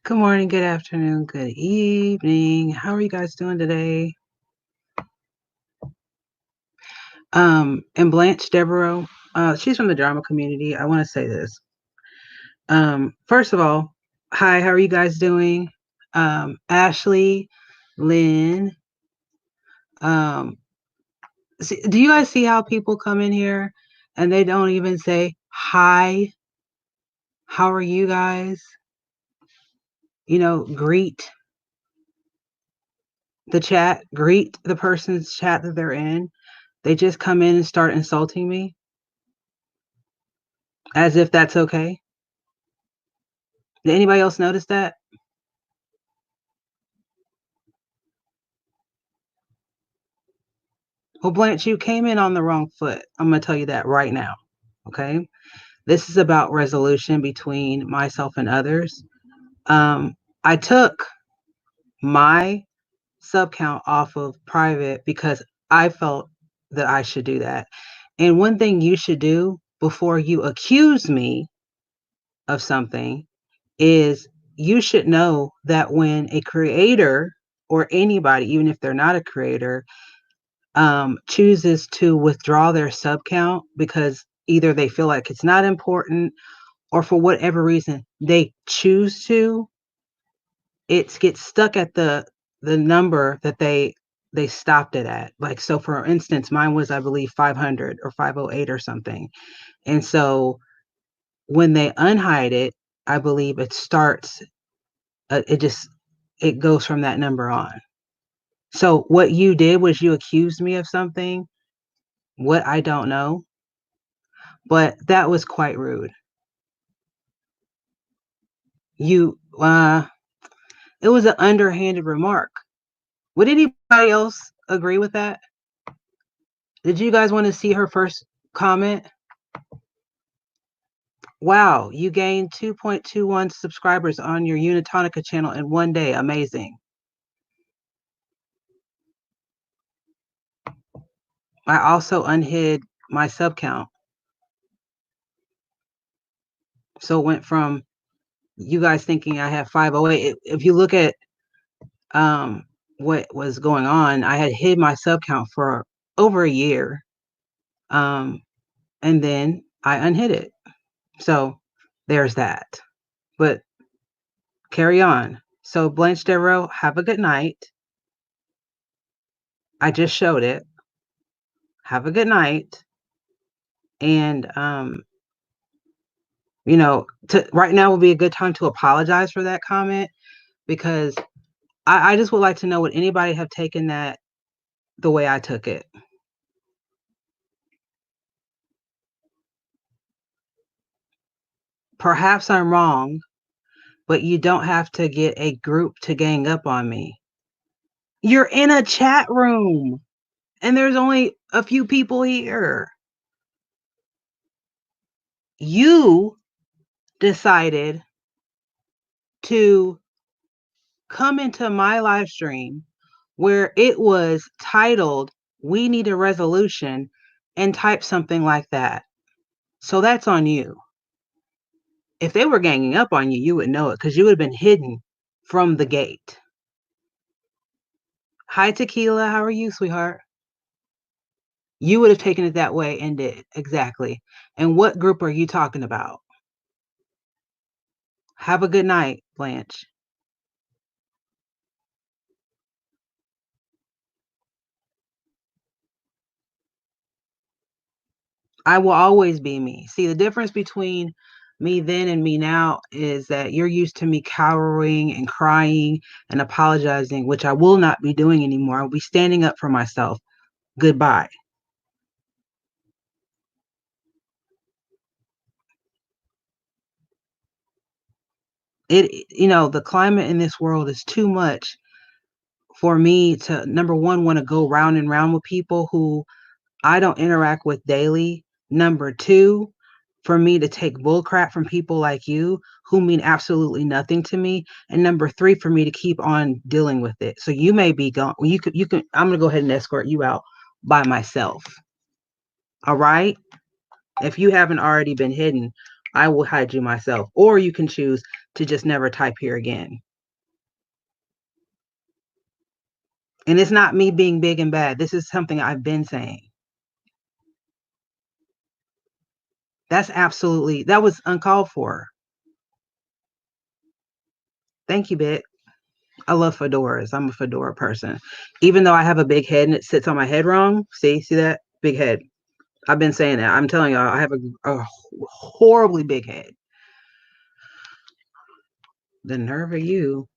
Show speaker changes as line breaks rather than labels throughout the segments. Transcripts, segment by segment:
Good morning, good afternoon, good evening. How are you guys doing today? And Blanche Devereaux, she's from the drama community. I want to say this. First of all, hi, how are you guys doing? Ashley, Lynn, um, do you guys see how people come in here and they don't even say hi? How are you guys? Greet the chat, greet the person's chat that they're in. They just come in and start insulting me as if that's okay. Did anybody else notice that? Well, Blanche, you came in on the wrong foot. I'm going to tell you that right now. Okay. This is about resolution between myself and others. I took my sub count off of private because I felt that I should do that. And one thing you should do before you accuse me of something is you should know that when a creator or anybody, even if they're not a creator, chooses to withdraw their sub count because either they feel like it's not important or for whatever reason they choose to, it gets stuck at the number that they stopped it at. Like, so for instance, mine was, I believe, 500 or 508 or something. And so when they unhide it, I believe it starts, it goes from that number on. So what you did was you accused me of something, what I don't know, but that was quite rude. You, it was an underhanded remark. Would anybody else agree with that? Did you guys want to see her first comment? Wow, you gained 2.21 subscribers on your Unitonika channel in one day. Amazing. I also unhid my sub count. So it went from you guys thinking I have 508. If you look at what was going on, I had hid my sub count for over a year. And then I unhid it. So there's that. But carry on. So Blanche Devereaux, have a good night. I just showed it. Have a good night. And right now would be a good time to apologize for that comment because I just would like to know, would anybody have taken that the way I took it? Perhaps I'm wrong, but you don't have to get a group to gang up on me. You're in a chat room and there's only a few people here. You decided to come into my live stream where it was titled, "We Need a Resolution," and type something like that. So that's on you. If they were ganging up on you, you would know it because you would have been hidden from the gate. Hi, Tequila. How are you, sweetheart? You would have taken it that way and did. Exactly. And what group are you talking about? Have a good night, Blanche. I will always be me. See, the difference between me then and me now is that you're used to me cowering and crying and apologizing, which I will not be doing anymore. I'll be standing up for myself. Goodbye. The climate in this world is too much for me to, number one, want to go round and round with people who I don't interact with daily. Number two, for me to take bull crap from people like you who mean absolutely nothing to me. And number three, for me to keep on dealing with it. So you may be gone. I'm gonna go ahead and escort you out by myself. All right. If you haven't already been hidden, I will hide you myself. Or you can choose to just never type here again. And it's not me being big and bad. This is something I've been saying. That was uncalled for. Thank you, Bit. I love fedoras. I'm a fedora person. Even though I have a big head and it sits on my head wrong. See that? Big head. I've been saying that. I'm telling y'all, I have a horribly big head. The nerve of you.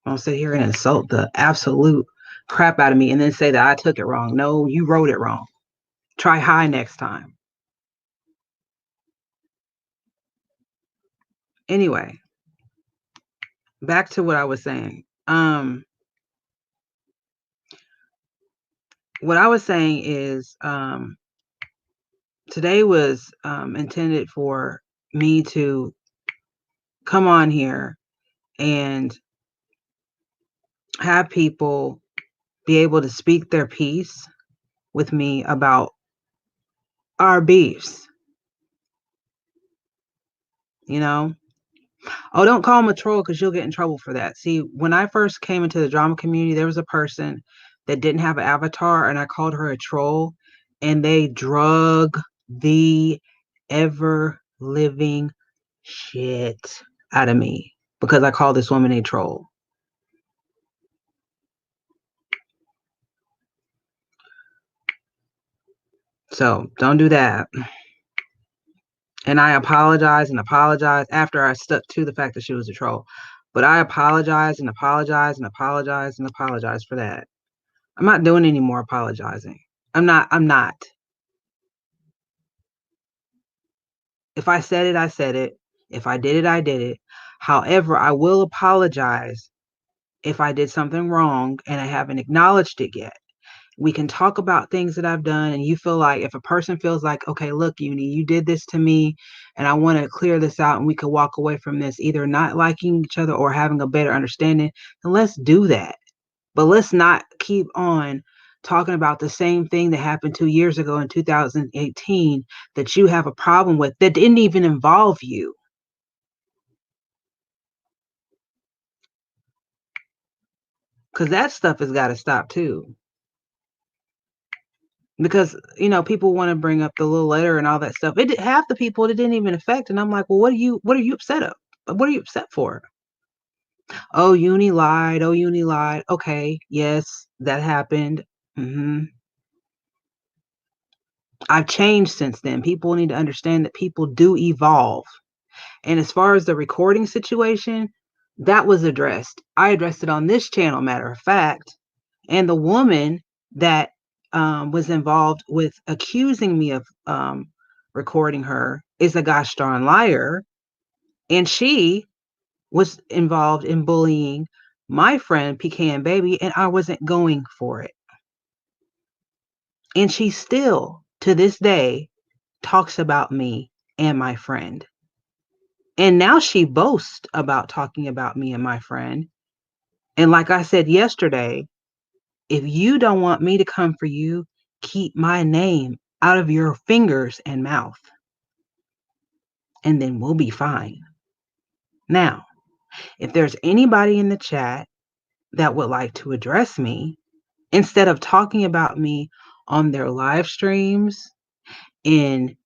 I'll sit here and insult the absolute crap out of me and then say that I took it wrong. No, you wrote it wrong. Try high next time. Anyway, back to what I was saying. What I was saying is today was intended for me to come on here and have people be able to speak their piece with me about our beefs. You know? Oh, don't call him a troll because you'll get in trouble for that. See, when I first came into the drama community, there was a person that didn't have an avatar, and I called her a troll, and they drug the ever living shit out of me because I called this woman a troll. So don't do that. And I apologize and apologize after I stuck to the fact that she was a troll. But I apologize and apologize and apologize and apologize for that. I'm not doing any more apologizing. I'm not. If I said it, I said it. If I did it, I did it. However, I will apologize if I did something wrong and I haven't acknowledged it yet. We can talk about things that I've done, and you feel like if a person feels like, okay, look, Uni, you did this to me and I want to clear this out and we could walk away from this either not liking each other or having a better understanding, then let's do that. But let's not keep on talking about the same thing that happened 2 years ago in 2018 that you have a problem with that didn't even involve you. Because that stuff has got to stop too. Because people want to bring up the little letter and all that stuff. Half the people it didn't even affect, and I'm like, well, what are you upset of? What are you upset for? Oh, Uni lied. Oh, Uni lied. Okay, yes, that happened. I've changed since then. People need to understand that people do evolve. And as far as the recording situation, that was addressed. I addressed it on this channel, matter of fact. And the woman that was involved with accusing me of recording her is a gosh darn liar. And she was involved in bullying my friend Pecan Baby, and I wasn't going for it. And she still, to this day, talks about me and my friend. And now she boasts about talking about me and my friend. And like I said yesterday, if you don't want me to come for you, keep my name out of your fingers and mouth. And then we'll be fine. Now, if there's anybody in the chat that would like to address me, instead of talking about me on their live streams in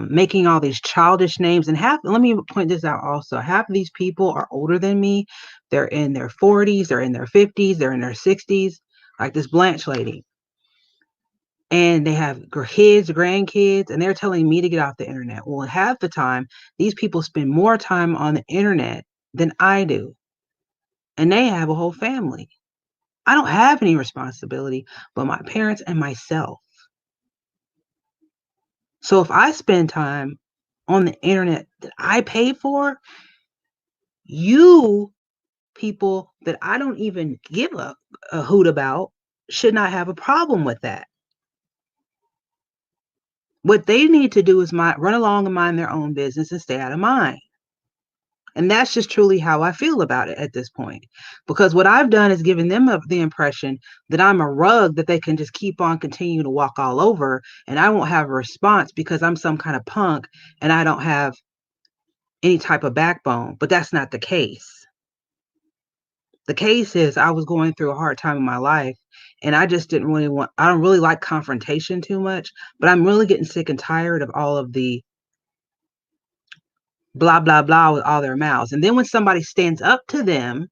making all these childish names, and let me point this out also, half of these people are older than me. They're in their 40s, they're in their 50s, they're in their 60s, like this Blanche lady. And they have kids, grandkids, and they're telling me to get off the internet. Well, half the time, these people spend more time on the internet than I do. And they have a whole family. I don't have any responsibility but my parents and myself. So if I spend time on the internet that I pay for, you people that I don't even give a hoot about should not have a problem with that. What they need to do is run along and mind their own business and stay out of mine. And that's just truly how I feel about it at this point. Because what I've done is given them the impression that I'm a rug that they can just keep on continuing to walk all over, and I won't have a response because I'm some kind of punk and I don't have any type of backbone, but that's not the case. The case is I was going through a hard time in my life, and I just didn't really want, I don't really like confrontation too much, but I'm really getting sick and tired of all of the blah, blah, blah with all their mouths. And then when somebody stands up to them,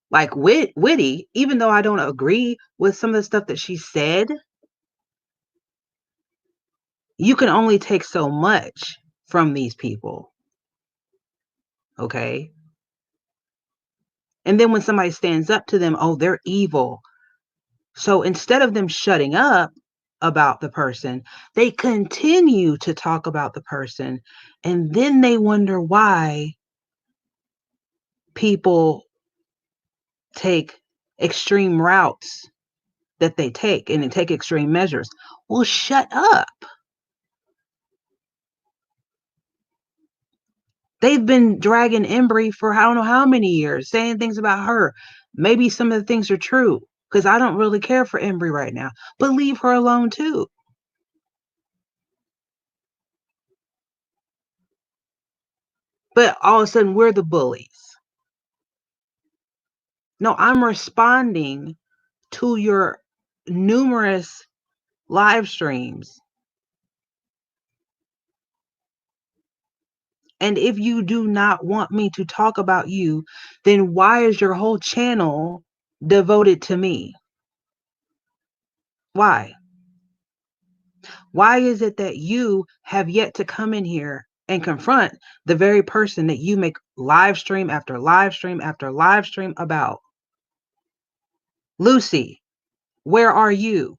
like Witty, even though I don't agree with some of the stuff that she said, you can only take so much from these people. Okay. And then when somebody stands up to them, oh, they're evil. So instead of them shutting up about the person, they continue to talk about the person. And then they wonder why people take extreme routes that they take and take extreme measures. Well, shut up. They've been dragging Embry for I don't know how many years, saying things about her. Maybe some of the things are true because I don't really care for Embry right now, but leave her alone too. But all of a sudden, we're the bullies. No, I'm responding to your numerous live streams. And if you do not want me to talk about you, then why is your whole channel devoted to me? Why? Why is it that you have yet to come in here and confront the very person that you make live stream after live stream after live stream about? Lucy, where are you?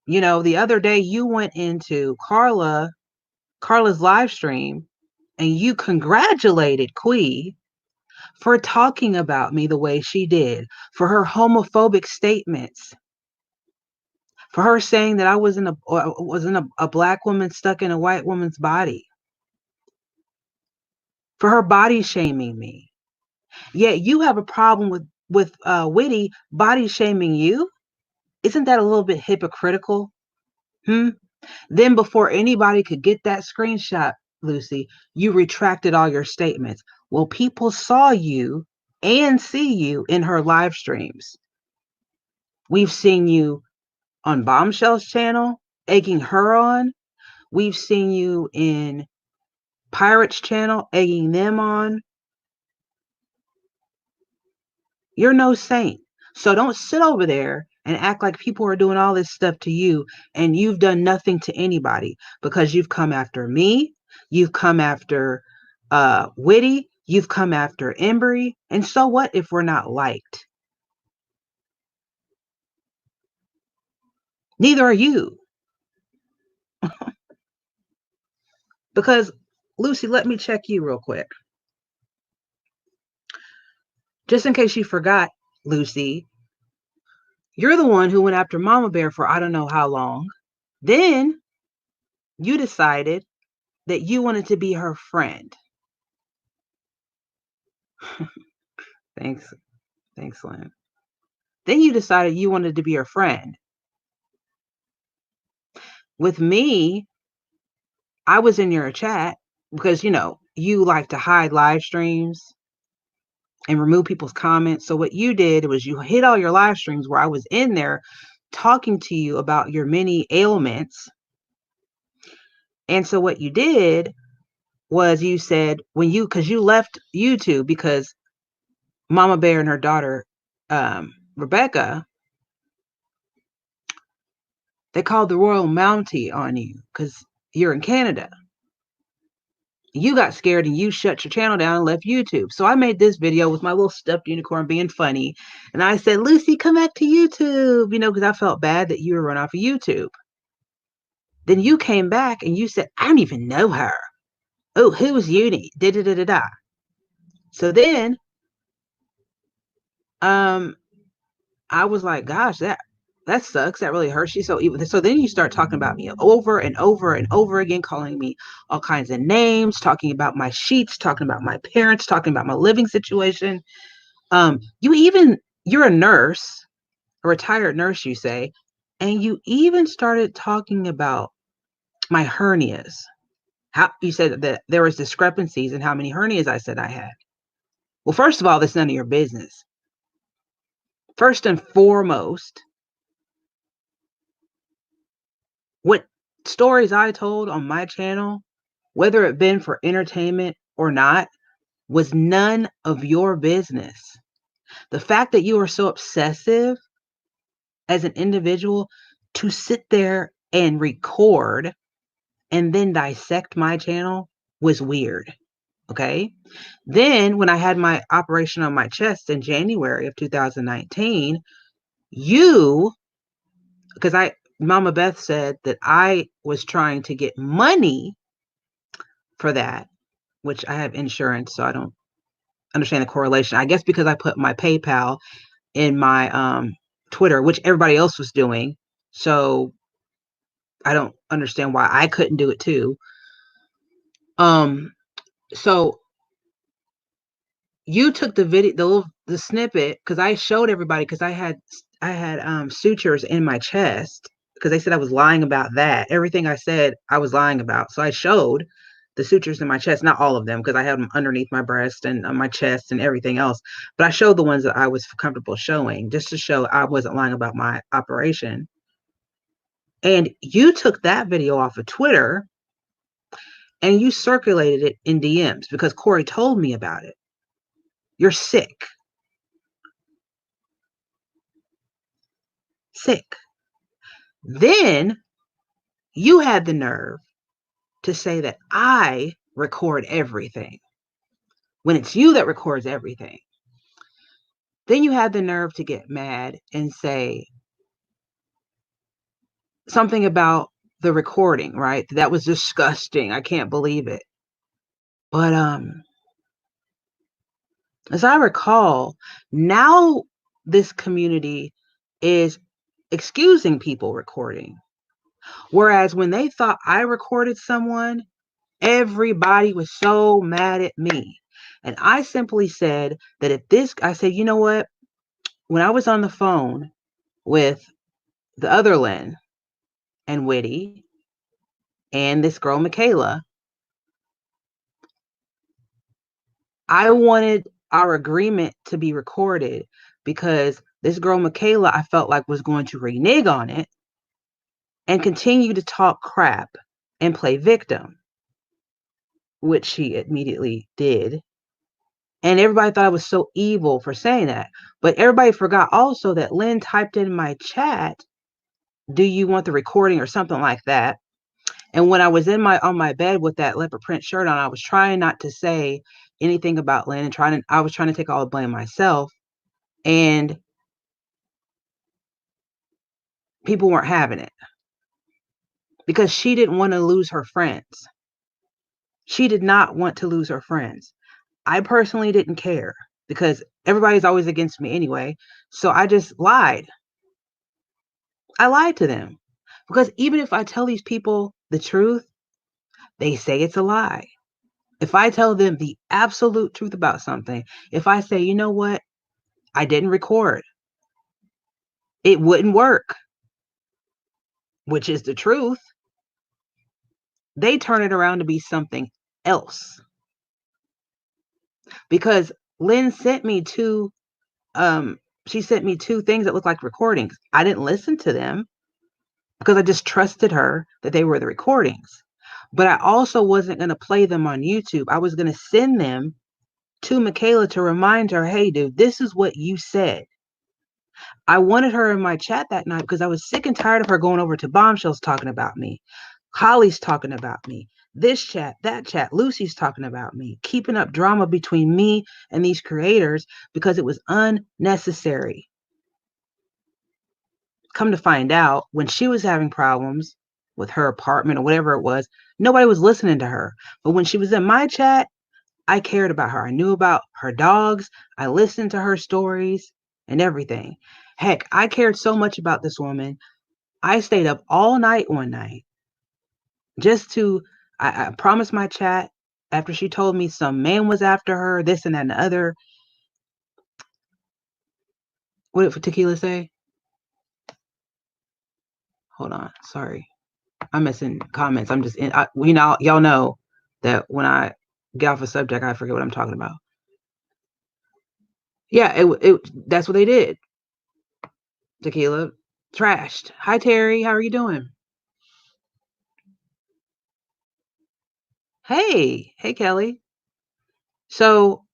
You know, the other day you went into Carla's live stream and you congratulated Quee for talking about me the way she did, for her homophobic statements, for her saying that I wasn't a black woman stuck in a white woman's body, for her body shaming me. Yet you have a problem with Witty body shaming you. Isn't that a little bit hypocritical? Hmm. Then before anybody could get that screenshot, Lucy, you retracted all your statements. Well, people saw you and see you in her live streams. We've seen you on Bombshell's channel, egging her on. We've seen you in Pirate's channel, egging them on. You're no saint. So don't sit over there and act like people are doing all this stuff to you and you've done nothing to anybody because you've come after me, you've come after Witty, you've come after Embry. And so what if we're not liked? Neither are you. Because Lucy, let me check you real quick. Just in case you forgot, Lucy, you're the one who went after Mama Bear for I don't know how long. Then you decided that you wanted to be her friend. Thanks. Thanks, Lynn. Then you decided you wanted to be her friend. With me, I was in your chat because, you know, you like to hide live streams and remove people's comments. So what you did was you hid all your live streams where I was in there talking to you about your many ailments. And so what you did was you said because you left YouTube because Mama Bear and her daughter, Rebecca, they called the Royal Mountie on you because you're in Canada. You got scared and you shut your channel down and left YouTube. So I made this video with my little stuffed unicorn being funny. And I said, Lucy, come back to YouTube, you know, because I felt bad that you were run off of YouTube. Then you came back and you said, I don't even know her. Oh, who was Uni? Da da da da da. So then I was like, gosh, that sucks. That really hurts. She's so evil. So then you start talking about me over and over and over again, calling me all kinds of names, talking about my sheets, talking about my parents, talking about my living situation. You're a nurse, a retired nurse, you say, and you even started talking about my hernias. How you said that there was discrepancies in how many hernias I said I had. Well, first of all, that's none of your business. First and foremost, what stories I told on my channel, whether it been for entertainment or not, was none of your business. The fact that you are so obsessive as an individual to sit there and record and then dissect my channel was weird. Okay. Then when I had my operation on my chest in January of 2019, because Mama Beth said that I was trying to get money for that, which I have insurance, so I don't understand the correlation. I guess because I put my PayPal in my Twitter, which everybody else was doing. So I don't understand why I couldn't do it too. So you took the video, the snippet, because I showed everybody, because I had sutures in my chest, because they said I was lying about that. Everything I said I was lying about. So I showed the sutures in my chest, not all of them, because I had them underneath my breast and on my chest and everything else. But I showed the ones that I was comfortable showing, just to show I wasn't lying about my operation. And you took that video off of Twitter and you circulated it in DMs because Corey told me about it. You're sick. Sick. Then you had the nerve to say that I record everything when it's you that records everything. Then you had the nerve to get mad and say something about the recording, right? That was disgusting. I can't believe it. But as I recall, now this community is excusing people recording. Whereas when they thought I recorded someone, everybody was so mad at me. And I simply said that I said, you know what? When I was on the phone with the other Lynn and Witty and this girl, Michaela, I wanted our agreement to be recorded because this girl, Michaela, I felt like was going to renege on it and continue to talk crap and play victim, which she immediately did. And everybody thought I was so evil for saying that. But everybody forgot also that Lynn typed in my chat, do you want the recording or something like that? And when I was on my bed with that leopard print shirt on, I was trying not to say anything about Lynn and I was trying to take all the blame myself. And people weren't having it because she didn't want to lose her friends. She did not want to lose her friends. I personally didn't care because everybody's always against me anyway. So I just lied. I lied to them because even if I tell these people the truth, they say it's a lie. If I tell them the absolute truth about something, if I say, you know what, I didn't record, it wouldn't work, which is the truth, they turn it around to be something else. Because Lynn sent me she sent me two things that looked like recordings. I didn't listen to them because I just trusted her that they were the recordings. But I also wasn't going to play them on YouTube. I was going to send them to Michaela to remind her, hey, dude, this is what you said. I wanted her in my chat that night because I was sick and tired of her going over to Bombshells talking about me. Holly's talking about me. This chat, that chat, Lucy's talking about me, keeping up drama between me and these creators because it was unnecessary. Come to find out, when she was having problems with her apartment or whatever it was, nobody was listening to her. But when she was in my chat, I cared about her. I knew about her dogs. I listened to her stories and everything. Heck, I cared so much about this woman. I stayed up all night one night just to, I promised my chat after she told me some man was after her, this and that and the other. What did Tequila say? Hold on. Sorry. I'm missing comments. I'm just y'all know that when I get off a subject, I forget what I'm talking about. Yeah, that's what they did. Tequila trashed. Hi Terry, how are you doing? Hey Kelly. So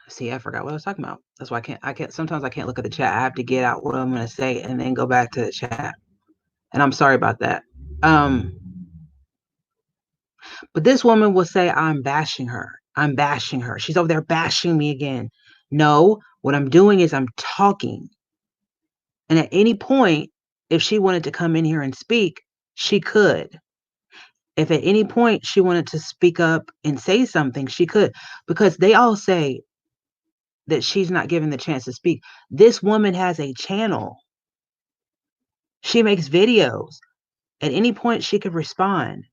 see, I forgot what I was talking about. That's why I can't sometimes I can't look at the chat. I have to get out what I'm gonna say and then go back to the chat. And I'm sorry about that. Um, but this woman will say I'm bashing her. I'm bashing her. She's over there bashing me again. No, what I'm doing is I'm talking. And at any point, if she wanted to come in here and speak, she could. If at any point she wanted to speak up and say something, she could. Because they all say that she's not given the chance to speak. This woman has a channel. She makes videos. At any point, she could respond.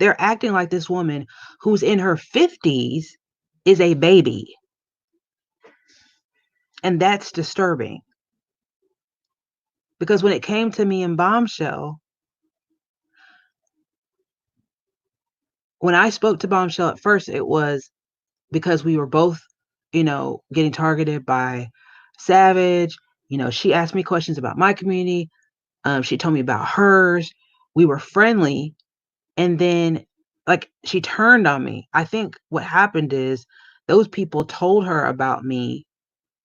They're acting like this woman who's in her 50s is a baby. And that's disturbing. Because when it came to me in Bombshell, when I spoke to Bombshell at first, it was because we were both, getting targeted by Savage. She asked me questions about my community. She told me about hers. We were friendly. And then, like, she turned on me. I think what happened is those people told her about me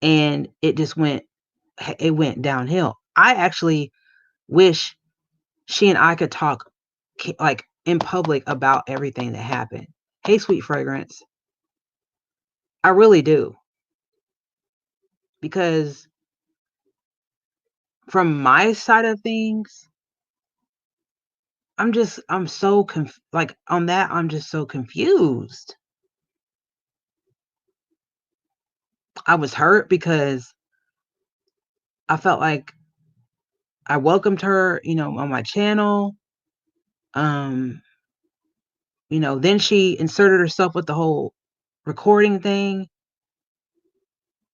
and it went downhill. I actually wish she and I could talk like in public about everything that happened. Hey, sweet fragrance. I really do. Because from my side of things, I'm so like on that, I'm just so confused. I was hurt because I felt like I welcomed her, on my channel. Um, then she inserted herself with the whole recording thing.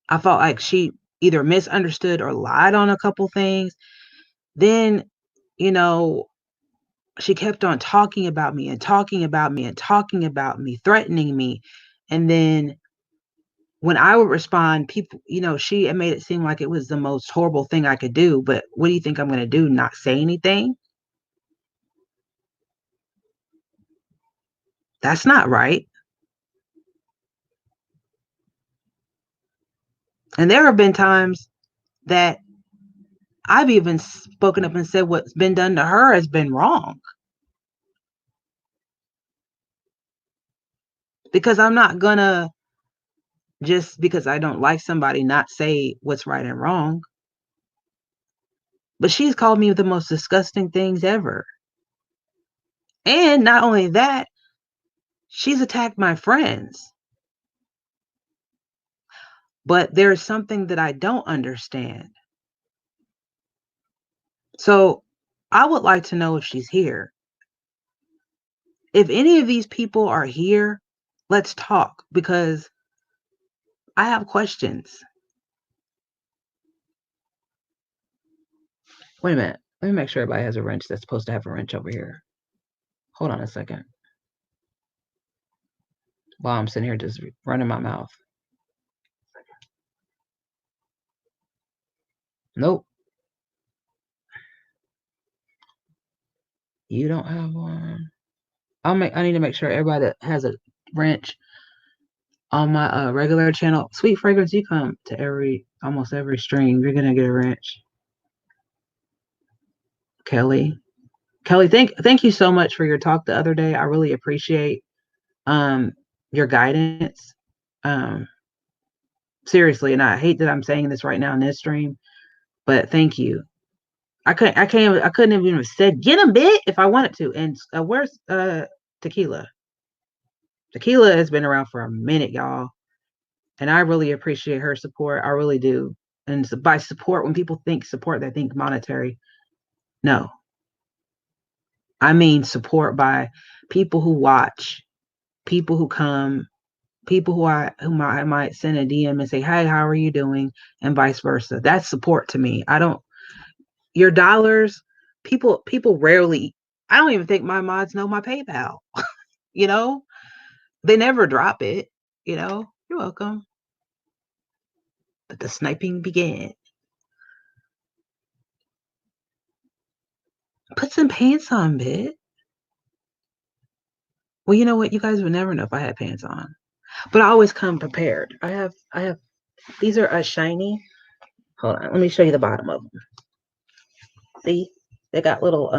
I felt like she either misunderstood or lied on a couple things. Then, you know, she kept on talking about me and talking about me and talking about me, threatening me. And then when I would respond, people, she made it seem like it was the most horrible thing I could do. But what do you think I'm going to do? Not say anything? That's not right. And there have been times that I've even spoken up and said what's been done to her has been wrong. Because I'm not going to, just because I don't like somebody, not say what's right and wrong. But she's called me the most disgusting things ever. And not only that, she's attacked my friends. But there's something that I don't understand. So I would like to know if she's here. If any of these people are here, let's talk because I have questions. Wait a minute. Let me make sure everybody has a wrench that's supposed to have a wrench over here. Hold on a second. While I'm sitting here just running my mouth. Nope. You don't have one. I need to make sure everybody that has a wrench on my regular channel. Sweet Fragrance, you come to almost every stream. You're gonna get a wrench. Kelly. Kelly, thank you so much for your talk the other day. I really appreciate your guidance. Um seriously, and I hate that I'm saying this right now in this stream, but thank you. I couldn't even have said get him bit if I wanted to. And where's Tequila? Tequila has been around for a minute, y'all. And I really appreciate her support. I really do. And by support, when people think support, they think monetary. No, I mean support by people who watch, people who come, people who I might send a DM and say, "Hey, how are you doing?" and vice versa. That's support to me. I don't your dollars. People rarely. I don't even think my mods know my PayPal. You know, they never drop it. You know, you're welcome. But the sniping began. Put some pants on, bit. Well, you know what? You guys would never know if I had pants on. But I always come prepared. I have these are shiny. Hold on, let me show you the bottom of them. See, they got little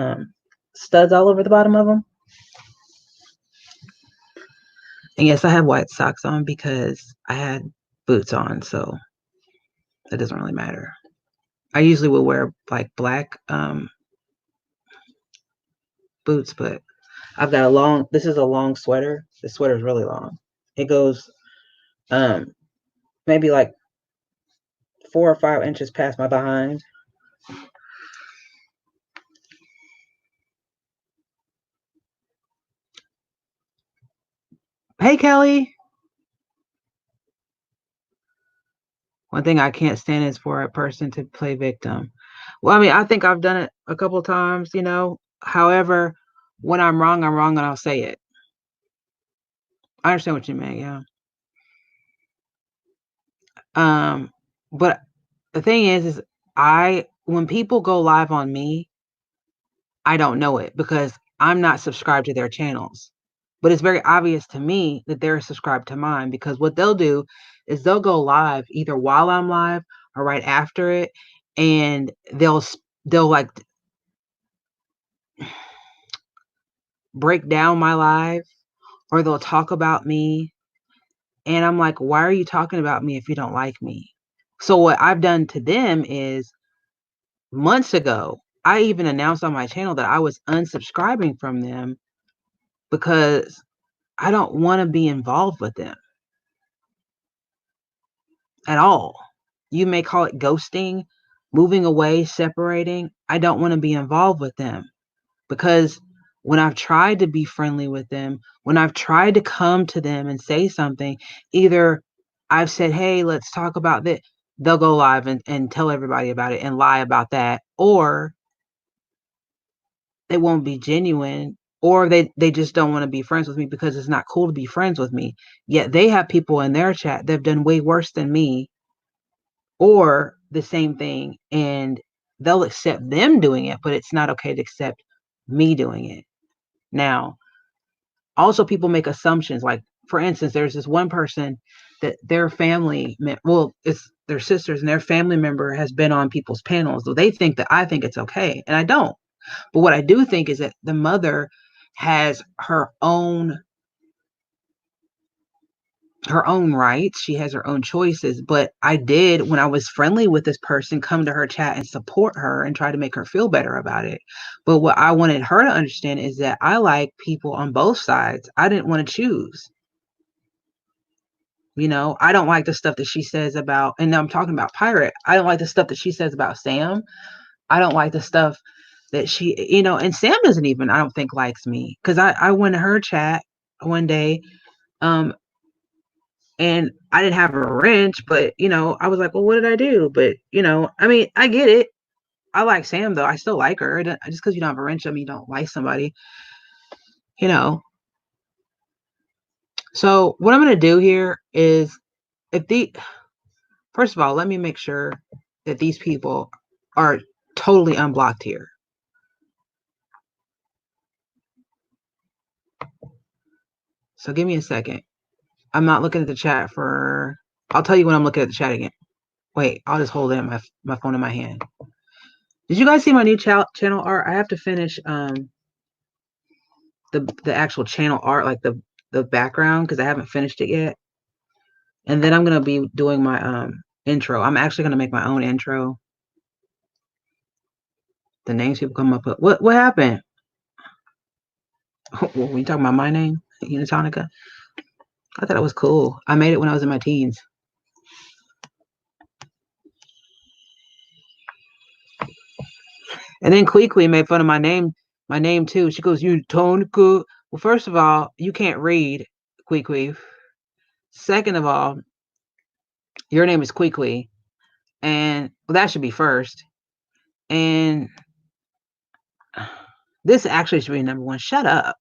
studs all over the bottom of them. And yes, I have white socks on because I had boots on, so it doesn't really matter. I usually will wear like black boots, but I've got a long. This is a long sweater. This sweater is really long. It goes um maybe like 4 or 5 inches past my behind. Hey, Kelly. One thing I can't stand is for a person to play victim. Well, I mean, I think I've done it a couple of times, you know. However, when I'm wrong, and I'll say it. I understand what you mean, yeah. Um, but the thing is I when people go live on me, I don't know it because I'm not subscribed to their channels. But it's very obvious to me that they're subscribed to mine because what they'll do is they'll go live either while I'm live or right after it, and they'll like break down my live or they'll talk about me, and I'm like, why are you talking about me if you don't like me? So what I've done to them is months ago, I even announced on my channel that I was unsubscribing from them because I don't want to be involved with them at all. You may call it ghosting, moving away, separating. I don't want to be involved with them because when I've tried to be friendly with them, when I've tried to come to them and say something, either I've said, hey, let's talk about this, they'll go live and tell everybody about it and lie about that, or they won't be genuine, or they just don't want to be friends with me because it's not cool to be friends with me. Yet they have people in their chat that have done way worse than me or the same thing, and they'll accept them doing it, but it's not okay to accept me doing it. Now, also people make assumptions. Like, for instance, there's this one person that their family, well, it's their sisters, and their family member has been on people's panels. So they think that I think it's okay, and I don't. But what I do think is that the mother has her own rights. She has her own choices. But I did, when I was friendly with this person, come to her chat and support her and try to make her feel better about it. But what I wanted her to understand is that I like people on both sides. I didn't want to choose. You know, I don't like the stuff that she says about, and I'm talking about Pirate. I don't like the stuff that she says about Sam. I don't like the stuff that and Sam doesn't even, I don't think, likes me because I went to her chat one day, um, and I didn't have a wrench, but I was like, well, what did I do? But I mean, I get it. I like Sam though. I still like her. Just because you don't have a wrench, I mean, you don't like somebody, you know. So what I'm gonna do here is, if the first of all, let me make sure that these people are totally unblocked here. So give me a second. I'm not looking at the chat for. I'll tell you when I'm looking at the chat again. Wait, I'll just hold it my phone in my hand. Did you guys see my new channel art? I have to finish the actual channel art, like the background, because I haven't finished it yet. And then I'm gonna be doing my intro. I'm actually gonna make my own intro. The names people come up with. What happened? When you talking about my name, Unitonika? I thought it was cool. I made it when I was in my teens. And then Kwee made fun of my name too. She goes, Unitonika. Well, first of all, you can't read, Kwee. Second of all, your name is Kwee, and well, that should be first. And This actually should be number one. Shut up.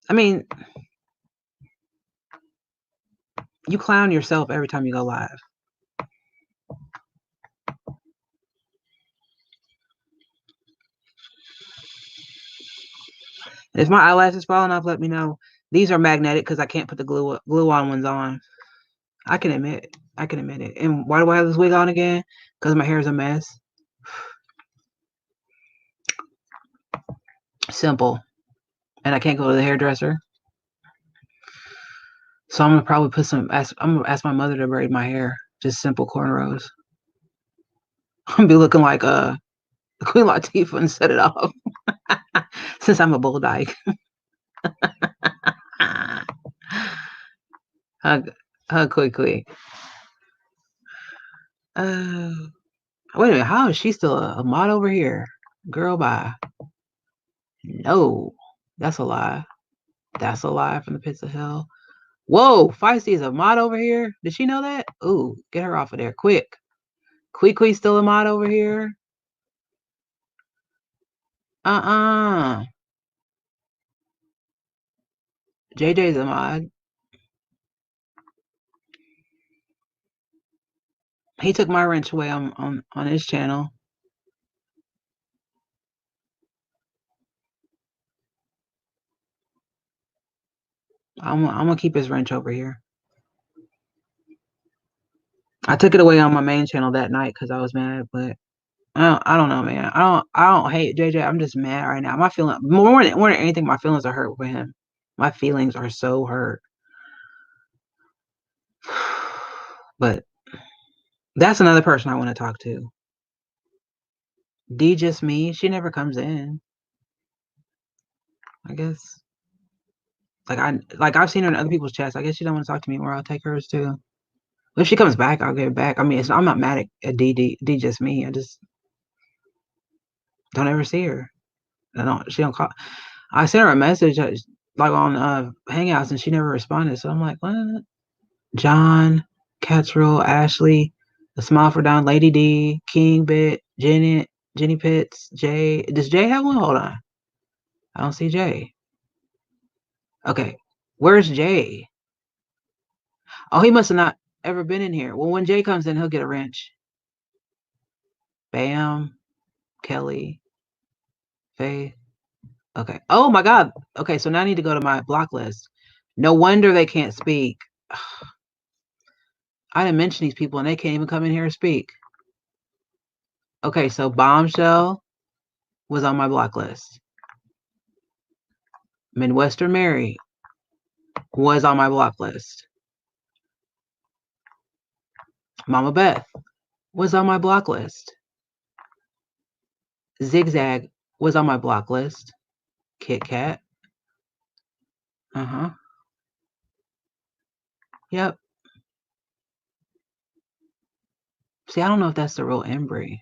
I mean, you clown yourself every time you go live. If my eyelash is falling off, let me know. These are magnetic because I can't put the glue on ones on. I can admit it. And why do I have this wig on again? Because my hair is a mess. Simple. And I can't go to the hairdresser. So I'm gonna probably I'm gonna ask my mother to braid my hair. Just simple cornrows. I'm gonna be looking like Queen Latifah and set it off. Since I'm a bull dyke. hug quickly. Wait a minute, how is she still a mod over here? Girl, bye. No, that's a lie. That's a lie from the pits of hell. Whoa, Feisty is a mod over here. Did she know that? Ooh, get her off of there, quick. Queequee's still a mod over here. JJ's a mod. He took my wrench away on his channel. I'm gonna keep his wrench over here. I took it away on my main channel that night because I was mad, but I don't know, man. I don't hate JJ. I'm just mad right now. My feeling more than anything, my feelings are hurt with him. My feelings are so hurt. But that's another person I want to talk to. D just me. She never comes in. I guess. Like I've seen her in other people's chats. I guess she don't want to talk to me more. I'll take hers too. If she comes back, I'll get her back. I mean, I'm not mad at D just me. I just don't ever see her. She don't call. I sent her a message like on Hangouts and she never responded. So I'm like, what? John, Catsrell, Ashley, the Smile for Don, Lady D, King Bit, Jenny Pitts, Jay. Does Jay have one? Hold on. I don't see Jay. Okay. Where's Jay? Oh, he must have not ever been in here. Well, when Jay comes in, he'll get a wrench. Bam, Kelly, Faith. Okay. Oh my God. Okay, so now I need to go to my block list. No wonder they can't speak. I didn't mention these people and they can't even come in here and speak. Okay, so Bombshell was on my block list. Midwestern Mary was on my block list. Mama Beth was on my block list. Zigzag was on my block list. Kit Kat. Yep. See, I don't know if that's the real Embry.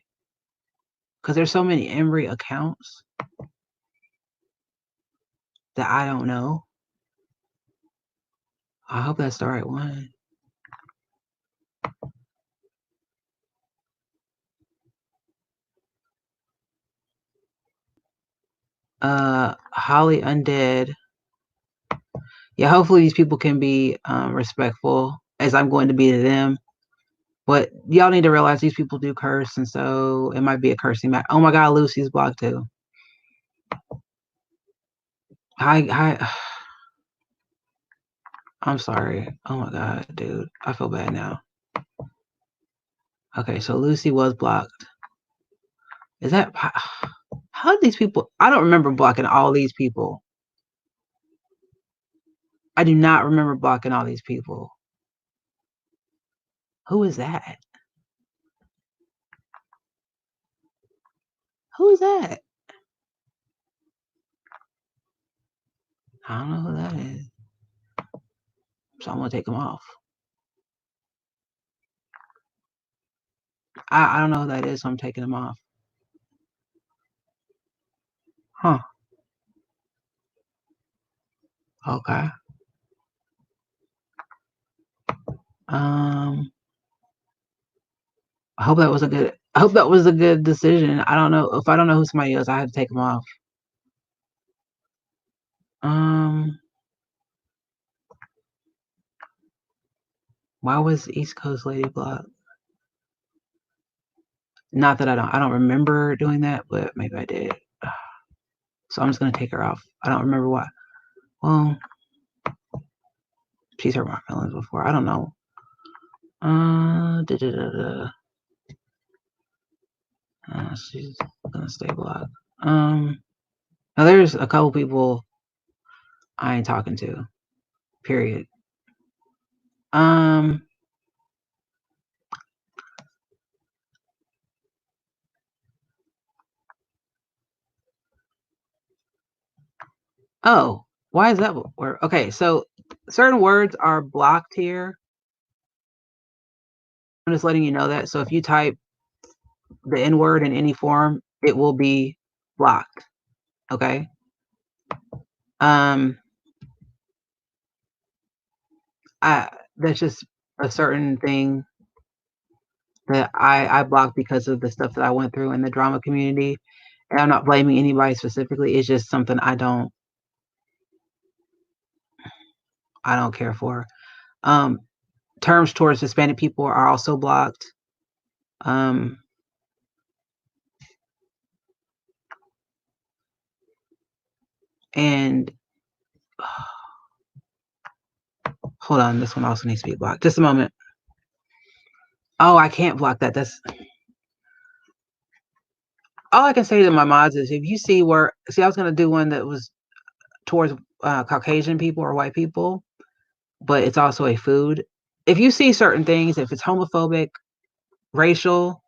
Because there's so many Embry accounts that I don't know. I hope that's the right one. Holly Undead. Yeah, hopefully these people can be respectful as I'm going to be to them. But y'all need to realize these people do curse, and so it might be a cursing match. Oh my God, Lucy's blocked too. Hi. I'm sorry. Oh my God, dude. I feel bad now. Okay, so Lucy was blocked. Is that how did these people? I don't remember blocking all these people. I do not remember blocking all these people. Who is that? Who is that? I don't know who that is. So I'm gonna take them off. I don't know who that is, so I'm taking them off. Huh. Okay. I hope that was a good I hope that was a good decision. I don't know. If I don't know who somebody is, I have to take them off. Why was East Coast Lady blocked? Not that I don't remember doing that, but maybe I did. So I'm just gonna take her off. I don't remember why. Well, she's hurt my feelings before. I don't know. She's gonna stay blocked. Now there's a couple people I ain't talking to. Period. Oh, why is that word? Okay, so certain words are blocked here. I'm just letting you know that. So if you type the N word in any form, it will be blocked. Okay. That's just a certain thing that I blocked because of the stuff that I went through in the drama community. And I'm not blaming anybody specifically. It's just something I don't care for. Terms towards Hispanic people are also blocked. And hold on, this one also needs to be blocked. Just a moment. Oh, I can't block that. That's all I can say to my mods is if you see I was gonna do one that was towards Caucasian people or white people, but it's also a food. If you see certain things, if it's homophobic, racial,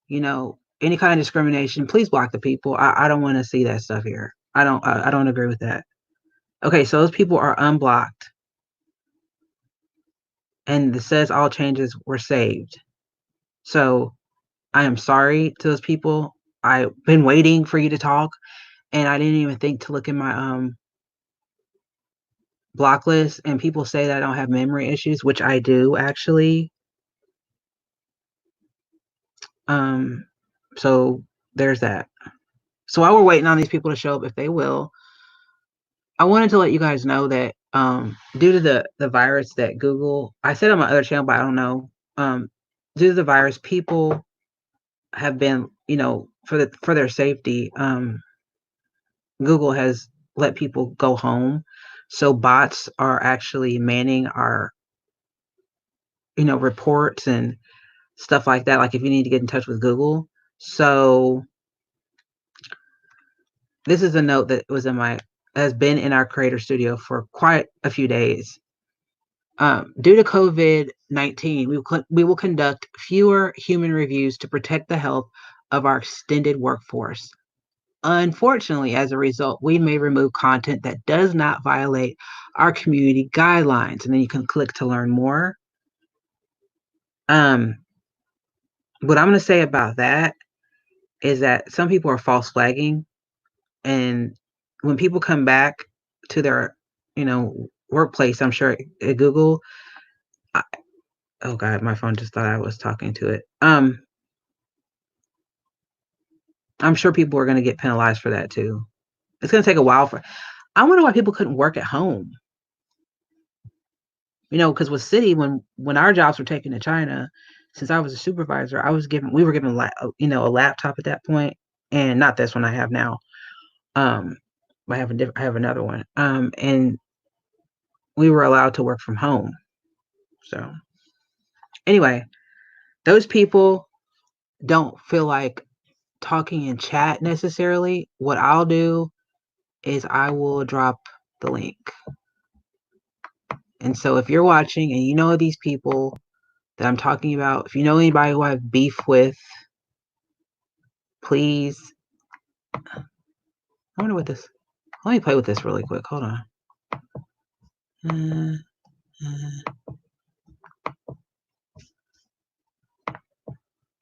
any kind of discrimination, please block the people. I don't want to see that stuff here. I don't agree with that. Okay, so those people are unblocked. And it says all changes were saved. So I am sorry to those people. I've been waiting for you to talk, and I didn't even think to look in my block list. And people say that I don't have memory issues, which I do actually. So there's that. So while we're waiting on these people to show up, if they will, I wanted to let you guys know that due to the virus that Google, I said on my other channel, but I don't know, due to the virus, people have been, for their safety, Google has let people go home. So bots are actually manning our, reports and stuff like that. Like if you need to get in touch with Google. So this is a note that has been in our creator studio for quite a few days. Due to COVID-19, we will conduct fewer human reviews to protect the health of our extended workforce. Unfortunately, as a result, we may remove content that does not violate our community guidelines. And then you can click to learn more. What I'm going to say about that is that some people are false flagging. And when people come back to their, workplace, I'm sure at Google, oh God, my phone just thought I was talking to it. I'm sure people are going to get penalized for that too. It's going to take a while I wonder why people couldn't work at home. Because with City, when our jobs were taken to China, since I was a supervisor, we were given a laptop at that point, and not this one I have now. I have another one. And we were allowed to work from home. So anyway, those people don't feel like talking in chat necessarily. What I'll do is I will drop the link. And so if you're watching and you know these people that I'm talking about, if you know anybody who I have beef with, please. I wonder what this. Let me play with this really quick. Hold on.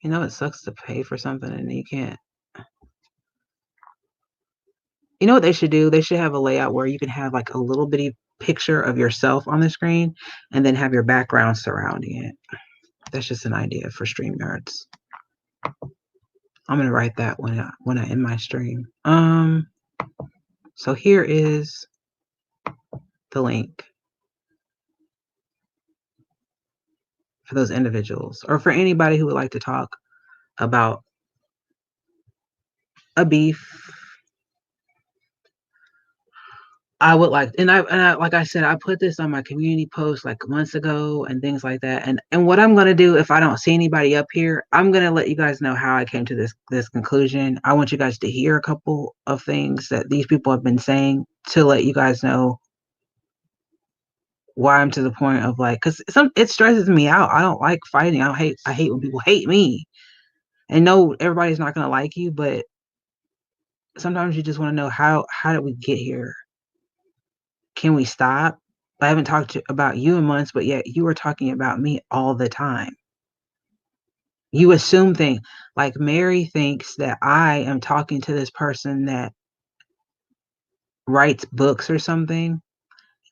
It sucks to pay for something and you can't. You know what they should do? They should have a layout where you can have like a little bitty picture of yourself on the screen and then have your background surrounding it. That's just an idea for StreamYards. I'm gonna write that when I end my stream. So here is the link for those individuals, or for anybody who would like to talk about a beef. I would like, and I like I said, I put this on my community post like months ago and things like that. And what I'm gonna do if I don't see anybody up here, I'm gonna let you guys know how I came to this conclusion. I want you guys to hear a couple of things that these people have been saying to let you guys know why I'm to the point of like, because it stresses me out. I don't like fighting. I hate when people hate me. And no, everybody's not gonna like you, but sometimes you just want to know how did we get here? Can we stop? I haven't talked about you in months, but yet you are talking about me all the time. You assume things like Mary thinks that I am talking to this person that writes books or something,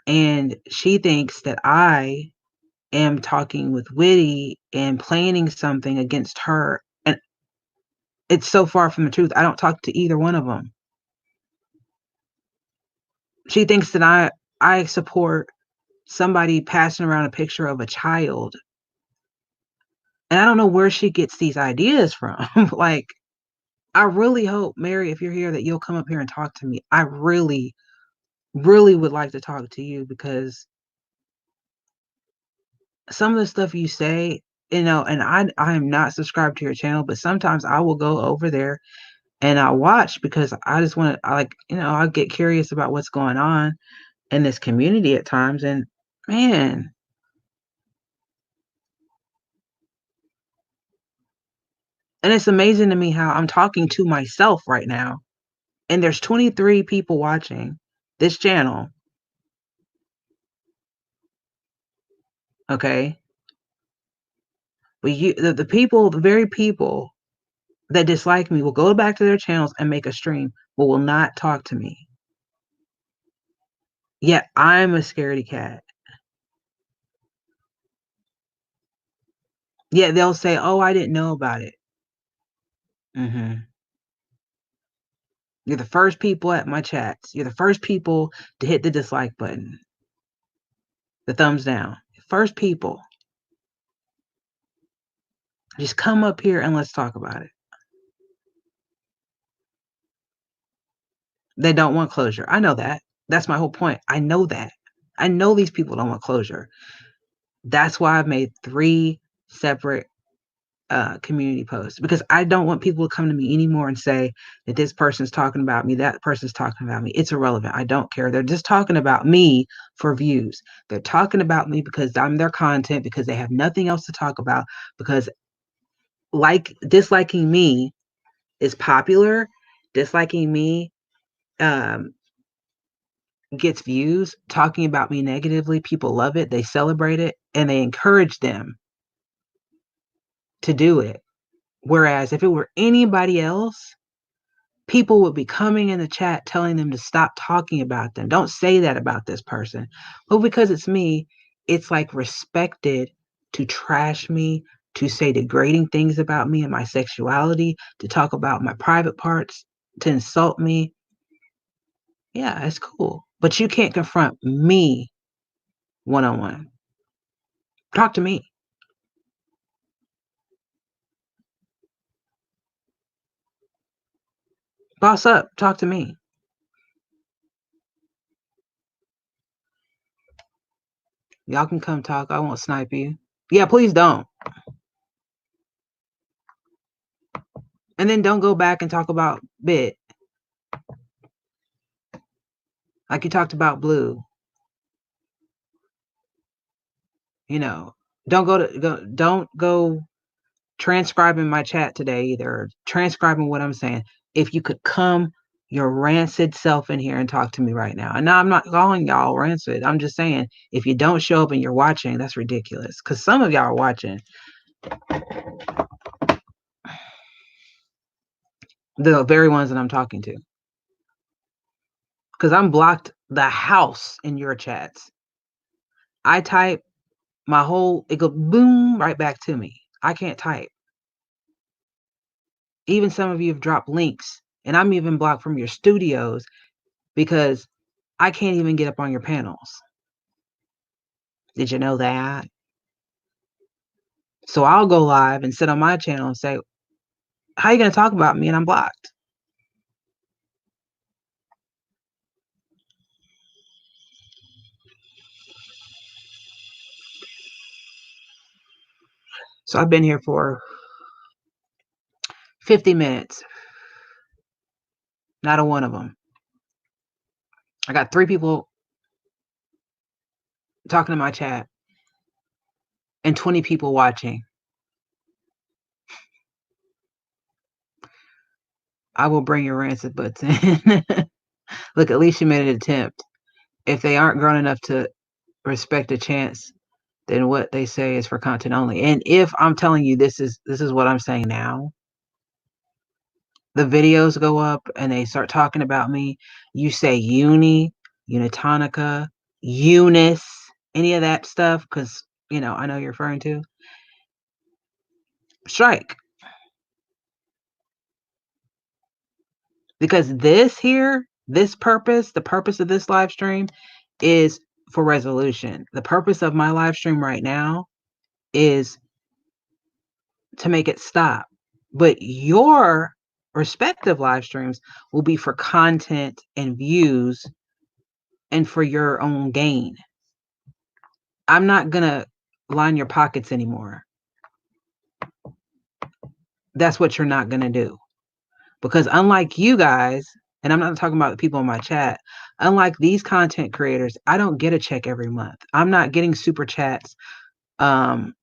and she thinks that I am talking with Witty and planning something against her. And it's so far from the truth. I don't talk to either one of them. She thinks that I support somebody passing around a picture of a child. And I don't know where she gets these ideas from. Like, I really hope, Mary, if you're here, that you'll come up here and talk to me. I really, really would like to talk to you, because some of the stuff you say, and I am not subscribed to your channel, but sometimes I will go over there and I watch because I just want to, I get curious about what's going on in this community at times. And man, and it's amazing to me how I'm talking to myself right now. And there's 23 people watching this channel. Okay. But the people, the very people that dislike me, will go back to their channels and make a stream, but will not talk to me. Yet I'm a scaredy cat. Yet they'll say, "Oh, I didn't know about it." You're the first people at my chats. You're the first people to hit the dislike button, the thumbs down. First people. Just come up here and let's talk about it. They don't want closure. I know that. That's my whole point. I know that. I know these people don't want closure. That's why I've made 3 separate community posts, because I don't want people to come to me anymore and say that this person's talking about me, that person's talking about me. It's irrelevant. I don't care. They're just talking about me for views. They're talking about me because I'm their content, because they have nothing else to talk about, because disliking me is popular. Disliking me gets views. Talking about me negatively, people love it. They celebrate it and they encourage them to do it. Whereas if it were anybody else, people would be coming in the chat telling them to stop talking about them. Don't say that about this person. But because it's me, it's like respected to trash me, to say degrading things about me and my sexuality, to talk about my private parts, to insult me. Yeah, it's cool. But you can't confront me one-on-one. Talk to me. Boss up. Talk to me. Y'all can come talk. I won't snipe you. Yeah, please don't. And then don't go back and talk about Bit like you talked about Blue. Don't go transcribing my chat today either, transcribing what I'm saying. If you could come your rancid self in here and talk to me right now. And now I'm not calling y'all rancid. I'm just saying, if you don't show up and you're watching, that's ridiculous. Because some of y'all are watching. The very ones that I'm talking to. Because I'm blocked the house in your chats. I type it goes boom right back to me. I can't type. Even some of you have dropped links, and I'm even blocked from your studios because I can't even get up on your panels. Did you know that? So I'll go live and sit on my channel and say, how are you going to talk about me? And I'm blocked. So I've been here for 50 minutes. Not a one of them. I got 3 people talking to my chat and 20 people watching. I will bring your rancid butts in. Look, at least you made an attempt. If they aren't grown enough to respect a chance, then what they say is for content only. And if I'm telling you this is what I'm saying now, the videos go up and they start talking about me, you say Unitonika, Eunice, any of that stuff, because I know you're referring to, strike. Because this here, this purpose, the purpose of this live stream is for resolution. The purpose of my live stream right now is to make it stop. But your respective live streams will be for content and views and for your own gain. I'm not going to line your pockets anymore. That's what you're not going to do. Because unlike you guys, and I'm not talking about the people in my chat, unlike these content creators, I don't get a check every month. I'm not getting super chats from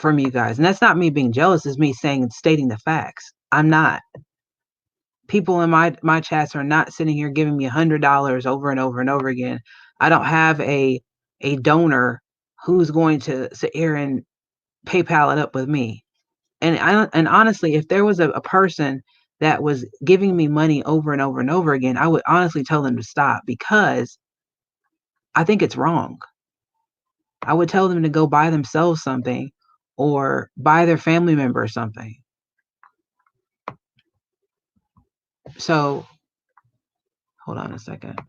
you guys. And that's not me being jealous, it's me saying and stating the facts. I'm not. People in my chats are not sitting here giving me $100 over and over and over again. I don't have a donor who's going to sit here and PayPal it up with me. And honestly, if there was a person that was giving me money over and over and over again, I would honestly tell them to stop, because I think it's wrong. I would tell them to go buy themselves something or buy their family member something. So hold on a second.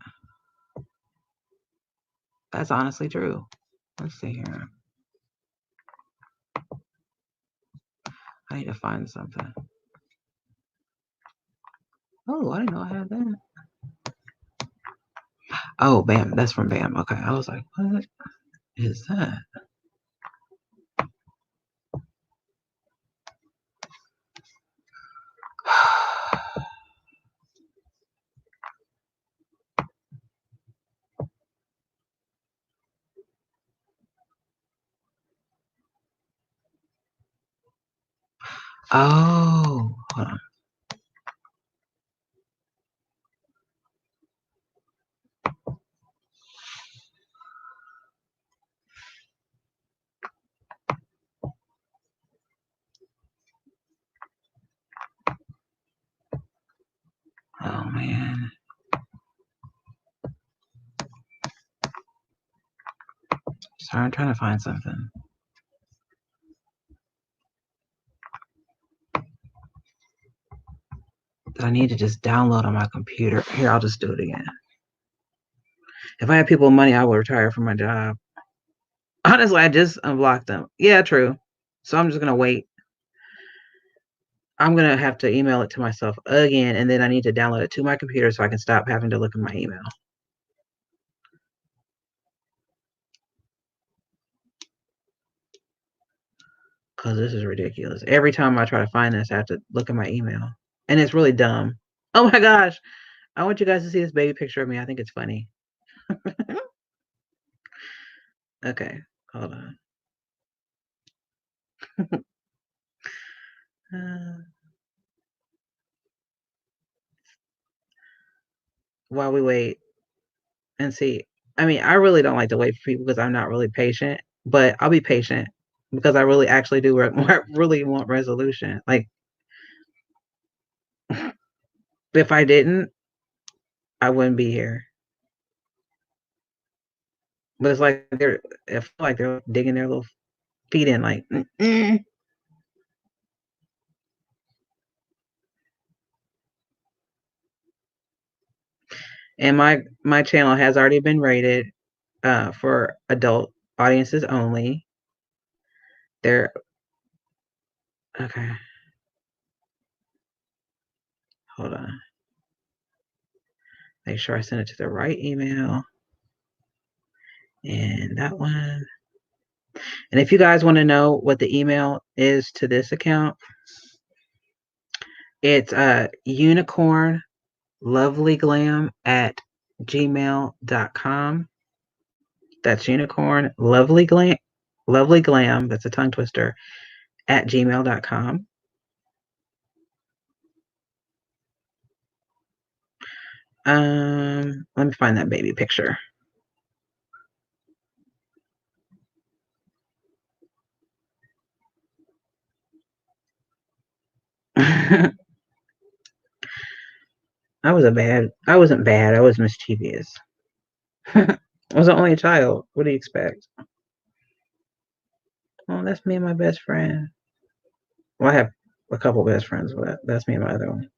That's honestly true. Let's see here. I need to find something. Oh, I didn't know I had that. Oh, Bam. That's from Bam. Okay. I was like, what is that? Oh, hold on. Oh, man. Sorry, I'm trying to find something that I need to just download on my computer. Here, I'll just do it again. If I had people with money, I would retire from my job. Honestly, I just unblocked them. Yeah, true. So I'm just going to wait. I'm going to have to email it to myself again, and then I need to download it to my computer so I can stop having to look at my email. Because this is ridiculous. Every time I try to find this, I have to look at my email. And it's really dumb. Oh my gosh. I want you guys to see this baby picture of me. I think it's funny. Okay, hold on. While we wait and see. I mean, I really don't like to wait for people because I'm not really patient, but I'll be patient because I really actually do really want resolution. Like, if I didn't, I wouldn't be here. But it's like I feel like they're digging their little feet in, like, And my channel has already been rated for adult audiences only. There, okay. Hold on. Make sure I send it to the right email. And that one. And if you guys want to know what the email is to this account, it's unicorn lovelyglam at gmail.com. That's unicorn lovely glam, that's a tongue twister, at gmail.com. Let me find that baby picture. I wasn't bad. I was mischievous. I was only a child. What do you expect? Oh, that's me and my best friend. Well, I have a couple best friends, but that's me and my other one.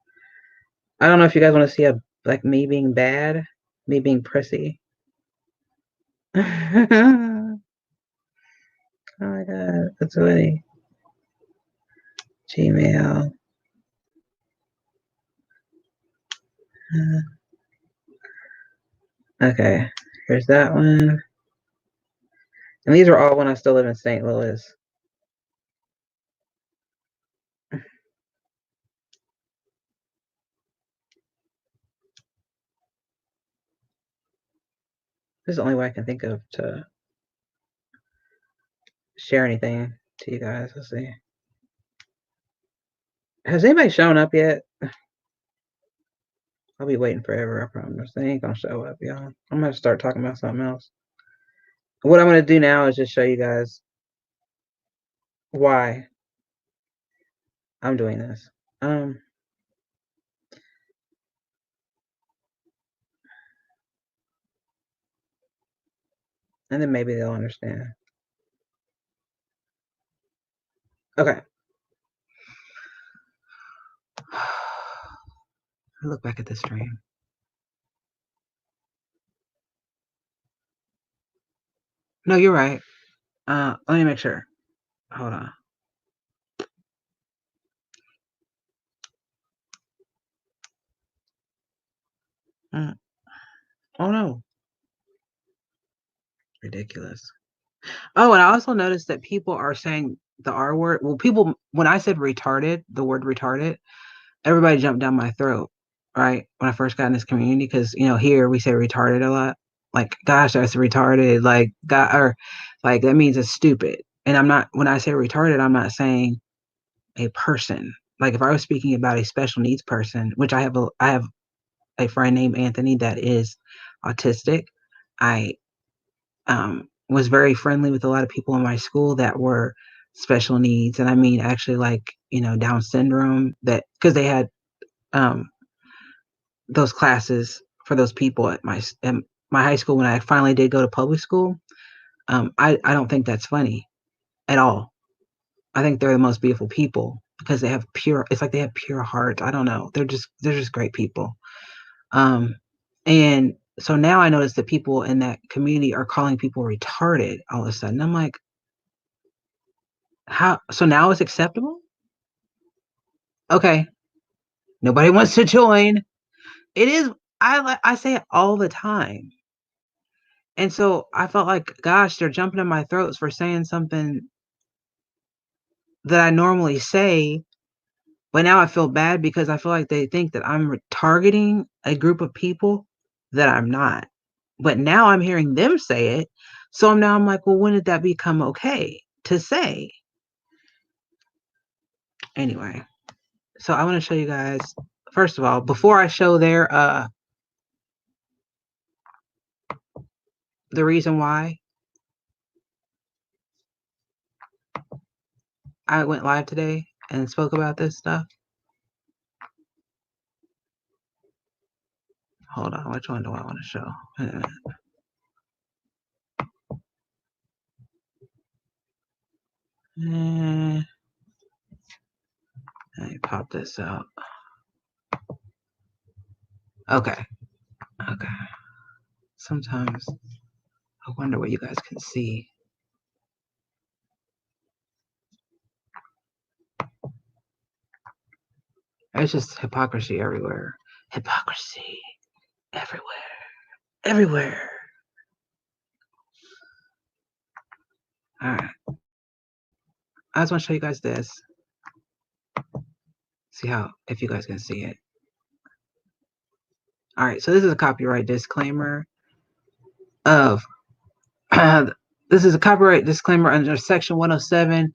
I don't know if you guys want to see like me being bad, me being prissy. Oh my god, that's funny. Gmail. Okay, here's that one. And these are all when I still live in St. Louis. This is the only way I can think of to share anything to you guys. Let's see. Has anybody shown up yet? I'll be waiting forever, I promise. They ain't gonna show up, y'all. I'm gonna start talking about something else. What I'm gonna do now is just show you guys why I'm doing this. And then maybe they'll understand. Okay. Look back at the stream. No, you're right. Let me make sure. Hold on. Oh no. Ridiculous. Oh, and I also noticed that people are saying the R word. Well, people, when I said retarded, the word retarded, everybody jumped down my throat, right? When I first got in this community, because, here we say retarded a lot. Like, gosh, that's retarded. Like, God, or like, that means it's stupid. And when I say retarded, I'm not saying a person. Like, if I was speaking about a special needs person, which I have a friend named Anthony that is autistic. I was very friendly with a lot of people in my school that were special needs, and I mean actually like Down syndrome, that because they had um, those classes for those people at my high school when I finally did go to public school. I don't think that's funny at all. I think they're the most beautiful people because they have pure. It's like they have pure hearts. I don't know. They're just great people. Um, and so now I notice that people in that community are calling people retarded all of a sudden. I'm like, how? So now it's acceptable? Okay, nobody wants to join. It is. I say it all the time, and so I felt like, gosh, they're jumping in my throats for saying something that I normally say. But now I feel bad because I feel like they think that I'm targeting a group of people that I'm not. But now I'm hearing them say it. So now I'm like, well, when did that become okay to say? Anyway, so I want to show you guys, first of all, before I show the reason why I went live today and spoke about this stuff. Hold on, which one do I want to show? Wait a minute. Let me pop this out. Okay. Okay. Sometimes I wonder what you guys can see. It's just hypocrisy everywhere. Hypocrisy everywhere. Everywhere. All right. I just want to show you guys this. See how, if you guys can see it. All right. So this is a copyright disclaimer of, this is a copyright disclaimer under Section 107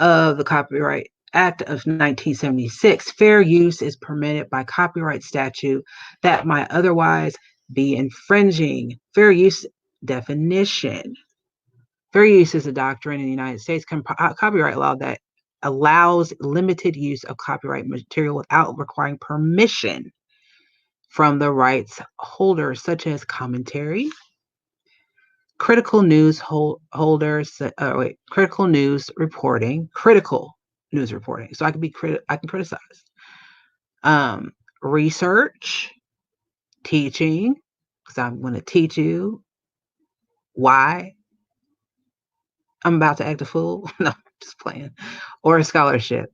of the Copyright Act of 1976. Fair use is permitted by copyright statute that might otherwise be infringing. Fair use definition. Fair use is a doctrine in the United States copyright law that allows limited use of copyright material without requiring permission from the rights holder, such as commentary, critical news holders, critical news reporting. So I can be I can criticize. Research, teaching, because I'm going to teach you why I'm about to act a fool. No, just playing. Or scholarship.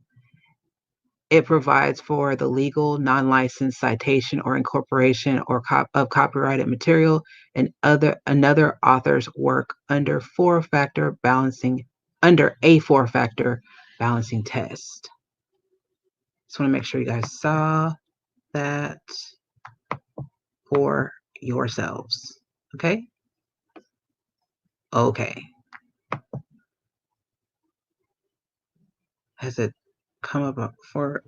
It provides for the legal, non-licensed citation or incorporation of copyrighted material and another author's work under a four-factor balancing test. Just want to make sure you guys saw that for yourselves. Okay? Okay. Has it come up for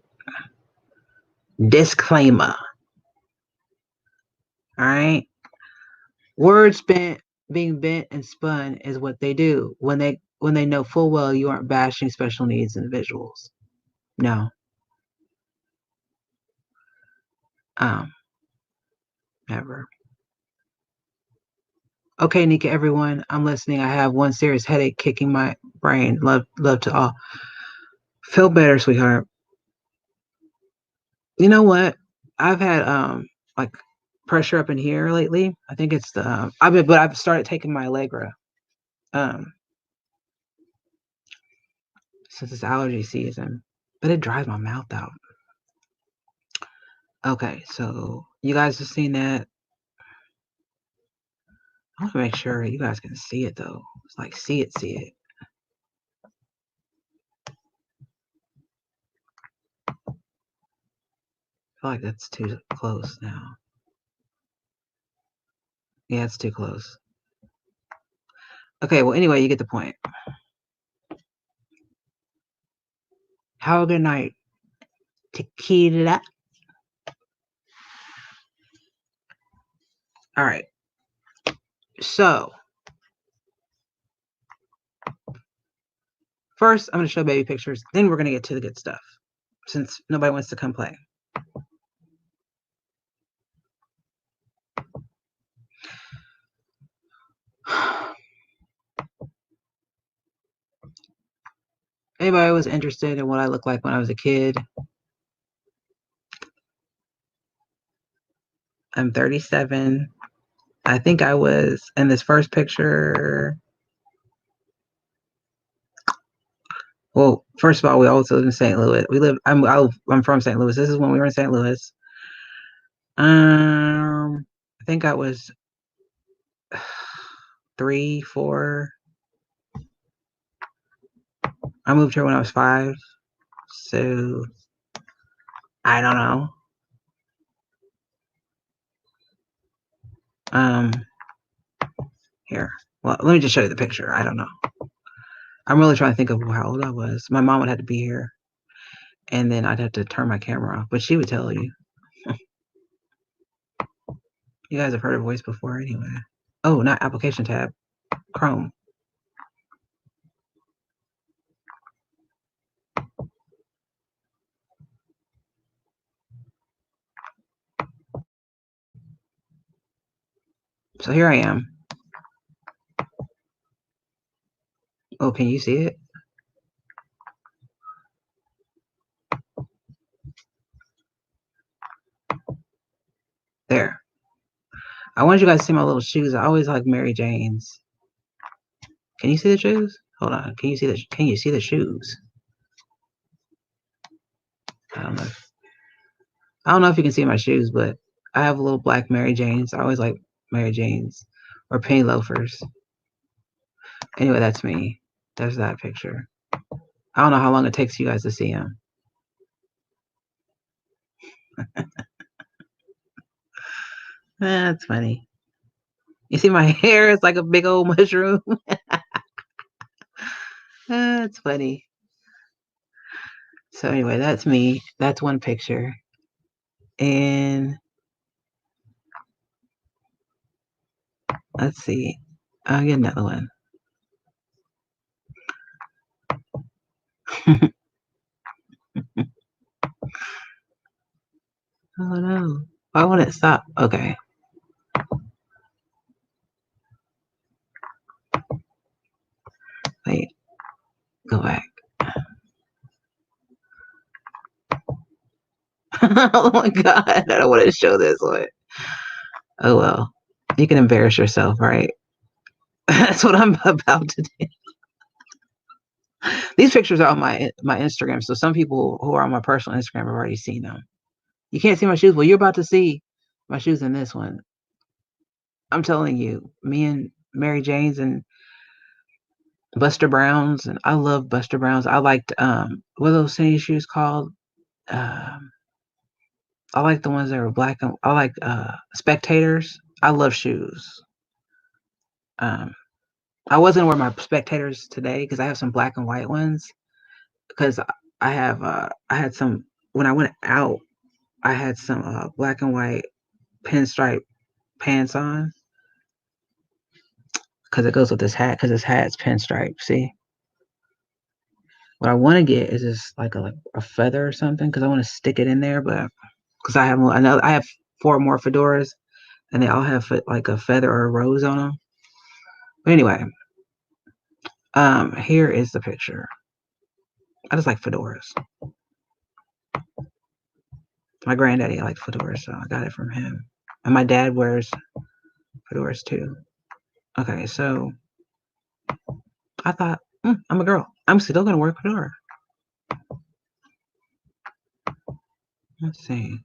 disclaimer? All right. Words being bent and spun is what they do when they know full well you aren't bashing special needs individuals. No. Never. Okay, Nika, everyone, I'm listening. I have one serious headache kicking my brain. Love to all. Feel better, sweetheart. You know what? I've had like pressure up in here lately. I think it's the I've started taking my Allegra. Since it's allergy season, but it dries my mouth out. Okay, so you guys have seen that. I want to make sure you guys can see it though. It's like see it. I feel like that's too close now. Yeah, it's too close. Okay, well, anyway, you get the point. Have a good night. Tequila. All right. So, first, I'm going to show baby pictures. Then we're going to get to the good stuff, since nobody wants to come play. Anybody was interested in what I looked like when I was a kid? I'm 37. I think I was in this first picture. Well, first of all, we also live in St. Louis. I'm from St. Louis. This is when we were in St. Louis. I think I was 3, 4. I moved here when I was 5. So I don't know. Here. Well, let me just show you the picture. I don't know. I'm really trying to think of how old I was. My mom would have to be here. And then I'd have to turn my camera off. But she would tell you. You guys have heard her voice before anyway. Oh, not application tab. Chrome. So here I am. Oh, can you see it? There. I want you guys to see my little shoes. I always like Mary Jane's. Can you see the shoes? Hold on. Can you see the shoes? I don't know. I don't know if you can see my shoes, but I have little black Mary Janes. I always like Mary Janes or penny loafers. Anyway, that's me. There's that picture. I don't know how long it takes you guys to see them. That's funny. You see my hair? It's like a big old mushroom. That's funny. So anyway, that's me. That's one picture. And let's see. I'll get another one. Oh no. Why won't it stop? Okay. Wait. Go back. Oh my god. I don't want to show this one. Oh well. You can embarrass yourself, right? That's what I'm about to do. These pictures are on my Instagram, so some people who are on my personal Instagram have already seen them. You can't see my shoes. Well, you're about to see my shoes in this one. I'm telling you, me and Mary Jane's and Buster Brown's, and I love Buster Brown's. I liked what are those tennis shoes called? Um, I like the ones that were black and I like Spectators. I love shoes. Um, I wasn't wearing my Spectators today because I have some black and white ones. Because I had some when I went out. I had some black and white pinstripe pants on because it goes with this hat. Because this hat's pinstripe. See, what I want to get is just like a feather or something because I want to stick it in there. But because I have 4 more fedoras and they all have like a feather or a rose on them. But anyway, here is the picture. I just like fedoras. My granddaddy liked fedoras, so I got it from him. And my dad wears fedoras too. Okay, so I thought, I'm a girl. I'm still gonna wear fedora. Let's see.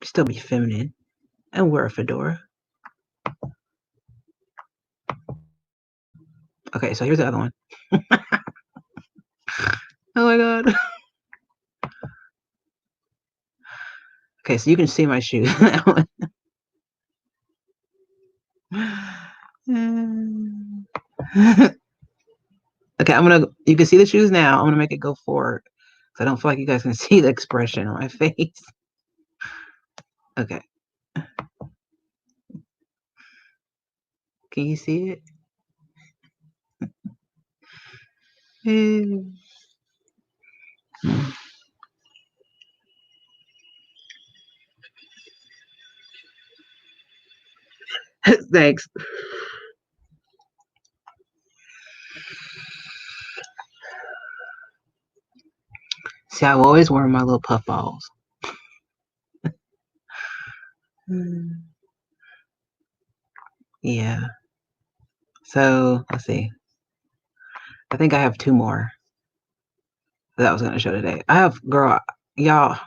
Still be feminine and wear a fedora. Okay, so here's the other one. Oh my god. Okay, so you can see my shoes. Okay, you can see the shoes now. I'm gonna make it go forward. So I don't feel like you guys can see the expression on my face. Okay. Can you see it? Thanks. See, I've always worn my little puff balls. Yeah. So let's see. I think I have 2 more that I was gonna show today. Y'all.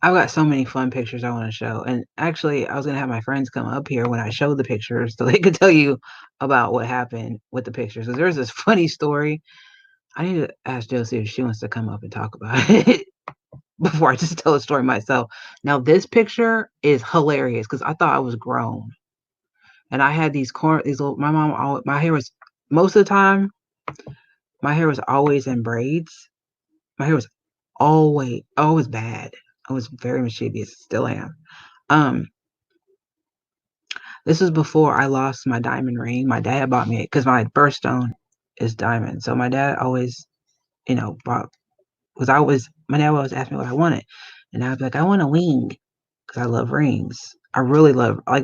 I've got so many fun pictures I want to show. And actually, I was going to have my friends come up here when I showed the pictures so they could tell you about what happened with the pictures. Because there's this funny story. I need to ask Josie if she wants to come up and talk about it before I just tell the story myself. Now, this picture is hilarious because I thought I was grown. And I had these little, my hair was, most of the time, my hair was always in braids. My hair was always bad. I was very mischievous, still am. This was before I lost my diamond ring. My dad bought me it because my birthstone is diamond. So my dad always, bought because my dad always asked me what I wanted, and I'd be like, I want a ring because I love rings. I really love I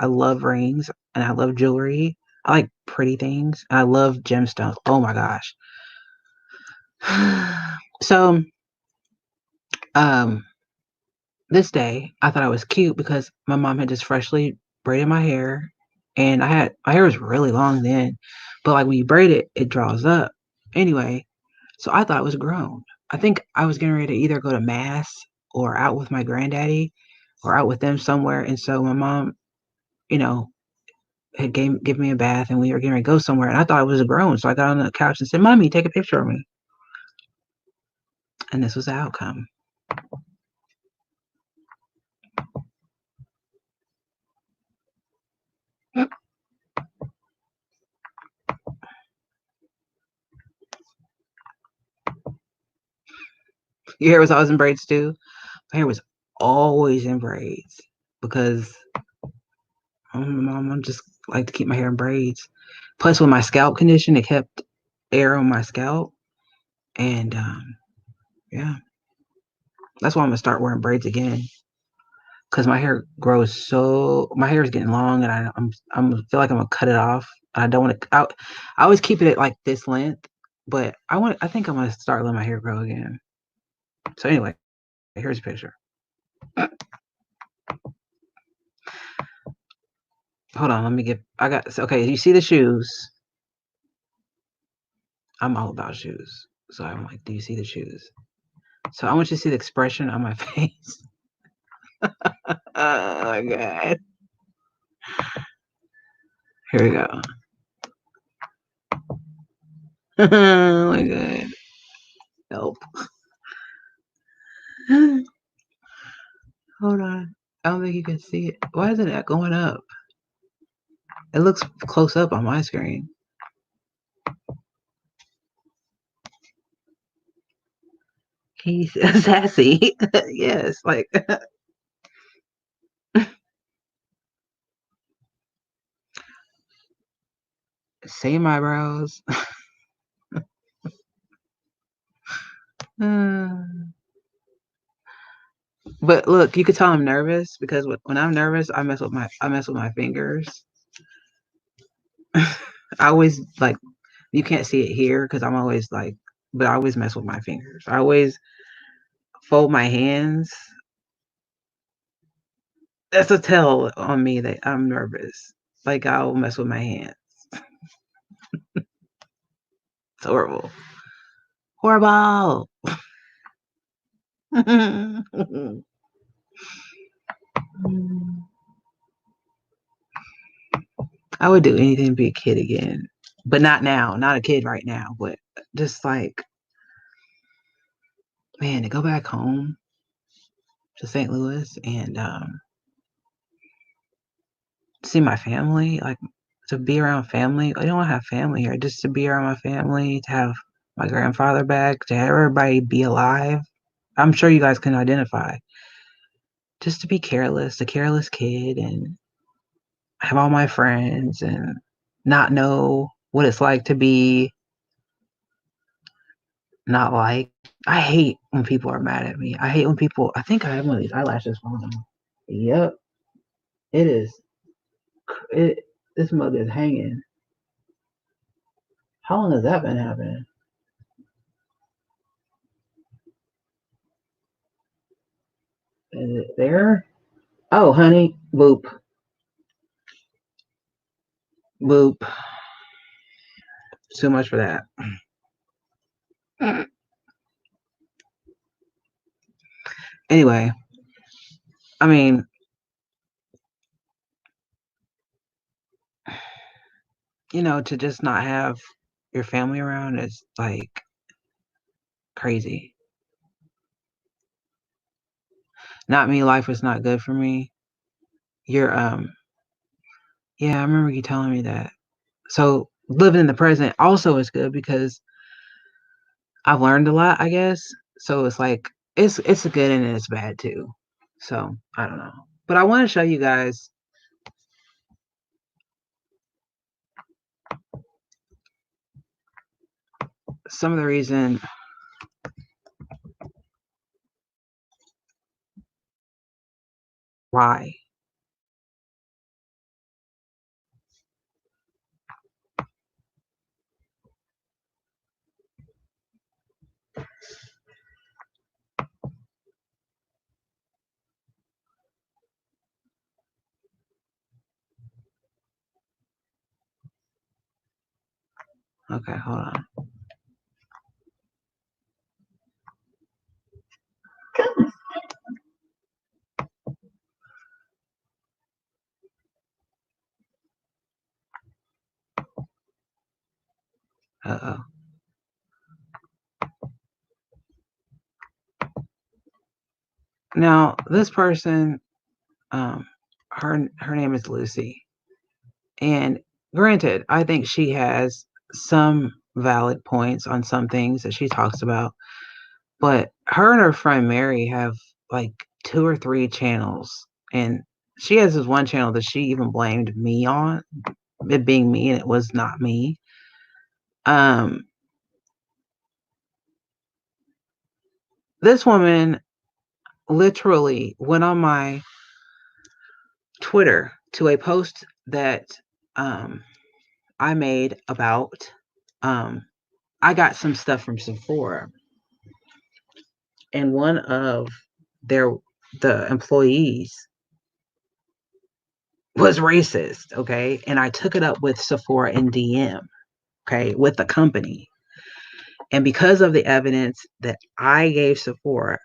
love rings and I love jewelry. I like pretty things. And I love gemstones. Oh my gosh. So, This day, I thought I was cute because my mom had just freshly braided my hair, and my hair was really long then, but like when you braid it, it draws up. Anyway, so I thought I was grown. I think I was getting ready to either go to mass or out with my granddaddy or out with them somewhere. And so my mom, you know, had give me a bath and we were getting ready to go somewhere. And I thought I was grown. So I got on the couch and said, Mommy, take a picture of me. And this was the outcome. Your hair was always in braids too. My hair was always in braids because I'm just like to keep my hair in braids. Plus, with my scalp condition, it kept air on my scalp, and yeah, that's why I'm gonna start wearing braids again. Because my hair is getting long, and I'm feel like I'm gonna cut it off. I don't want to. I always keep it at like this length, but I think I'm gonna start letting my hair grow again. So anyway, here's a picture. Hold on, let me get. I got okay. You see the shoes? I'm all about shoes. So I'm like, do you see the shoes? So I want you to see the expression on my face. Oh my god. Here we go. Oh my god. Help. Hold on. I don't think you can see it. Why isn't that going up? It looks close up on my screen. He's sassy. Yes, like same eyebrows. But look, you could tell I'm nervous because when I'm nervous, I mess with my fingers. I always like you can't see it here because I'm always like, but I always mess with my fingers. I always fold my hands. That's a tell on me that I'm nervous. Like I'll mess with my hands. It's horrible. Horrible. I would do anything to be a kid again, but not now. Not a kid right now, but just like, man, to go back home to St. Louis and see my family, like to be around family. I don't have family here, just to be around my family, to have my grandfather back, to have everybody be alive. I'm sure you guys can identify. Just to be careless, a careless kid, and have all my friends and not know what it's like to be not like. I hate when people are mad at me. I hate when people. I think I have one of these eyelashes falling on. Yep, it is. It this mug is hanging. How long has that been happening? Is it there? Oh, honey, boop, boop. Too much for that. Anyway, I mean, to just not have your family around is like crazy. Not me, life was not good for me. You're yeah, I remember you telling me that. So living in the present also is good because I've learned a lot, I guess. So it's like it's a good and it's bad too. So I don't know. But I want to show you guys some of the reason why. Okay, hold on. Uh-oh. Now, this person, her name is Lucy. And granted, I think she has some valid points on some things that she talks about, but her and her friend Mary have like 2 or 3 channels. And she has this one channel that she even blamed me on, it being me, and it was not me. This woman literally went on my Twitter to a post that I made about I got some stuff from Sephora, and one of the employees was racist, okay? And I took it up with Sephora in DM, okay, with the company. And because of the evidence that I gave Sephora,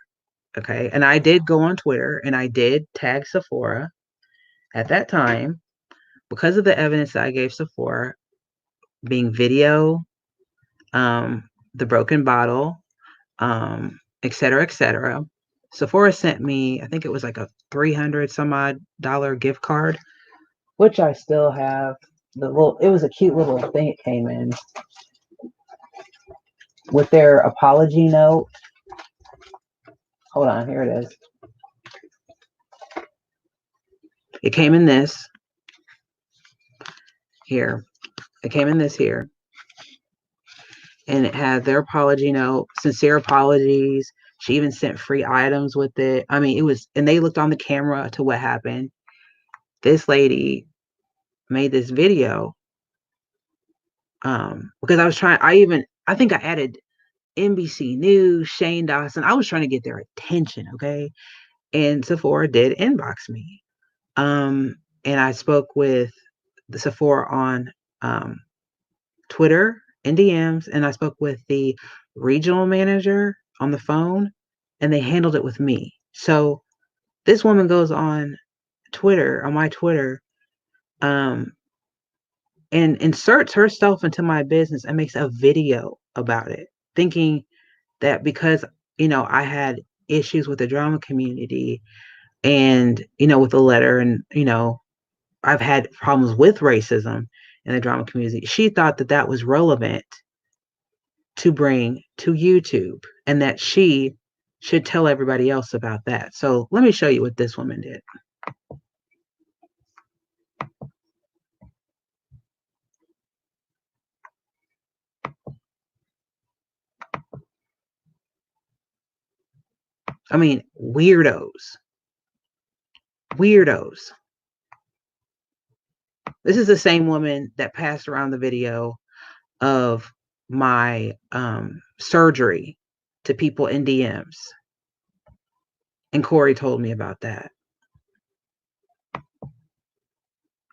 okay, and I did go on Twitter and I did tag Sephora at that time, because of the evidence that I gave Sephora, being video, the broken bottle, et cetera, et cetera. Sephora sent me, I think it was like a 300 some odd dollar gift card, which I still have. It was a cute little thing it came in with their apology note. Hold on, here it is. It came in this here. It came in this here. And it had their apology note, sincere apologies. She even sent free items with it. I mean, it was, and they looked on the camera to what happened. This lady made this video because I think I added NBC News, Shane Dawson. I was trying to get their attention, okay? And Sephora did inbox me. And I spoke with the Sephora on Twitter and DMs, and I spoke with the regional manager on the phone, and they handled it with me. So this woman goes on Twitter, on my Twitter, and inserts herself into my business and makes a video about it, thinking that because, I had issues with the drama community and, with the letter, and, I've had problems with racism in the drama community, she thought that that was relevant to bring to YouTube and that she should tell everybody else about that. So let me show you what this woman did. I mean, weirdos. Weirdos. This is the same woman that passed around the video of my surgery to people in DMs. And Corey told me about that.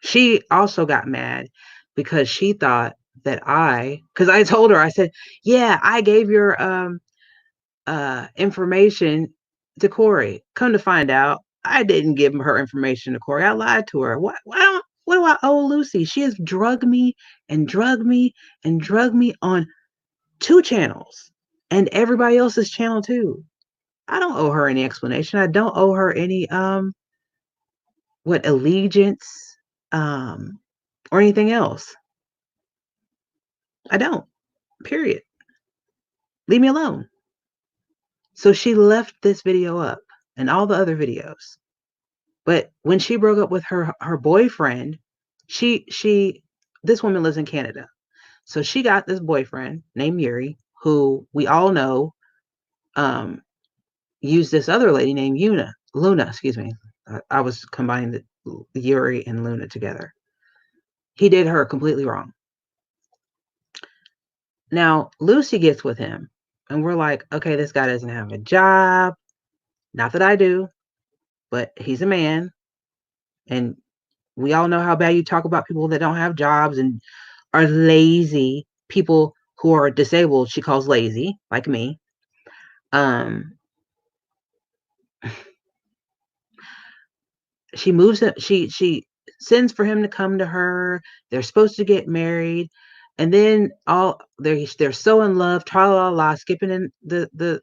She also got mad because she thought that because I told her, I said, yeah, I gave your information to Corey. Come to find out, I didn't give her information to Corey. I lied to her. What do I owe Lucy? She has drugged me and drugged me and drugged me on 2 channels and everybody else's channel too. I don't owe her any explanation. I don't owe her any allegiance or anything else. I don't. Period. Leave me alone. So she left this video up and all the other videos. But when she broke up with her boyfriend, this woman lives in Canada. So she got this boyfriend named Yuri, who we all know used this other lady named Luna, excuse me. I was combining the Yuri and Luna together. He did her completely wrong. Now, Lucy gets with him, and we're like, okay, this guy doesn't have a job. Not that I do, but he's a man. And we all know how bad you talk about people that don't have jobs and are lazy people who are disabled, she calls lazy, like me. Um, she moves it. She sends for him to come to her. They're supposed to get married, and then all they're so in love, tra la la, skipping in the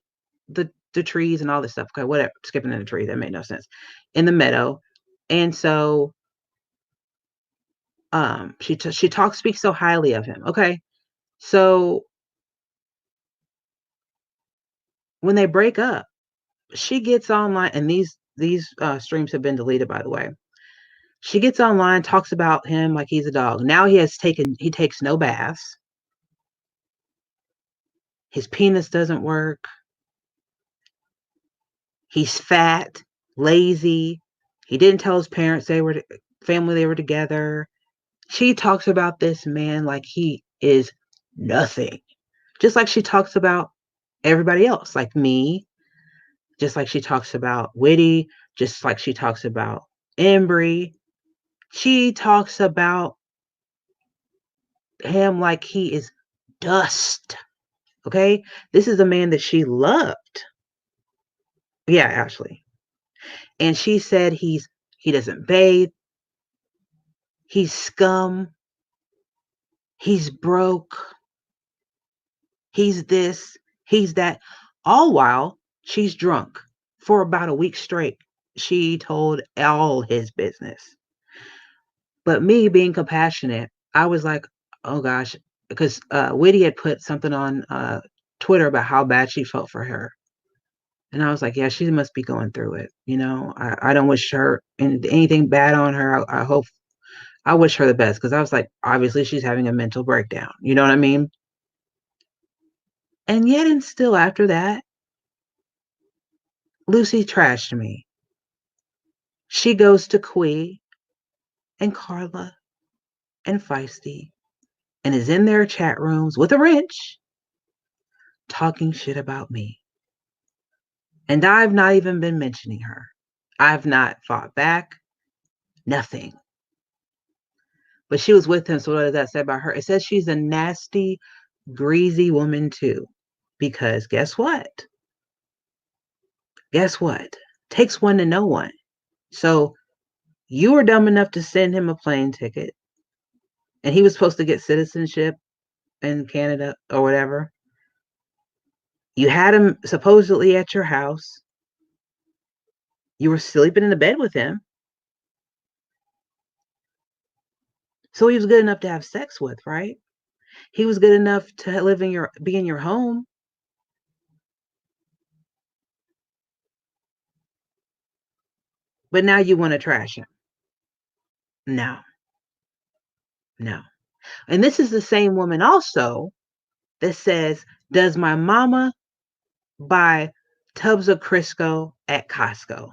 trees and all this stuff. Okay, whatever, skipping in the tree, that made no sense, in the meadow, and so she talks speaks so highly of him. Okay, so when they break up, she gets online, and these streams have been deleted, by the way. She gets online, talks about him like he's a dog. Now he takes no baths. His penis doesn't work. He's fat, lazy. He didn't tell his parents family they were together. She talks about this man like he is nothing. Just like she talks about everybody else, like me, just like she talks about Witty, just like she talks about Embry. She talks about him like he is dust. Okay? This is a man that she loved. Yeah, Ashley. And she said he doesn't bathe, he's scum, he's broke, he's this, he's that. All while she's drunk for about a week straight. She told all his business. But me being compassionate, I was like, oh gosh, because Witty had put something on Twitter about how bad she felt for her. And I was like, yeah, she must be going through it. You know, I don't wish her anything bad on her. I wish her the best, because I was like, obviously she's having a mental breakdown. You know what I mean? And yet and still after that, Lucy trashed me. She goes to Quee and Carla and Feisty and is in their chat rooms with a wrench talking shit about me. And I've not even been mentioning her. I've not fought back, nothing. But she was with him, so what does that say about her? It says she's a nasty, greasy woman too. Because guess what? Guess what? Takes one to know one. So you were dumb enough to send him a plane ticket, and he was supposed to get citizenship in Canada or whatever. You had him supposedly at your house. You were sleeping in the bed with him. So he was good enough to have sex with, right? He was good enough to be in your home. But now you want to trash him. No, no. And this is the same woman also that says, does my mama buy tubs of Crisco at Costco?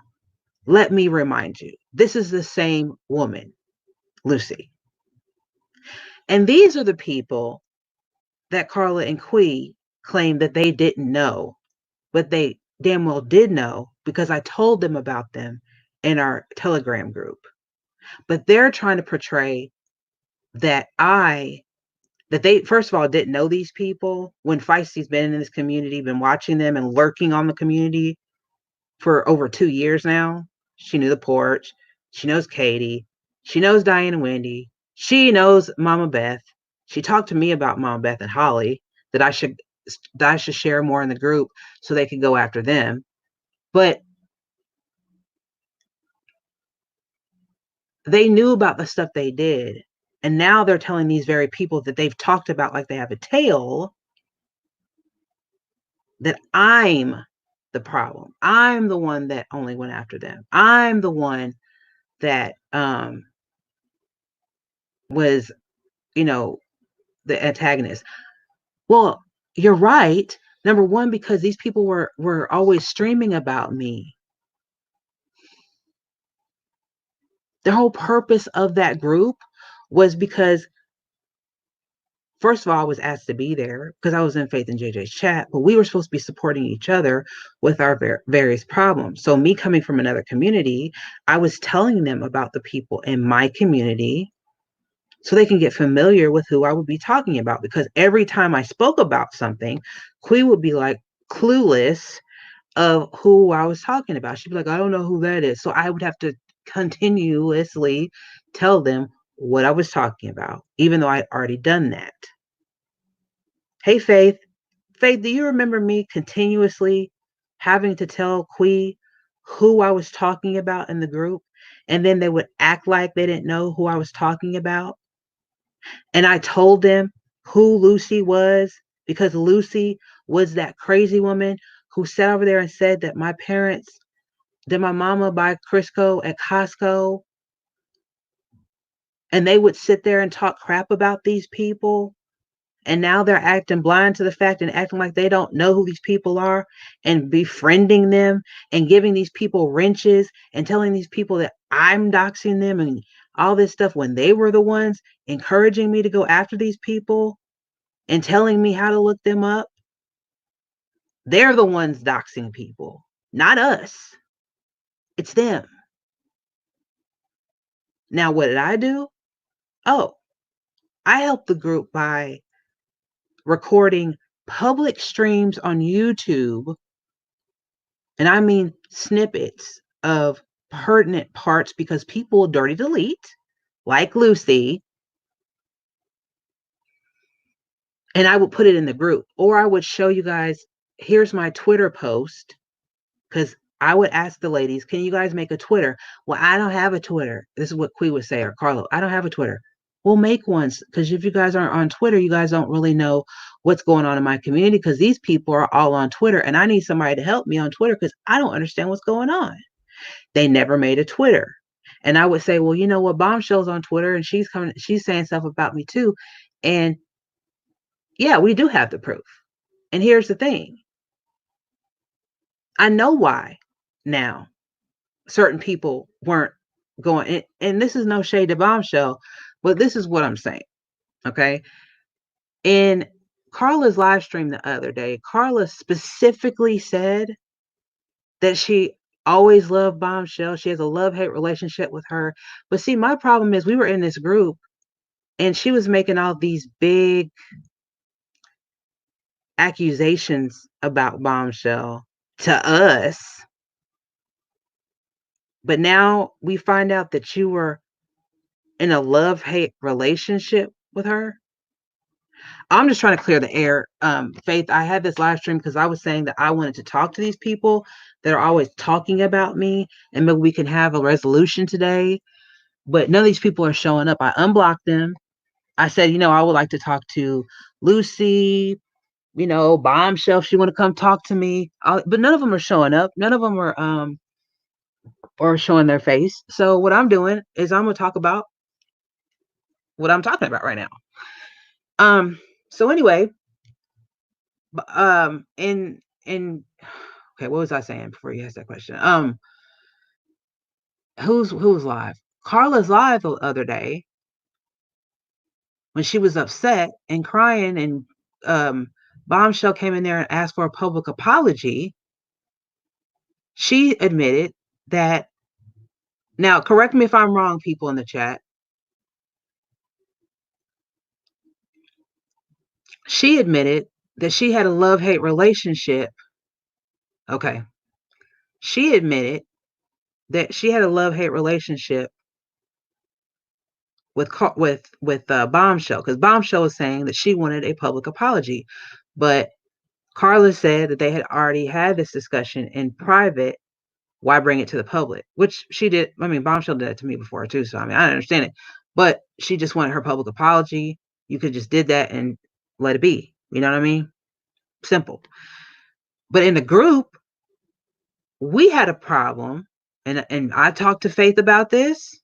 Let me remind you, this is the same woman, Lucy. And these are the people that Carla and Quee claim that they didn't know, but they damn well did know, because I told them about them in our Telegram group. But they're trying to portray that they first of all didn't know these people, when Feisty's been in this community, been watching them and lurking on the community for over 2 years now. She knew the porch. She knows Katie. She knows Diane and Wendy. She knows Mama Beth. She talked to me about Mama Beth and Holly, that I should share more in the group so they could go after them. But they knew about the stuff they did. And now they're telling these very people that they've talked about like they have a tail, that I'm the problem. I'm the one that only went after them. I'm the one that was, the antagonist. Well, you're right. Number one, because these people were always streaming about me. The whole purpose of that group was because, first of all, I was asked to be there because I was in Faith and JJ's chat, but we were supposed to be supporting each other with our various problems. So me coming from another community, I was telling them about the people in my community so they can get familiar with who I would be talking about. Because every time I spoke about something, Quee would be like clueless of who I was talking about. She'd be like, I don't know who that is. So I would have to continuously tell them what I was talking about, even though I'd already done that. Hey, Faith. Faith, do you remember me continuously having to tell Quee who I was talking about in the group? And then they would act like they didn't know who I was talking about. And I told them who Lucy was because Lucy was that crazy woman who sat over there and said that my parents, did my mama buy Crisco at Costco? And they would sit there and talk crap about these people. And now they're acting blind to the fact and acting like they don't know who these people are and befriending them and giving these people wrenches and telling these people that I'm doxing them and all this stuff when they were the ones encouraging me to go after these people and telling me how to look them up. They're the ones doxing people, not us. It's them. Now, what did I do? Oh, I helped the group by recording public streams on YouTube. And I mean snippets of pertinent parts because people dirty delete, like Lucy, and I would put it in the group. Or I would show you guys, here's my Twitter post, because I would ask the ladies, can you guys make a Twitter? Well, I don't have a Twitter. This is what Quee would say, or Carlo, I don't have a Twitter. We'll make ones, because if you guys aren't on Twitter, you guys don't really know what's going on in my community, because these people are all on Twitter, and I need somebody to help me on Twitter because I don't understand what's going on. They never made a Twitter. And I would say, well, you know what, Bombshell's on Twitter and she's saying stuff about me too. And yeah, we do have the proof. And here's the thing. I know why now certain people weren't going, and this is no shade to Bombshell, but this is what I'm saying. Okay. In Carla's live stream the other day, Carla specifically said that she always loved Bombshell. She has a love-hate relationship with her. But see, my problem is we were in this group and she was making all these big accusations about Bombshell to us. But now we find out that you were in a love-hate relationship with her. I'm just trying to clear the air. Faith, I had this live stream because I was saying that I wanted to talk to these people that are always talking about me, and maybe we can have a resolution today. But none of these people are showing up. I unblocked them. I said, I would like to talk to Lucy, Bombshell, if she want to come talk to me. But none of them are showing up. None of them are showing their face. So what I'm doing is I'm gonna talk about what I'm talking about right now. So anyway, in okay, what was I saying before you asked that question? Who's live? Carla's live the other day when she was upset and crying, and Bombshell came in there and asked for a public apology. She admitted that. Now, correct me if I'm wrong, people in the chat. She admitted that she had a love-hate relationship. Okay. She admitted that she had a love-hate relationship with Bombshell, because Bombshell was saying that she wanted a public apology, but Carla said that they had already had this discussion in private. Why bring it to the public? Which she did. I mean, Bombshell did it to me before too, so I mean, I understand it. But she just wanted her public apology. You could just did that and let it be. You know what I mean? Simple. But in the group, we had a problem, and I talked to Faith about this.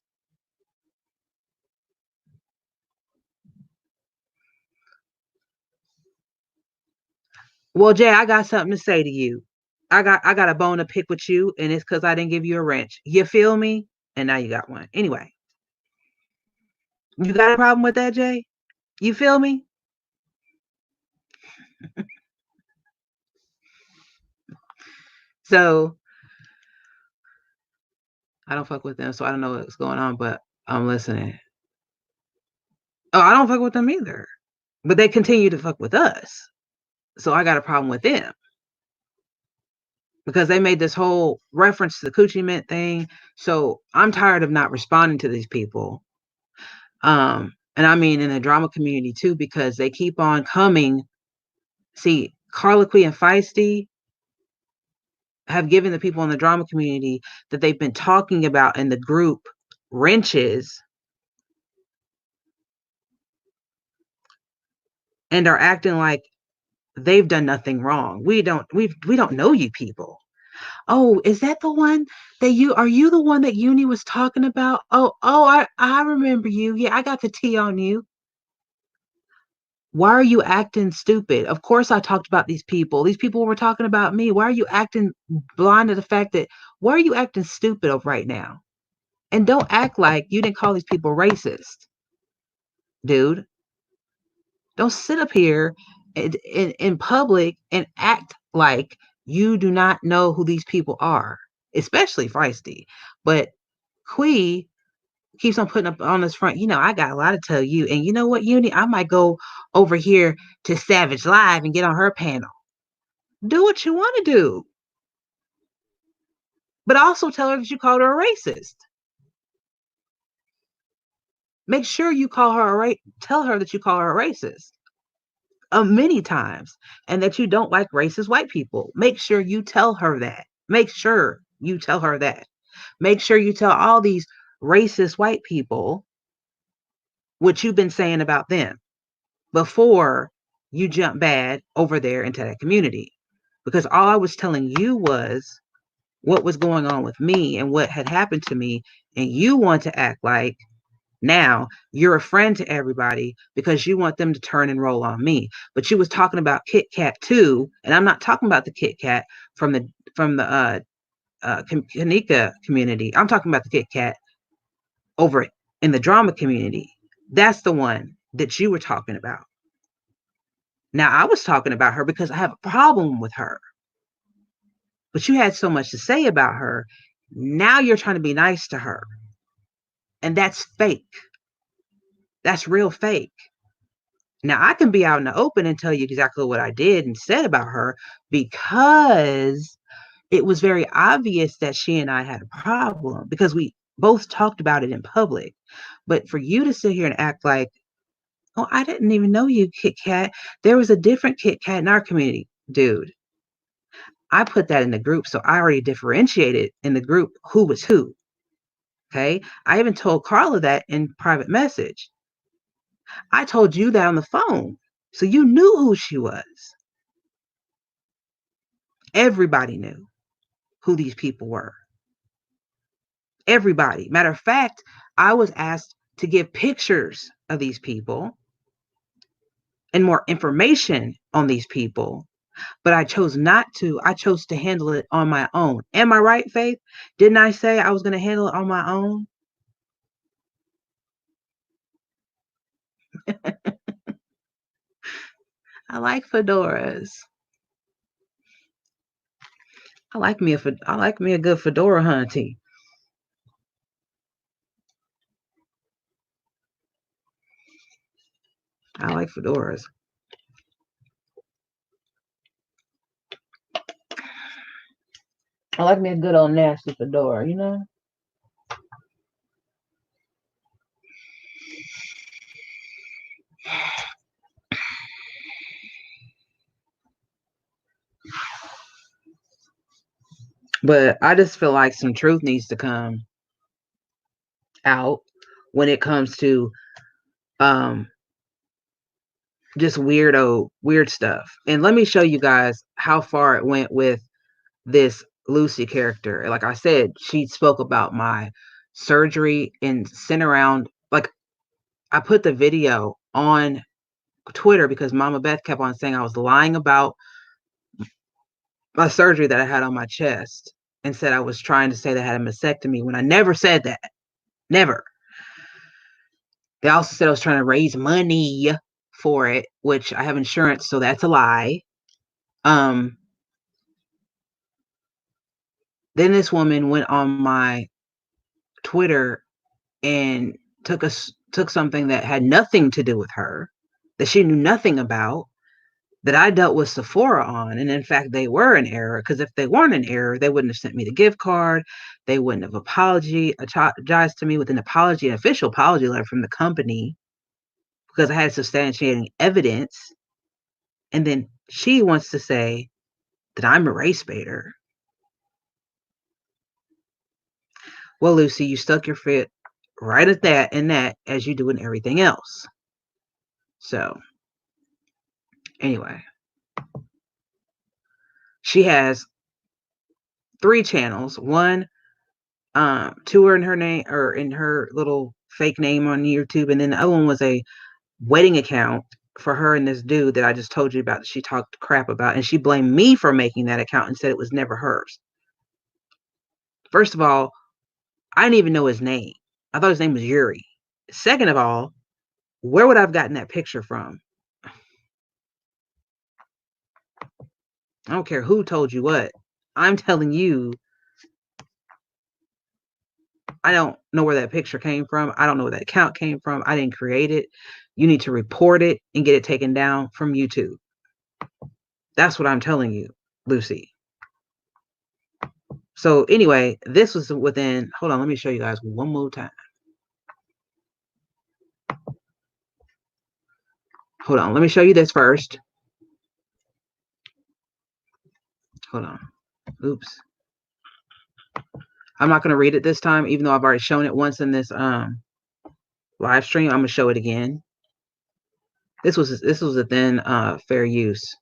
Well, Jay, I got something to say to you. I got a bone to pick with you, and it's because I didn't give you a wrench. You feel me? And now you got one. Anyway, you got a problem with that, Jay? You feel me? So I don't fuck with them, so I don't know what's going on, but I'm listening. Oh, I don't fuck with them either. But they continue to fuck with us. So I got a problem with them because they made this whole reference to the coochie mint thing. So I'm tired of not responding to these people. And I mean in the drama community too, because they keep on coming. See, Carloquy and Feisty have given the people in the drama community that they've been talking about in the group wrenches and are acting like they've done nothing wrong. We don't know you people. Oh, is that the one that you the one that Uni was talking about? Oh, I remember you. Yeah, I got the tea on you. Why are you acting stupid? Of course I talked about these people. These people were talking about me. Why are you acting blind to the fact that why are you acting stupid right now? And don't act like you didn't call these people racist, dude. Don't sit up here in public and act like you do not know who these people are, especially Feisty. But Quee keeps on putting up on this front, I got a lot to tell you. And you know what, Uni? I might go over here to Savage Live and get on her panel. Do what you want to do. But also tell her that you called her a racist. Make sure you tell her that you call her a racist. Many times, and that you don't like racist white people. Make sure you tell her that. Make sure you tell her that. Make sure you tell all these racist white people what you've been saying about them before you jump bad over there into that community. Because all I was telling you was what was going on with me and what had happened to me. And you want to act like now you're a friend to everybody because you want them to turn and roll on me. But you was talking about Kit Kat too, and I'm not talking about the Kit Kat from the Kanika community. I'm talking about the Kit Kat over in the drama community. That's the one that you were talking about. Now I was talking about her because I have a problem with her. But you had so much to say about her. Now you're trying to be nice to her. And that's fake. That's real fake. Now I can be out in the open and tell you exactly what I did and said about her because it was very obvious that she and I had a problem because we both talked about it in public. But for you to sit here and act like, oh, I didn't even know you, Kit Kat. There was a different Kit Kat in our community. Dude, I put that in the group. So I already differentiated in the group who was who. Okay. I even told Carla that in private message. I told you that on the phone. So you knew who she was. Everybody knew who these people were. Everybody. Matter of fact, I was asked to give pictures of these people and more information on these people, but I chose not to. I chose to handle it on my own. Am I right, Faith? Didn't I say I was going to handle it on my own? I like fedoras. I like me a good fedora hunty. I like fedoras. I like me a good old nasty fedora. But I just feel like some truth needs to come out when it comes to um just weird stuff. And let me show you guys how far it went with this Lucy character. Like I said, she spoke about my surgery and sent around, like, I put the video on Twitter because Mama Beth kept on saying I was lying about my surgery that I had on my chest and said I was trying to say that I had a mastectomy when I never said that. Never. They also said I was trying to raise money for it, which I have insurance, so that's a lie. Um, then this woman went on my Twitter and took took something that had nothing to do with her, that she knew nothing about, that I dealt with Sephora on. And in fact, they were in error, because if they weren't in error, they wouldn't have sent me the gift card. They wouldn't have apologized to me with an official apology letter from the company, because I had substantiating evidence. And then she wants to say that I'm a race baiter. Well, Lucy, you stuck your foot right at that and that, as you do in everything else. So anyway, she has 3 channels. One, two are in her name, or in her little fake name on YouTube, and then the other one was a wedding account for her and this dude that I just told you about, that she talked crap about, and she blamed me for making that account and said it was never hers. First of all, I didn't even know his name. I thought his name was Yuri. Second of all, where would I have gotten that picture from? I don't care who told you what. I'm telling you, I don't know where that picture came from. I don't know where that account came from. I didn't create it. You need to report it and get it taken down from YouTube. That's what I'm telling you, Lucy. So anyway, this was within, hold on, let me show you guys one more time. Hold on, let me show you this first. Hold on. Oops. I'm not going to read it this time, even though I've already shown it once in this live stream. I'm going to show it again. This was within fair use.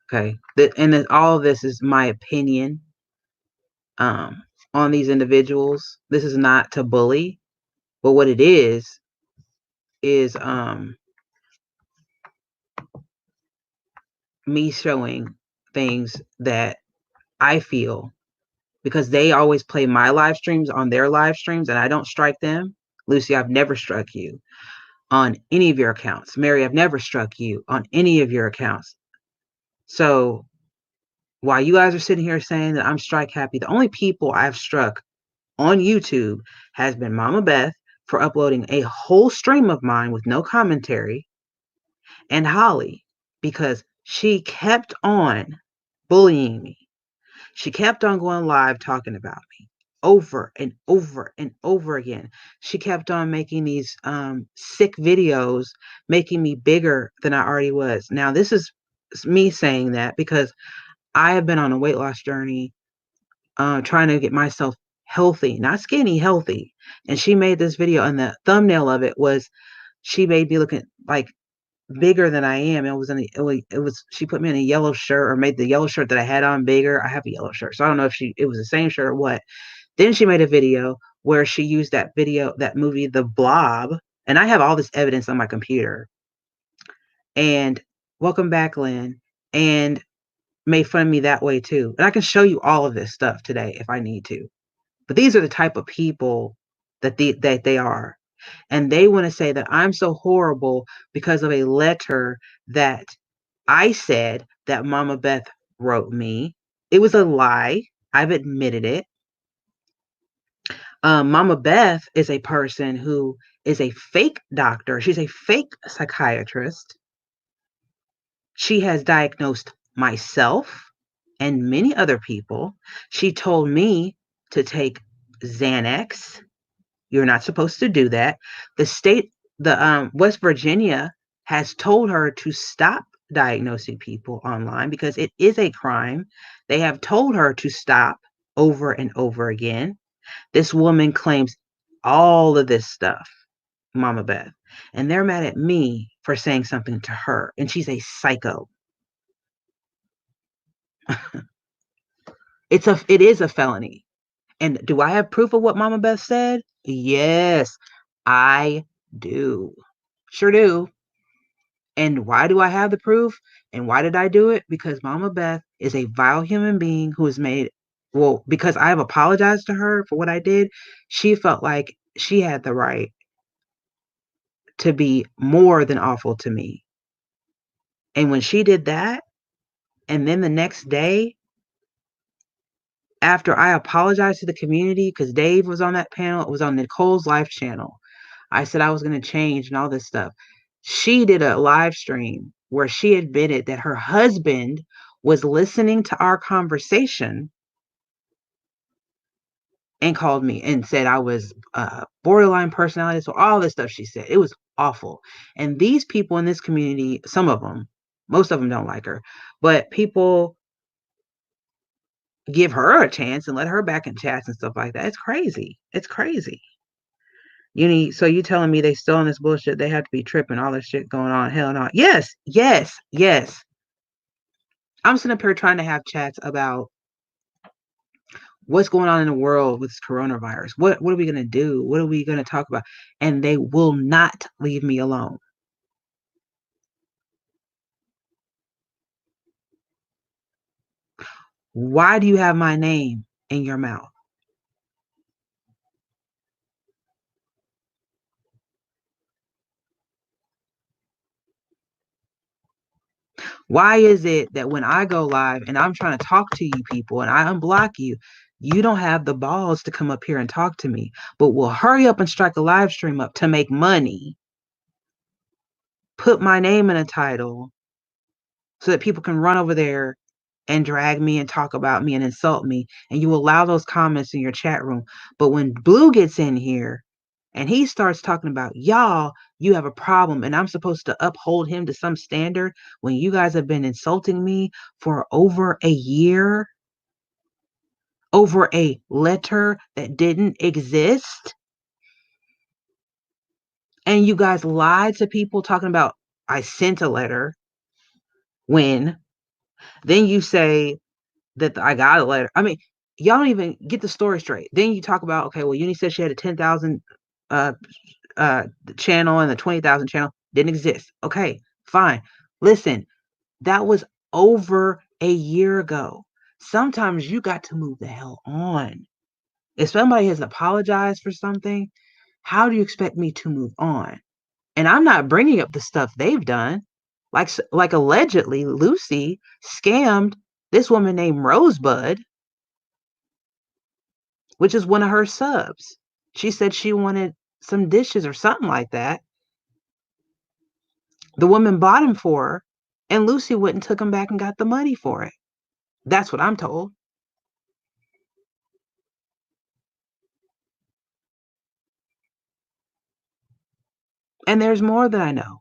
Okay. And all of this is my opinion on these individuals. This is not to bully, but what it is me showing things that I feel, because they always play my live streams on their live streams and I don't strike them. Lucy, I've never struck you on any of your accounts. Mary, I've never struck you on any of your accounts. So while you guys are sitting here saying that I'm strike happy, the only people I've struck on YouTube has been Mama Beth for uploading a whole stream of mine with no commentary, and Holly, because she kept on bullying me. She kept on going live talking about me over and over and over again. She kept on making these sick videos, making me bigger than I already was. Now, this is me saying that because I have been on a weight loss journey, trying to get myself healthy, not skinny, healthy. And she made this video, and the thumbnail of it was she made me looking like bigger than I am. It was she put me in a yellow shirt, or made the yellow shirt that I had on bigger. I have a yellow shirt, so I don't know if it was the same shirt or what. Then she made a video where she used that movie, The Blob, and I have all this evidence on my computer. And welcome back, Lynn, and made fun of me that way too. And I can show you all of this stuff today if I need to. But these are the type of people that they are. And they want to say that I'm so horrible because of a letter that I said that Mama Beth wrote me. It was a lie. I've admitted it. Mama Beth is a person who is a fake doctor. She's a fake psychiatrist. She has diagnosed myself and many other people. She told me to take Xanax. You're not supposed to do that. The West Virginia has told her to stop diagnosing people online because it is a crime. They have told her to stop over and over again. This woman claims all of this stuff, Mama Beth, and they're mad at me for saying something to her, and she's a psycho. It is a felony. And do I have proof of what Mama Beth said? Yes, I do. Sure do. And why do I have the proof? And why did I do it? Because Mama Beth is a vile human being who has made, well, because I have apologized to her for what I did, she felt like she had the right to be more than awful to me. And when she did that, and then the next day, after I apologized to the community, because Dave was on that panel, it was on Nicole's live channel. I said I was going to change and all this stuff. She did a live stream where she admitted that her husband was listening to our conversation and called me and said I was borderline personality. So all this stuff she said, it was awful. And these people in this community, some of them, most of them don't like her, but people give her a chance and let her back in chats and stuff like that. It's crazy. It's crazy. So you telling me they still on this bullshit? They have to be tripping, all this shit going on. Hell no. Yes, yes, yes. I'm sitting up here trying to have chats about what's going on in the world with this coronavirus. What are we gonna do? What are we gonna talk about? And they will not leave me alone. Why do you have my name in your mouth? Why is it that when I go live and I'm trying to talk to you people and I unblock you, you don't have the balls to come up here and talk to me, but will hurry up and strike a live stream up to make money, put my name in a title so that people can run over there and drag me and talk about me and insult me, and you allow those comments in your chat room. But when Blue gets in here and he starts talking about y'all, you have a problem, and I'm supposed to uphold him to some standard when you guys have been insulting me for over a year over a letter that didn't exist, and you guys lied to people talking about I sent a letter when then you say that I got a letter. I mean, y'all don't even get the story straight. Then you talk about, okay, well, Uni said she had a 10,000 uh, channel and the 20,000 channel didn't exist. Okay, fine. Listen, that was over a year ago. Sometimes you got to move the hell on. If somebody has apologized for something, how do you expect me to move on? And I'm not bringing up the stuff they've done. Like allegedly, Lucy scammed this woman named Rosebud, which is one of her subs. She said she wanted some dishes or something like that. The woman bought him for her, and Lucy went and took him back and got the money for it. That's what I'm told. And there's more that I know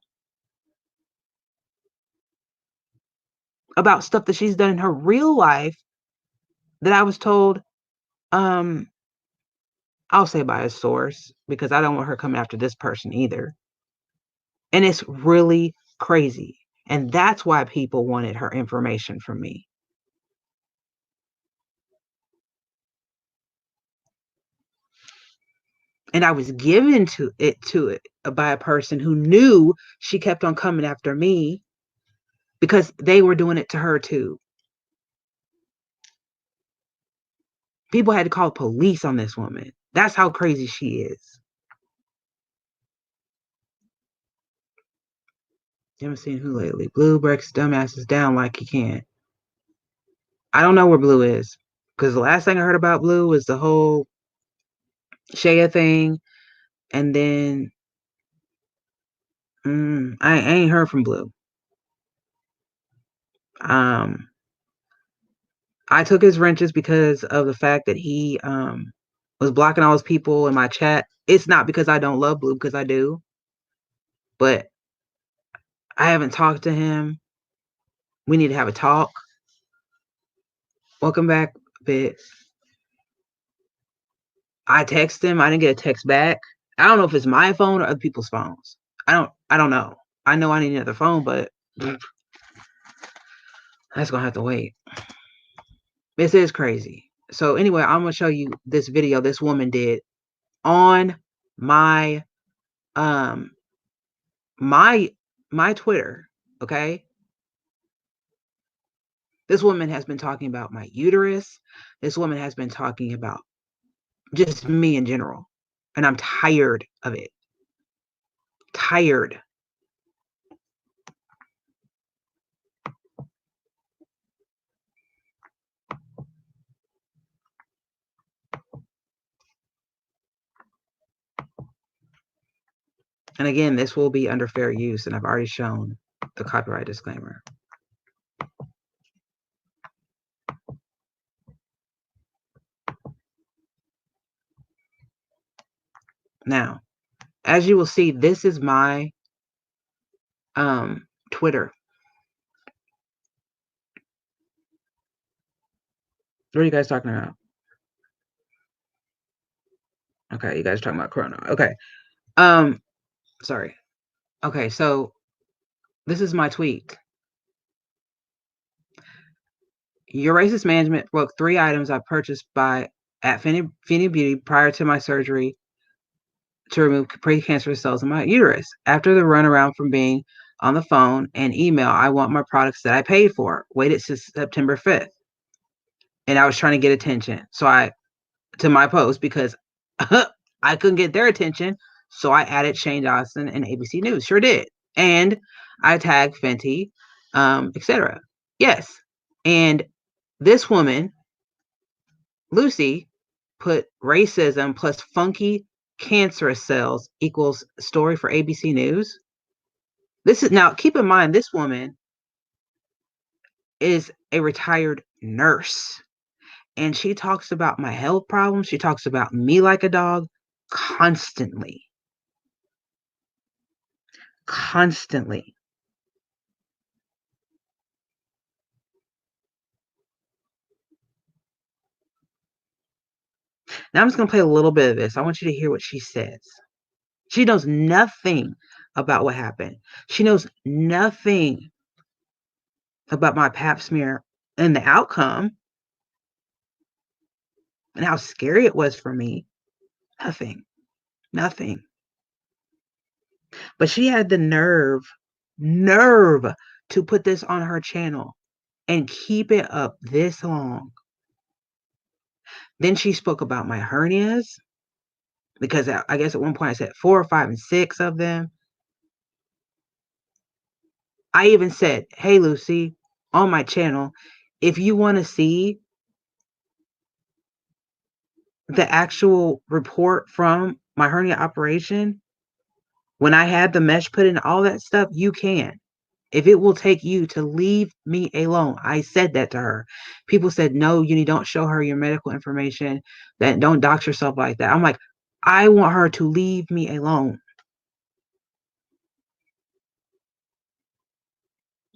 about stuff that she's done in her real life that I was told, um, I'll say by a source, because I don't want her coming after this person either. And it's really crazy. And that's why people wanted her information from me. And I was given to it by a person who knew she kept on coming after me because they were doing it to her too. People had to call police on this woman. That's how crazy she is. You haven't seen who lately? Blue breaks dumbasses down like he can. I don't know where Blue is because the last thing I heard about Blue was the whole Shaya thing, and then I ain't heard from Blue. Um, I took his wrenches because of the fact that he was blocking all those people in my chat. It's not because I don't love Blue, because I do, but I haven't talked to him. We need to have a talk. Welcome back, bit. I text him. I didn't get a text back. I don't know if it's my phone or other people's phones. I don't know. I know I need another phone, but that's gonna have to wait. This is crazy. So anyway, I'm gonna show you this video this woman did on my um my my Twitter. Okay. This woman has been talking about my uterus. This woman has been talking about just me in general. And I'm tired of it. Tired. And again, this will be under fair use, and I've already shown the copyright disclaimer. Now, as you will see, this is my Twitter. What are you guys talking about? Okay, you guys are talking about Corona. Okay. Sorry. Okay, so this is my tweet. Your racist management broke 3 items I purchased at Finny Beauty prior to my surgery to remove precancerous cells in my uterus. After the runaround from being on the phone and email, I want my products that I paid for. Waited since September 5th. And I was trying to get attention. So to my post, because I couldn't get their attention. So I added Shane Dawson and ABC News. Sure did. And I tagged Fenty, etc. Yes. And this woman, Lucy, put racism plus funky cancerous cells equals story for ABC News. This is, now keep in mind, this woman is a retired nurse, and she talks about my health problems. She talks about me like a dog constantly. Constantly. Now I'm just going to play a little bit of this. I want you to hear what she says. She knows nothing about what happened. She knows nothing about my pap smear and the outcome and how scary it was for me. Nothing. Nothing. But she had the nerve to put this on her channel and keep it up this long. Then she spoke about my hernias, because I guess at one point I said 4 or 5 and 6 of them. I even said, hey, Lucy, on my channel, if you want to see the actual report from my hernia operation, when I had the mesh put in, all that stuff, you can. If it will take you to leave me alone. I said that to her. People said, no, Uni, don't show her your medical information. That don't dox yourself like that. I'm like, I want her to leave me alone.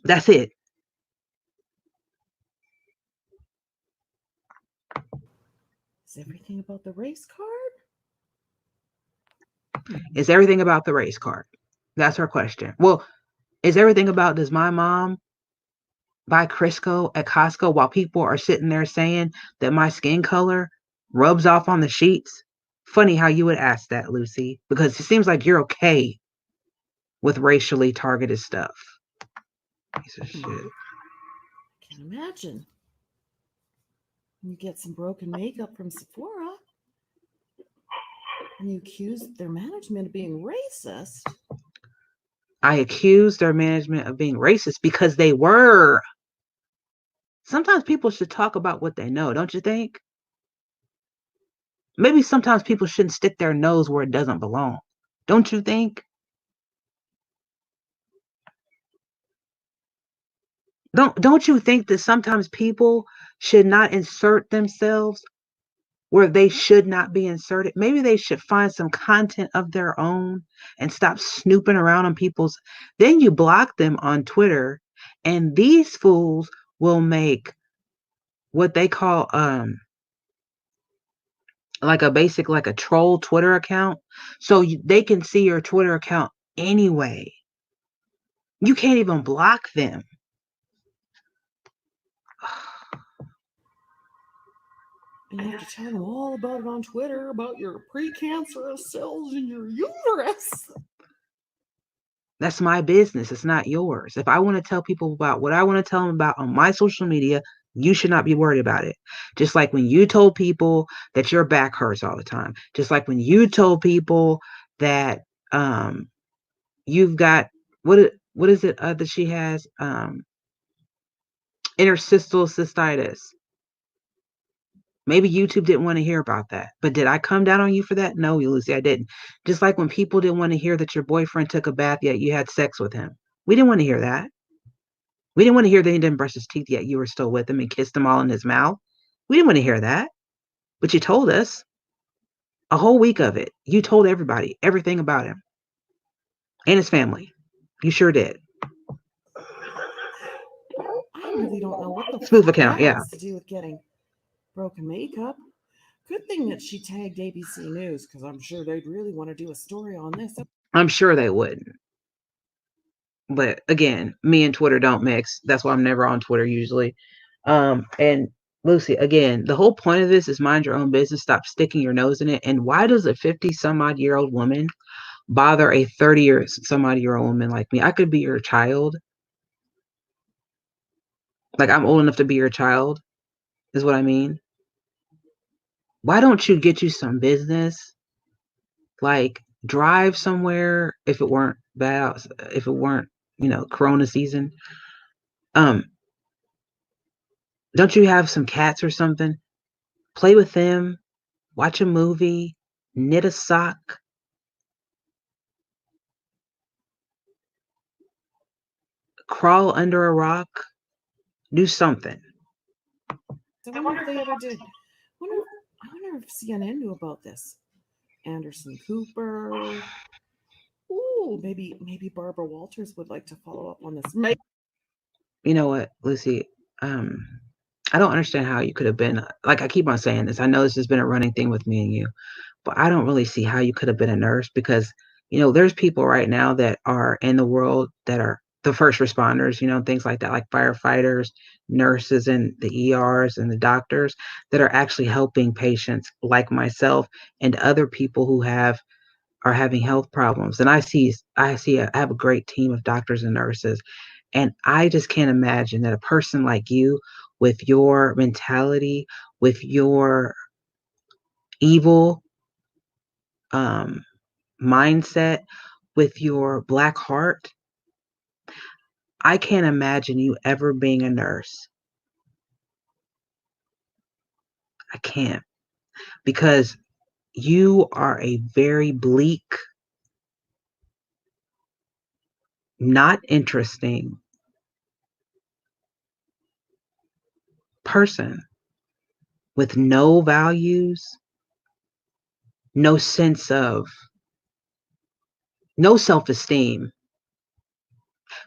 That's it.
Is everything about the race card?
Is everything about the race card? That's her question. Well, is everything about, does my mom buy Crisco at Costco while people are sitting there saying that my skin color rubs off on the sheets? Funny how you would ask that, Lucy, because it seems like you're okay with racially targeted stuff. Piece of shit.
I can't imagine. You get some broken makeup from Sephora and you accuse their management of being racist.
I accused their management of being racist because they were. Sometimes people should talk about what they know, don't you think? Maybe sometimes people shouldn't stick their nose where it doesn't belong. Don't you think? Don't you think that sometimes people should not insert themselves where they should not be inserted? Maybe they should find some content of their own and stop snooping around on people's. Then you block them on Twitter, and these fools will make what they call like a troll Twitter account, so they can see your Twitter account anyway. You can't even block them.
And you have to tell them all about it on Twitter, about your precancerous cells in your uterus.
That's my business. It's not yours. If I want to tell people about what I want to tell them about on my social media, you should not be worried about it. Just like when you told people that your back hurts all the time. Just like when you told people that you've got what is it that she has interstitial cystitis. Maybe YouTube didn't want to hear about that. But did I come down on you for that? No, Lucy, I didn't. Just like when people didn't want to hear that your boyfriend took a bath yet you had sex with him. We didn't want to hear that. We didn't want to hear that he didn't brush his teeth yet you were still with him and kissed him all in his mouth. We didn't want to hear that. But you told us a whole week of it. You told everybody everything about him and his family. You sure did.
I really don't know what the
Spoof
fuck
account,
that
yeah.
has to do with getting broken makeup. Good thing that she tagged ABC News, because I'm sure they'd really want to do a story on this.
I'm sure they wouldn't. But again, me and Twitter don't mix. That's why I'm never on Twitter usually. And Lucy, again, the whole point of this is mind your own business. Stop sticking your nose in it. And why does a 50 some odd year old woman bother a 30 or some odd year old woman like me? I could be your child. Like I'm old enough to be your child, is what I mean. Why don't you get you some business? Like drive somewhere if it weren't bad, if it weren't, Corona season. Um, don't you have some cats or something? Play with them, watch a movie, knit a sock, crawl under a rock, do something.
I wonder if they ever did. I wonder if CNN knew about this. Anderson Cooper. Ooh, maybe Barbara Walters would like to follow up on this.
You know what, Lucy? Um, I don't understand how you could have been, like I keep on saying this. I know this has been a running thing with me and you, but I don't really see how you could have been a nurse because, there's people right now that are in the world that are the first responders, things like that, like firefighters, nurses, and the ERs and the doctors that are actually helping patients like myself and other people who are having health problems. And I have a great team of doctors and nurses. And I just can't imagine that a person like you, with your mentality, with your evil um, mindset, with your black heart, I can't imagine you ever being a nurse. I can't. Because you are a very bleak, not interesting person with no values, no sense of, no self esteem.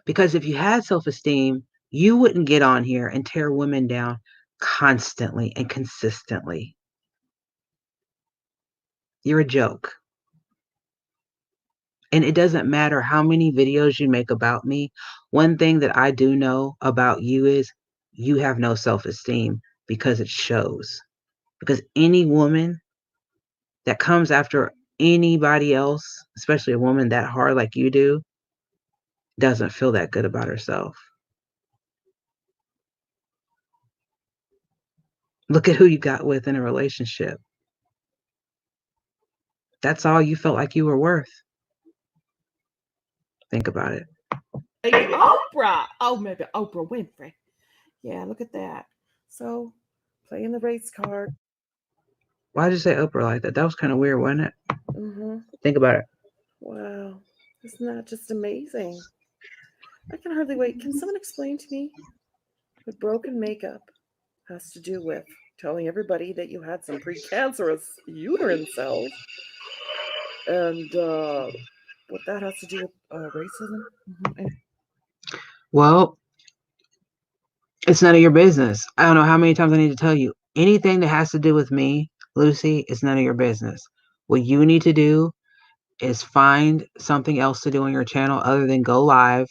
Because if you had self esteem, you wouldn't get on here and tear women down constantly and consistently. You're a joke. And it doesn't matter how many videos you make about me. One thing that I do know about you is you have no self esteem because it shows. Because any woman that comes after anybody else, especially a woman that hard like you do, doesn't feel that good about herself. Look at who you got with in a relationship. That's all you felt like you were worth. Think about it.
Like Oprah. Oh, maybe Oprah Winfrey. Yeah, look at that. So, playing the race card.
Why did you say Oprah like that? That was kind of weird, wasn't it?
Mm-hmm.
Think about it.
Wow. Isn't that just amazing? I can hardly wait. Can someone explain to me what broken makeup has to do with telling everybody that you had some precancerous uterine cells and what that has to do with racism? Mm-hmm.
Well, it's none of your business. I don't know how many times I need to tell you. Anything that has to do with me, Lucy, is none of your business. What you need to do is find something else to do on your channel other than go live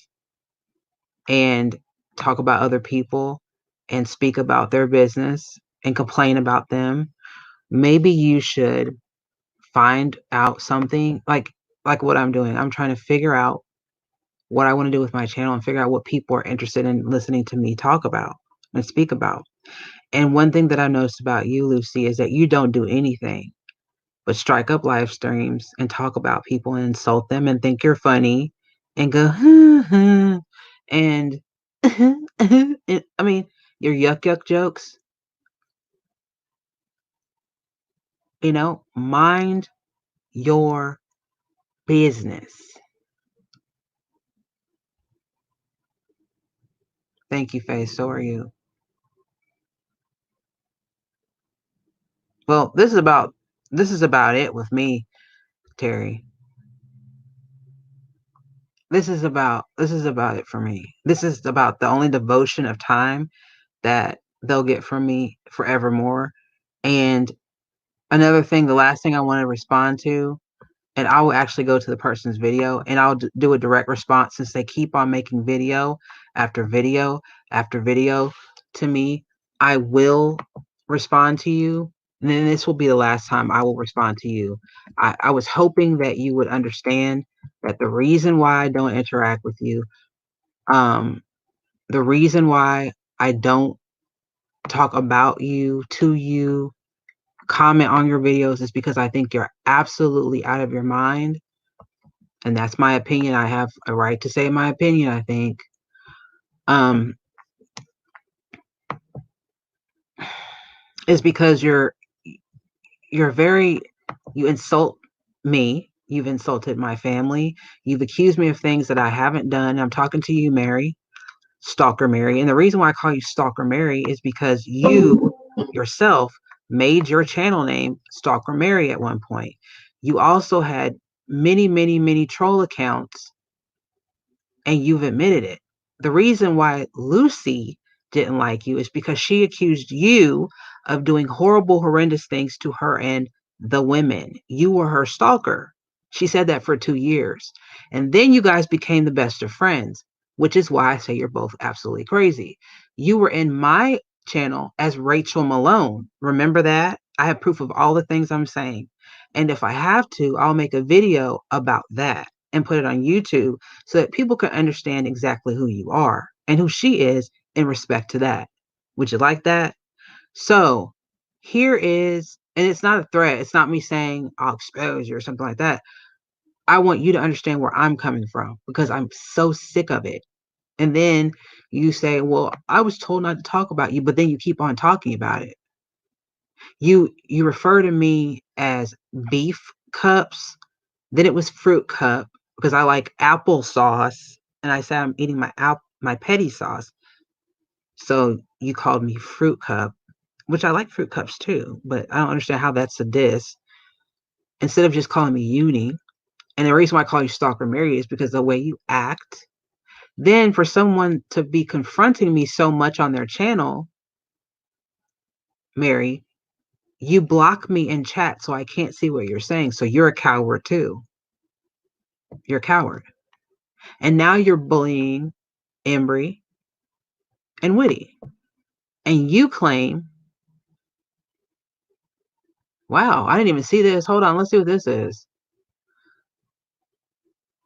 and talk about other people and speak about their business and complain about them. Maybe you should find out something like what I'm doing. I'm trying to figure out what I want to do with my channel and figure out what people are interested in listening to me talk about and speak about. And one thing that I noticed about you, Lucy, is that you don't do anything but strike up live streams and talk about people and insult them and think you're funny and go, and I mean, your yuck yuck jokes, mind your business. Thank you, Faye. So are you. Well, this is about it with me, Terry. This is about it for me. This is about the only devotion of time that they'll get from me forevermore. And another thing, the last thing I want to respond to, and I will actually go to the person's video and I'll do a direct response since they keep on making video after video after video to me. I will respond to you. And then this will be the last time I will respond to you. I was hoping that you would understand that the reason why I don't interact with you, um, the reason why I don't talk about you, to you, comment on your videos is because I think you're absolutely out of your mind. And that's my opinion. I have a right to say my opinion, I think. Um, is because you're very, you insult me. You've insulted my family. You've accused me of things that I haven't done. I'm talking to you, Mary, Stalker Mary. And the reason why I call you Stalker Mary is because you yourself made your channel name Stalker Mary at one point. You also had many, many, many troll accounts, and you've admitted it. The reason why Lucy didn't like you is because she accused you of doing horrible, horrendous things to her and the women. You were her stalker. She said that for 2 years. And then you guys became the best of friends, which is why I say you're both absolutely crazy. You were in my channel as Rachel Malone. Remember that? I have proof of all the things I'm saying. And if I have to, I'll make a video about that and put it on YouTube so that people can understand exactly who you are and who she is in respect to that. Would you like that? So here is, and it's not a threat. It's not me saying I'll expose you or something like that. I want you to understand where I'm coming from because I'm so sick of it. And then you say, well, I was told not to talk about you, but then you keep on talking about it. You refer to me as beef cups, then it was fruit cup because I like applesauce, and I said I'm eating my petty sauce. So you called me fruit cup, which I like fruit cups too, but I don't understand how that's a diss. Instead of just calling me Uni, and the reason why I call you Stalker Mary is because the way you act. Then for someone to be confronting me so much on their channel, Mary, you block me in chat so I can't see what you're saying. So you're a coward too. You're a coward. And now you're bullying Embry and Witty. And you claim, wow, I didn't even see this. Hold on, let's see what this is.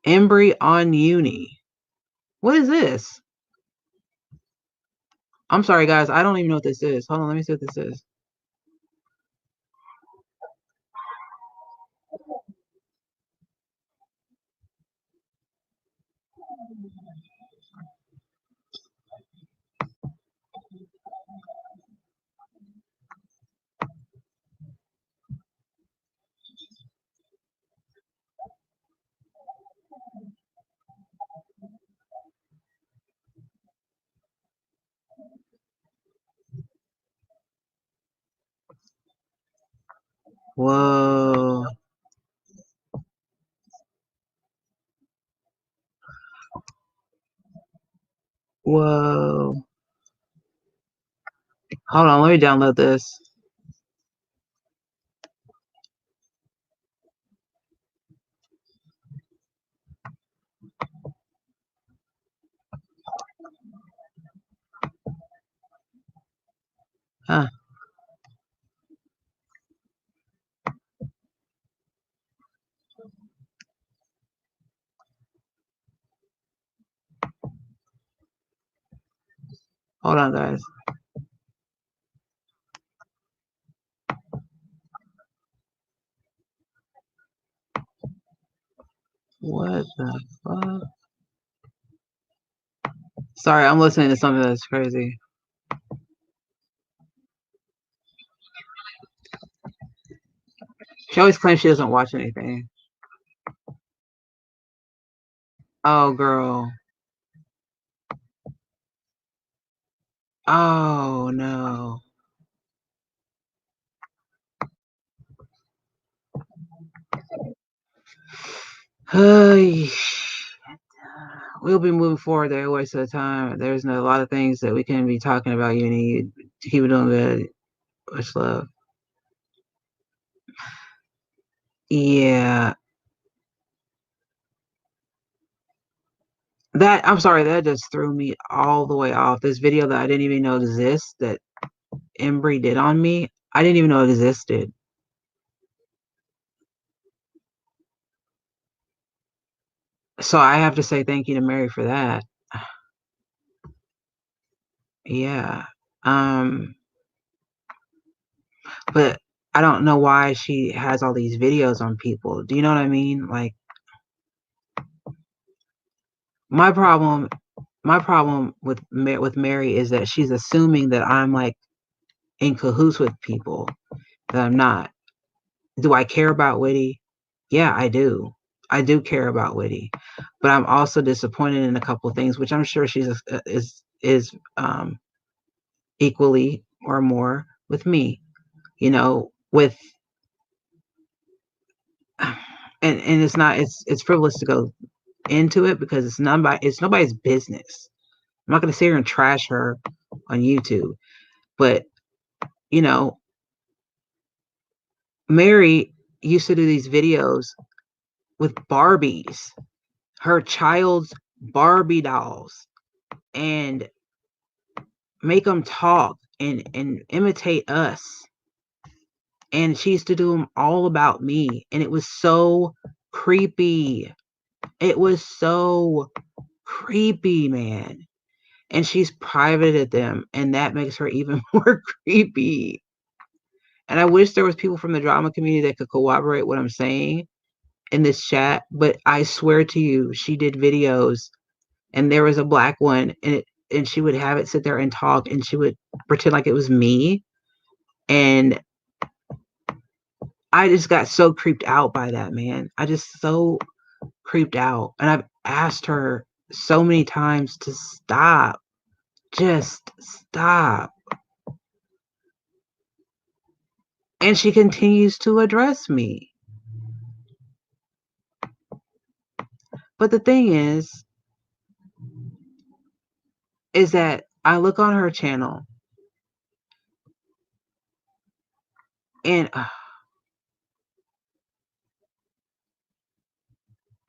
Embry on Uni. What is this? I'm sorry, guys. I don't even know what this is. Hold on, let me see what this is. Whoa. Whoa. Hold on, let me download this. Huh. Hold on, guys. What the fuck? Sorry, I'm listening to something that's crazy. She always claims she doesn't watch anything. Oh, girl. Oh, no. Hey. We'll be moving forward there waste of time. There's a lot of things that we can be talking about. You need to keep it doing good. Much love. Yeah. I'm sorry, that just threw me all the way off. This video that I didn't even know exists that Embry did on me, I didn't even know it existed. So I have to say thank you to Mary for that. Yeah. But I don't know why she has all these videos on people. Do you know what I mean? Like my problem with Mary is that she's assuming that I'm like in cahoots with people that I'm not. Do I care about Witty? Yeah, I do. I do care about Witty, but I'm also disappointed in a couple of things, which I'm sure she's is equally or more with me. You know, with and it's not it's frivolous to go into it because it's nobody's business. I'm not going to sit here and trash her on YouTube, but you know, Mary used to do these videos with Barbies, her child's Barbie dolls, and make them talk and imitate us. And she used to do them all about me, and it was so creepy. It was so creepy, man. And she's privated them, and that makes her even more creepy. And I wish there was people from the drama community that could corroborate what I'm saying in this chat, but I swear to you, she did videos and there was a black one and she would have it sit there and talk and she would pretend like it was me. And I just got so creeped out by that, man. I just so creeped out. And I've asked her so many times to stop. Just stop. And she continues to address me. But the thing is that I look on her channel and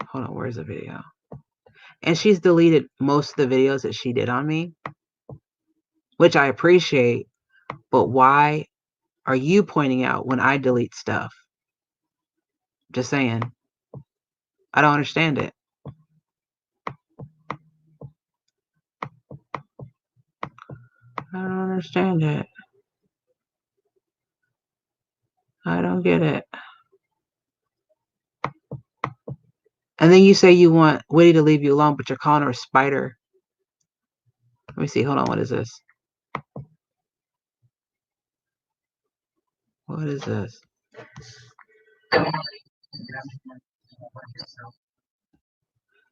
hold on, where's the video? And she's deleted most of the videos that she did on me, which I appreciate. But why are you pointing out when I delete stuff? Just saying. I don't understand it. I don't understand it. I don't get it. And then you say you want Witty to leave you alone, but you're calling her a spider. Let me see. Hold on. What is this? What is this?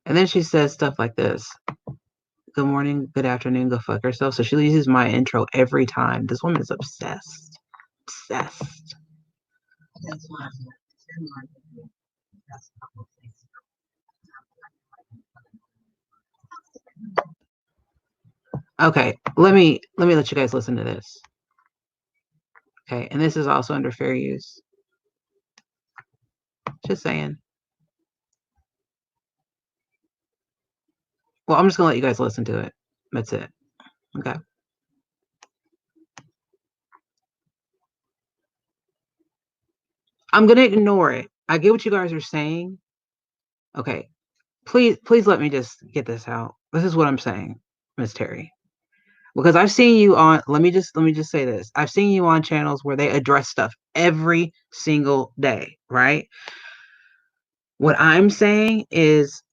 And then she says stuff like this. Good morning, good afternoon, go fuck herself. So she uses my intro every time. This woman is obsessed. Obsessed. Okay, let me let you guys listen to this. Okay, and this is also under fair use. Just saying. Well, I'm just gonna let you guys listen to it. That's it. Okay. I'm gonna ignore it. I get what you guys are saying. Okay. Please let me just get this out. This is what I'm saying, Miss Terry. Because I've seen you on let me just say this. I've seen you on channels where they address stuff every single day, right? What I'm saying is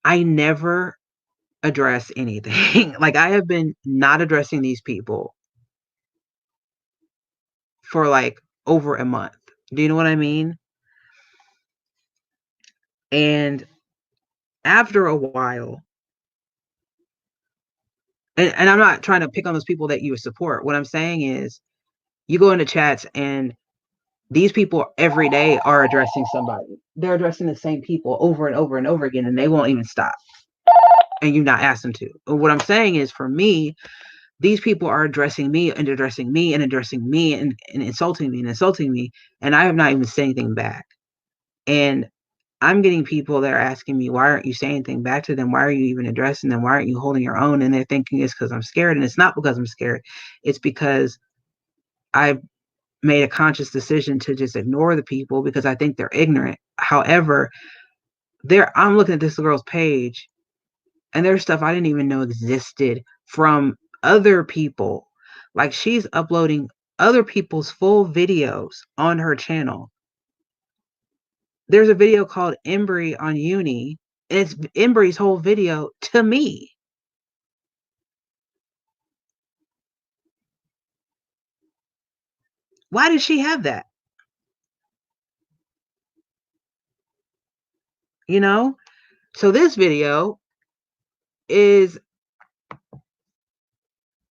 I never address anything. Like I have been not addressing these people for like over a month. Do you know what I mean? And after a while, and I'm not trying to pick on those people that you support. What I'm saying is you go into chats and these people every day are addressing somebody. They're addressing the same people over and over and over again, and they won't even stop. And you not ask them to. But what I'm saying is, for me, these people are addressing me and addressing me and addressing me and insulting me and insulting me, and I have not even said anything back. And I'm getting people that are asking me, why aren't you saying anything back to them? Why are you even addressing them? Why aren't you holding your own? And they're thinking it's because I'm scared. And it's not because I'm scared. It's because I've made a conscious decision to just ignore the people because I think they're ignorant. However, I'm looking at this girl's page and there's stuff I didn't even know existed from other people. Like, she's uploading other people's full videos on her channel. There's a video called Embry on Uni, and it's Embry's whole video to me. Why did she have that? You know? So this video is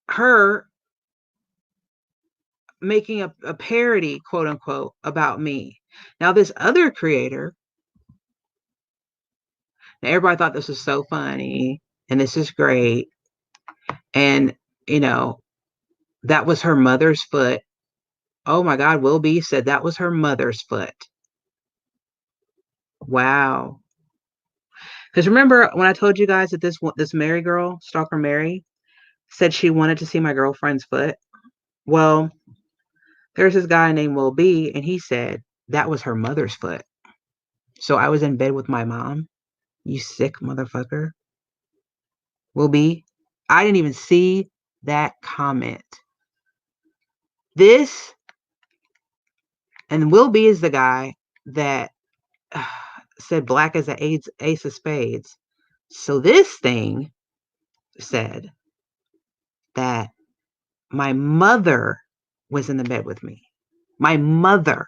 her making a parody, quote unquote, about me. Now, this other creator, now everybody thought this was so funny and this is great. And, you know, that was her mother's foot. Oh my God, Will B said that was her mother's foot. Wow. Because remember when I told you guys that this Mary girl, Stalker Mary, said she wanted to see my girlfriend's foot? Well, there's this guy named Will B, and he said that was her mother's foot. So I was in bed with my mom. You sick motherfucker. Will B. I didn't even see that comment. This, and Will B is the guy that said black as an ace of spades. So this thing said that my mother was in the bed with me. My mother.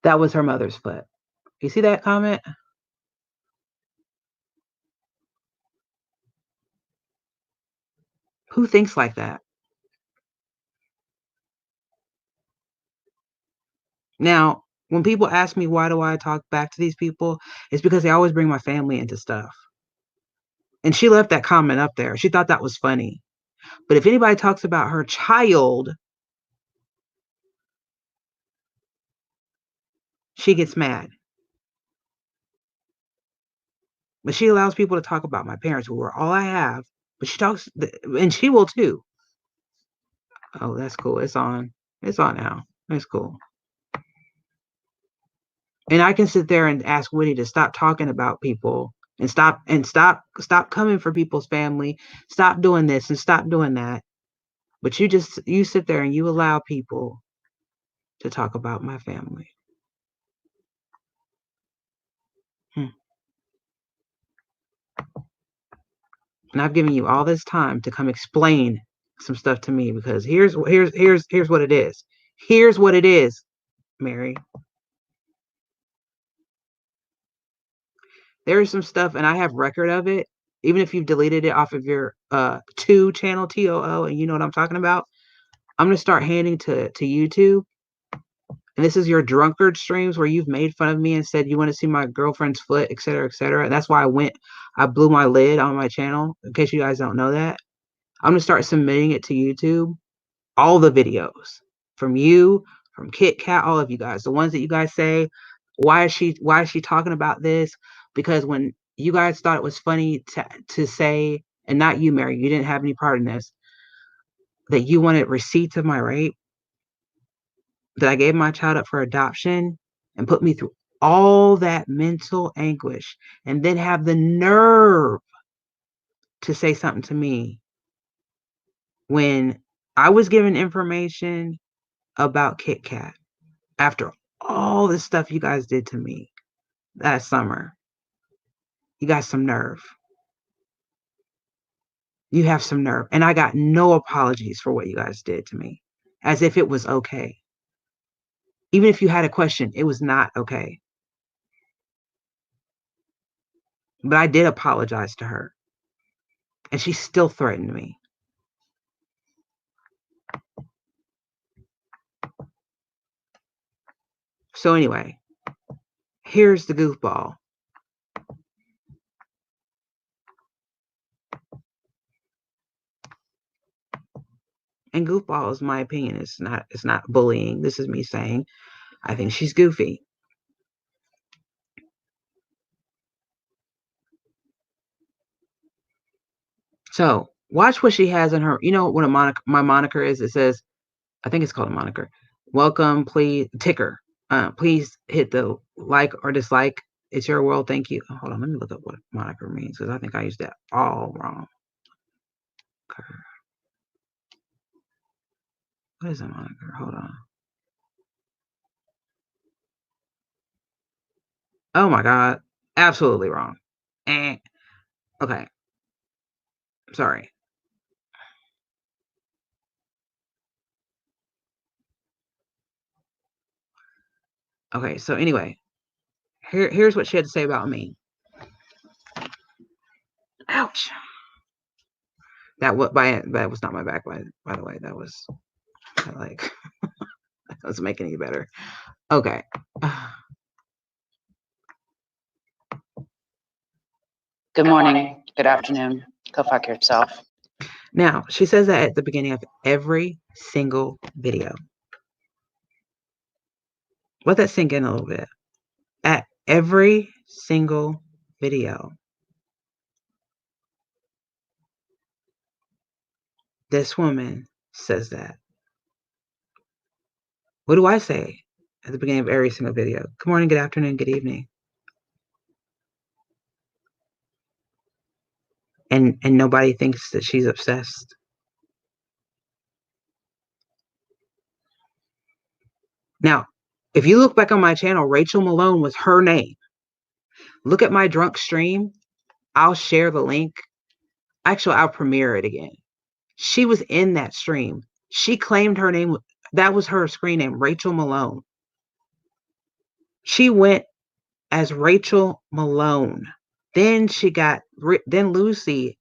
That was her mother's foot. You see that comment? Who thinks like that? Now, when people ask me why do I talk back to these people, it's because they always bring my family into stuff. And she left that comment up there. She thought that was funny. But if anybody talks about her child, she gets mad. But she allows people to talk about my parents, who are all I have. But she talks, and she will too. Oh, that's cool. It's on. It's on now. It's cool. And I can sit there and ask Woody to stop talking about people and stop coming for people's family. Stop doing this and stop doing that. But you sit there and you allow people to talk about my family. And I've given you all this time to come explain some stuff to me, because here's what it is. Here's what it is, Mary. There's some stuff, and I have record of it. Even if you've deleted it off of your channel, TOO, and you know what I'm talking about, I'm gonna start handing to YouTube. And this is your drunkard streams where you've made fun of me and said you want to see my girlfriend's foot, et cetera, et cetera. And that's why I blew my lid on my channel, in case you guys don't know that. I'm gonna start submitting it to YouTube, all the videos from you, from Kit Kat, all of you guys, the ones that you guys say, why is she talking about this? Because when you guys thought it was funny to say, and not you, Mary, you didn't have any part in this, that you wanted receipts of my rape, that I gave my child up for adoption and put me through all that mental anguish, and then have the nerve to say something to me when I was given information about Kit Kat after all the stuff you guys did to me that summer. You got some nerve. You have some nerve. And I got no apologies for what you guys did to me, as if it was okay. Even if you had a question, it was not okay. But I did apologize to her. And she still threatened me. So anyway, here's the goofball. And goofball is my opinion. It's not bullying. This is me saying I think she's goofy. So watch what she has in her. You know what my moniker is? It says, I think it's called a moniker. Welcome, please, ticker. Please hit the like or dislike. It's your world. Thank you. Oh, hold on, let me look up what moniker means, because I think I used that all wrong. Okay. What is a moniker? Hold on. Oh my God. Absolutely wrong. Okay. Sorry. Okay, so anyway, here's what she had to say about me. Ouch. That was not my back, by the way. That was like that doesn't make it any better. Okay.
Good morning. Good afternoon. Go fuck yourself.
Now, she says that at the beginning of every single video. Let that sink in a little bit. At every single video, this woman says that. What do I say at the beginning of every single video? Good morning, good afternoon, good evening. And nobody thinks that she's obsessed. Now, if you look back on my channel, Rachel Malone was her name. Look at my drunk stream. I'll share the link. Actually, I'll premiere it again. She was in that stream. She claimed her name. That was her screen name, Rachel Malone. She went as Rachel Malone. Then then Lucy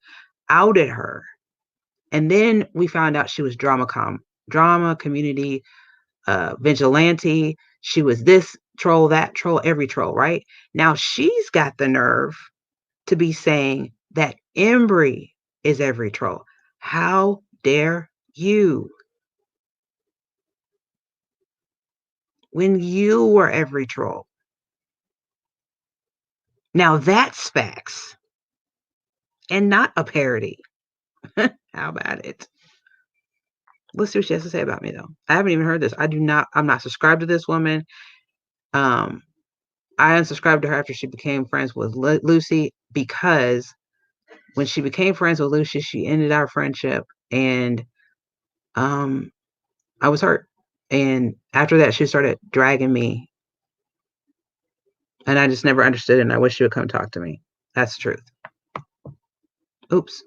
outed her. And then we found out she was drama community, vigilante. She was this troll, that troll, every troll, right? Now she's got the nerve to be saying that Embry is every troll. How dare you? When you were every troll. Now that's facts. And not a parody. How about it? Let's see what she has to say about me, though. I haven't even heard this. I'm not subscribed to this woman. I unsubscribed to her after she became friends with Lucy, because when she became friends with Lucy, she ended our friendship, and I was hurt. And after that, she started dragging me, and I just never understood it, and I wish she would come talk to me. That's the truth. Oops.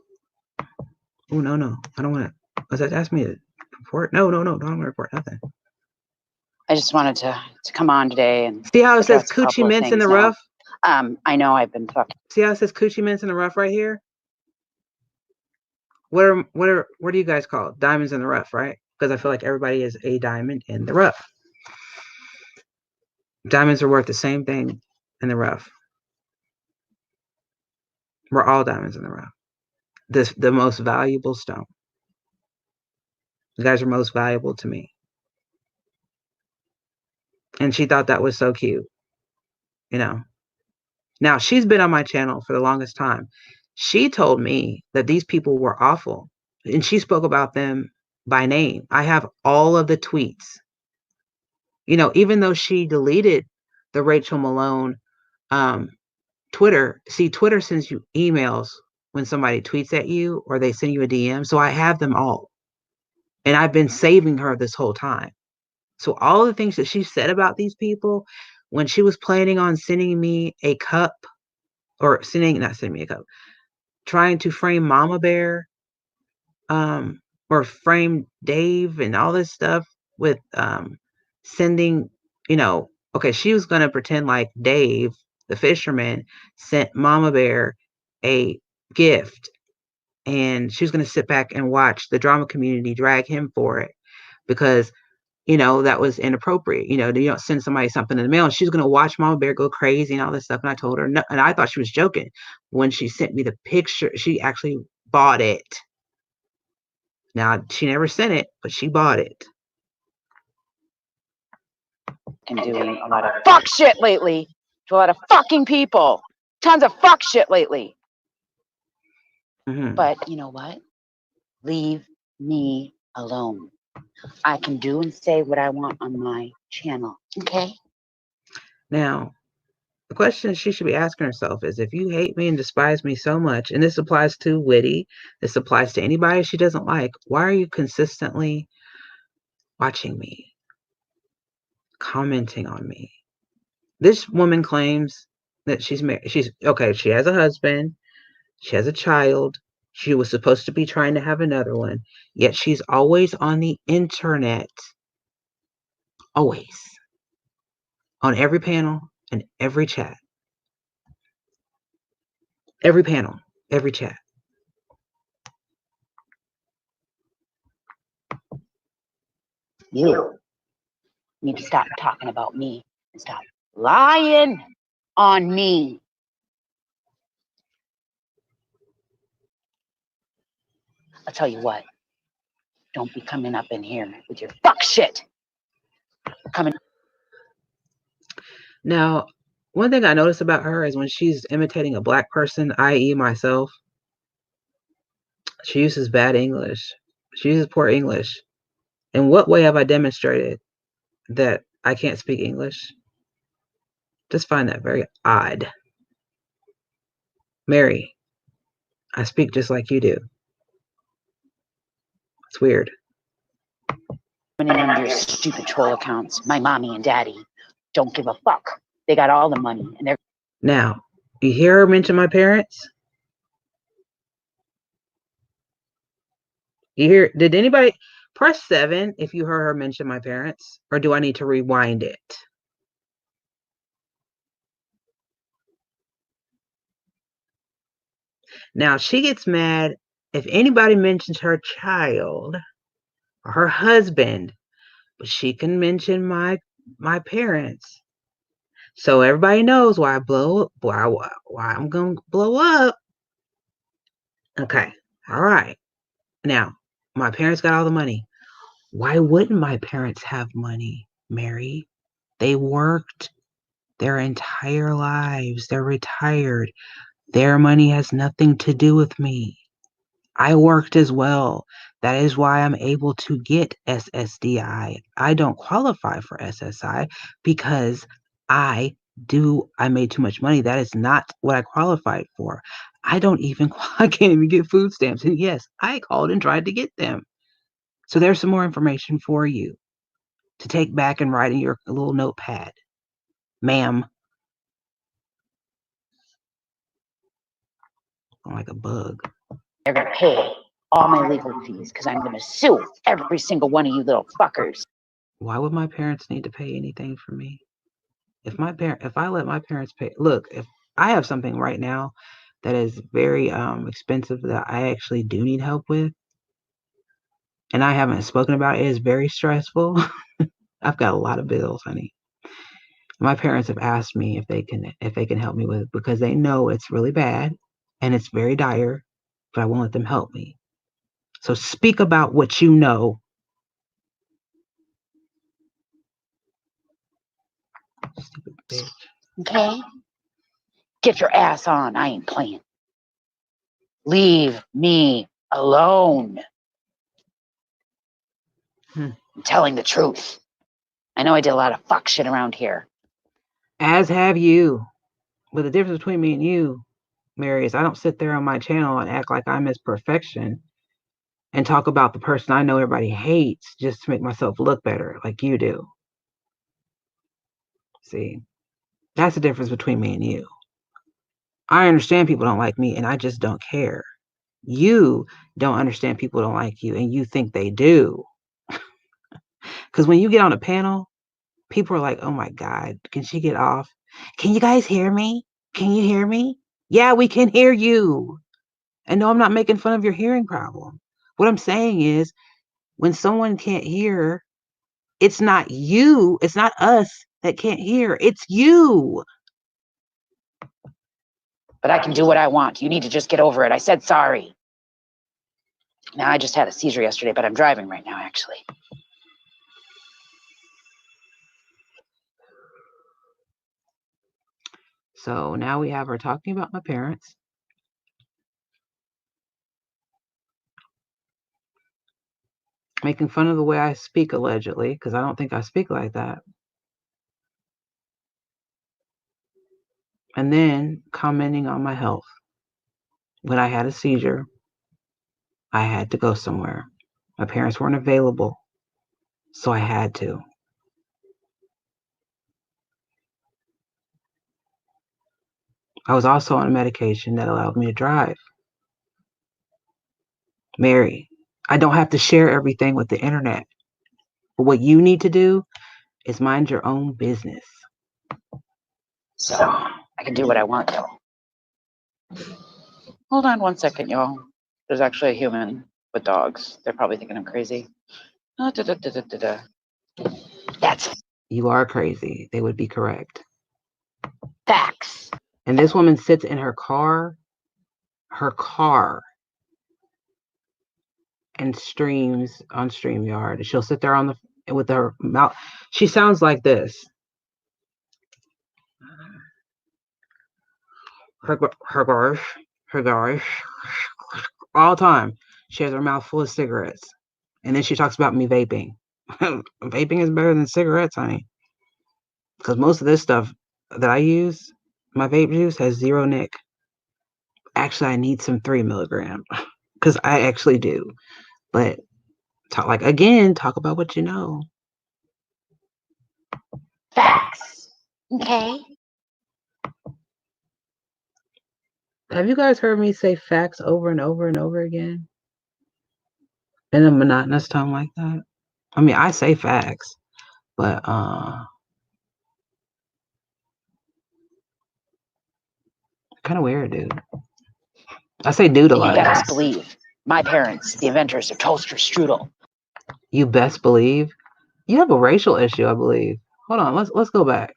Oh, no. I don't want to. Was that ask me to report? No, don't want to report nothing.
I just wanted to come on today and
see how it says coochie mints in the rough?
I know I've been fucking.
See how it says coochie mints in the rough right here? What do you guys call it? Diamonds in the rough, right? Because I feel like everybody is a diamond in the rough. Diamonds are worth the same thing in the rough. We're all diamonds in the rough. The most valuable stone. You guys are most valuable to me. And she thought that was so cute. You know. Now, she's been on my channel for the longest time. She told me that these people were awful. And she spoke about them by name. I have all of the tweets. You know, even though she deleted the Rachel Malone Twitter. See, Twitter sends you emails when somebody tweets at you or they send you a DM. So I have them all. And I've been saving her this whole time. So all the things that she said about these people, when she was planning on sending me a cup or not sending me a cup, trying to frame Mama Bear, or frame Dave and all this stuff with sending, okay, she was gonna pretend like Dave, the fisherman, sent Mama Bear a gift, and she was gonna sit back and watch the drama community drag him for it because that was inappropriate. You don't send somebody something in the mail. And she's gonna watch Mama Bear go crazy and all this stuff. And I told her no, and I thought she was joking. When she sent me the picture, she actually bought it. Now she never sent it, but she bought it.
And doing a lot of fuck shit lately to a lot of fucking people. Tons of fuck shit lately.
Mm-hmm.
But you know what? Leave me alone. I can do and say what I want on my channel. Okay?
Now, the question she should be asking herself is, if you hate me and despise me so much, and this applies to Witty, this applies to anybody she doesn't like, why are you consistently watching me, commenting on me? This woman claims that she's married. She's okay. She has a husband. She has a child. She was supposed to be trying to have another one. Yet she's always on the internet. Always. On every panel and every chat. Every panel, every chat.
You need to stop talking about me and stop lying on me. I'll tell you what. Don't be coming up in here with your fuck shit.
Now, one thing I notice about her is when she's imitating a black person, i.e. myself, she uses bad English. She uses poor English. In what way have I demonstrated that I can't speak English? Just find that very odd. Mary, I speak just like you do. It's weird.
In on your stupid troll accounts. My mommy and daddy don't give a fuck. They got all the money and they're...
Now, you hear her mention my parents? Did anybody press 7 if you heard her mention my parents? Or do I need to rewind it? Now, she gets mad if anybody mentions her child or her husband, but she can mention my parents. So everybody knows why I'm going to blow up. Okay. All right. Now, my parents got all the money. Why wouldn't my parents have money, Mary? They worked their entire lives. They're retired. Their money has nothing to do with me. I worked as well. That is why I'm able to get SSDI. I don't qualify for SSI because I made too much money. That is not what I qualified for. I can't even get food stamps. And yes, I called and tried to get them. So there's some more information for you to take back and write in your little notepad. Ma'am. I'm like a bug.
They're gonna pay all my legal fees because I'm gonna sue every single one of you little fuckers.
Why would my parents need to pay anything for me? If I let my parents pay, look, if I have something right now that is very expensive that I actually do need help with, and I haven't spoken about it is very stressful. I've got a lot of bills, honey. My parents have asked me if they can help me with it because they know it's really bad and it's very dire, but I won't let them help me. So speak about what you know. Stupid bitch.
Okay? Get your ass on. I ain't playing. Leave me alone. I'm telling the truth. I know I did a lot of fuck shit around here.
As have you. But the difference between me and you, Mary, is I don't sit there on my channel and act like I'm Miss Perfection and talk about the person I know everybody hates just to make myself look better like you do. See, that's the difference between me and you. I understand people don't like me and I just don't care. You don't understand people don't like you and you think they do. Because when you get on a panel, people are like, oh my God, can she get off? Can you guys hear me? Can you hear me? Yeah, we can hear you. And no, I'm not making fun of your hearing problem. What I'm saying is, when someone can't hear, it's not you, it's not us that can't hear, it's you.
But I can do what I want. You need to just get over it. I said sorry. Now, I just had a seizure yesterday, but I'm driving right now, actually.
So now we have her talking about my parents. Making fun of the way I speak, allegedly, because I don't think I speak like that. And then commenting on my health. When I had a seizure, I had to go somewhere. My parents weren't available, so I had to. I was also on a medication that allowed me to drive. Mary, I don't have to share everything with the internet. But what you need to do is mind your own business.
So, I can do what I want, though. Hold on 1 second, y'all. There's actually a human with dogs. They're probably thinking I'm crazy. That's
You are crazy. They would be correct.
facts.
And this woman sits in her car, and streams on StreamYard. She'll sit there on the with her mouth. She sounds like this. Her guys, all the time. She has her mouth full of cigarettes, and then she talks about me vaping. Vaping is better than cigarettes, honey. Because most of this stuff that I use, my vape juice has 0 nic. Actually, I need some 3 milligram because I actually do. But talk about what you know.
Facts. Okay.
Have you guys heard me say facts over and over and over again in a monotonous tone like that? I mean, I say facts, but kind of weird, dude. I say dude a
And you
lot.
best believe my parents, the inventors of toaster strudel.
You best believe. You have a racial issue, I believe. Hold on, let's go back.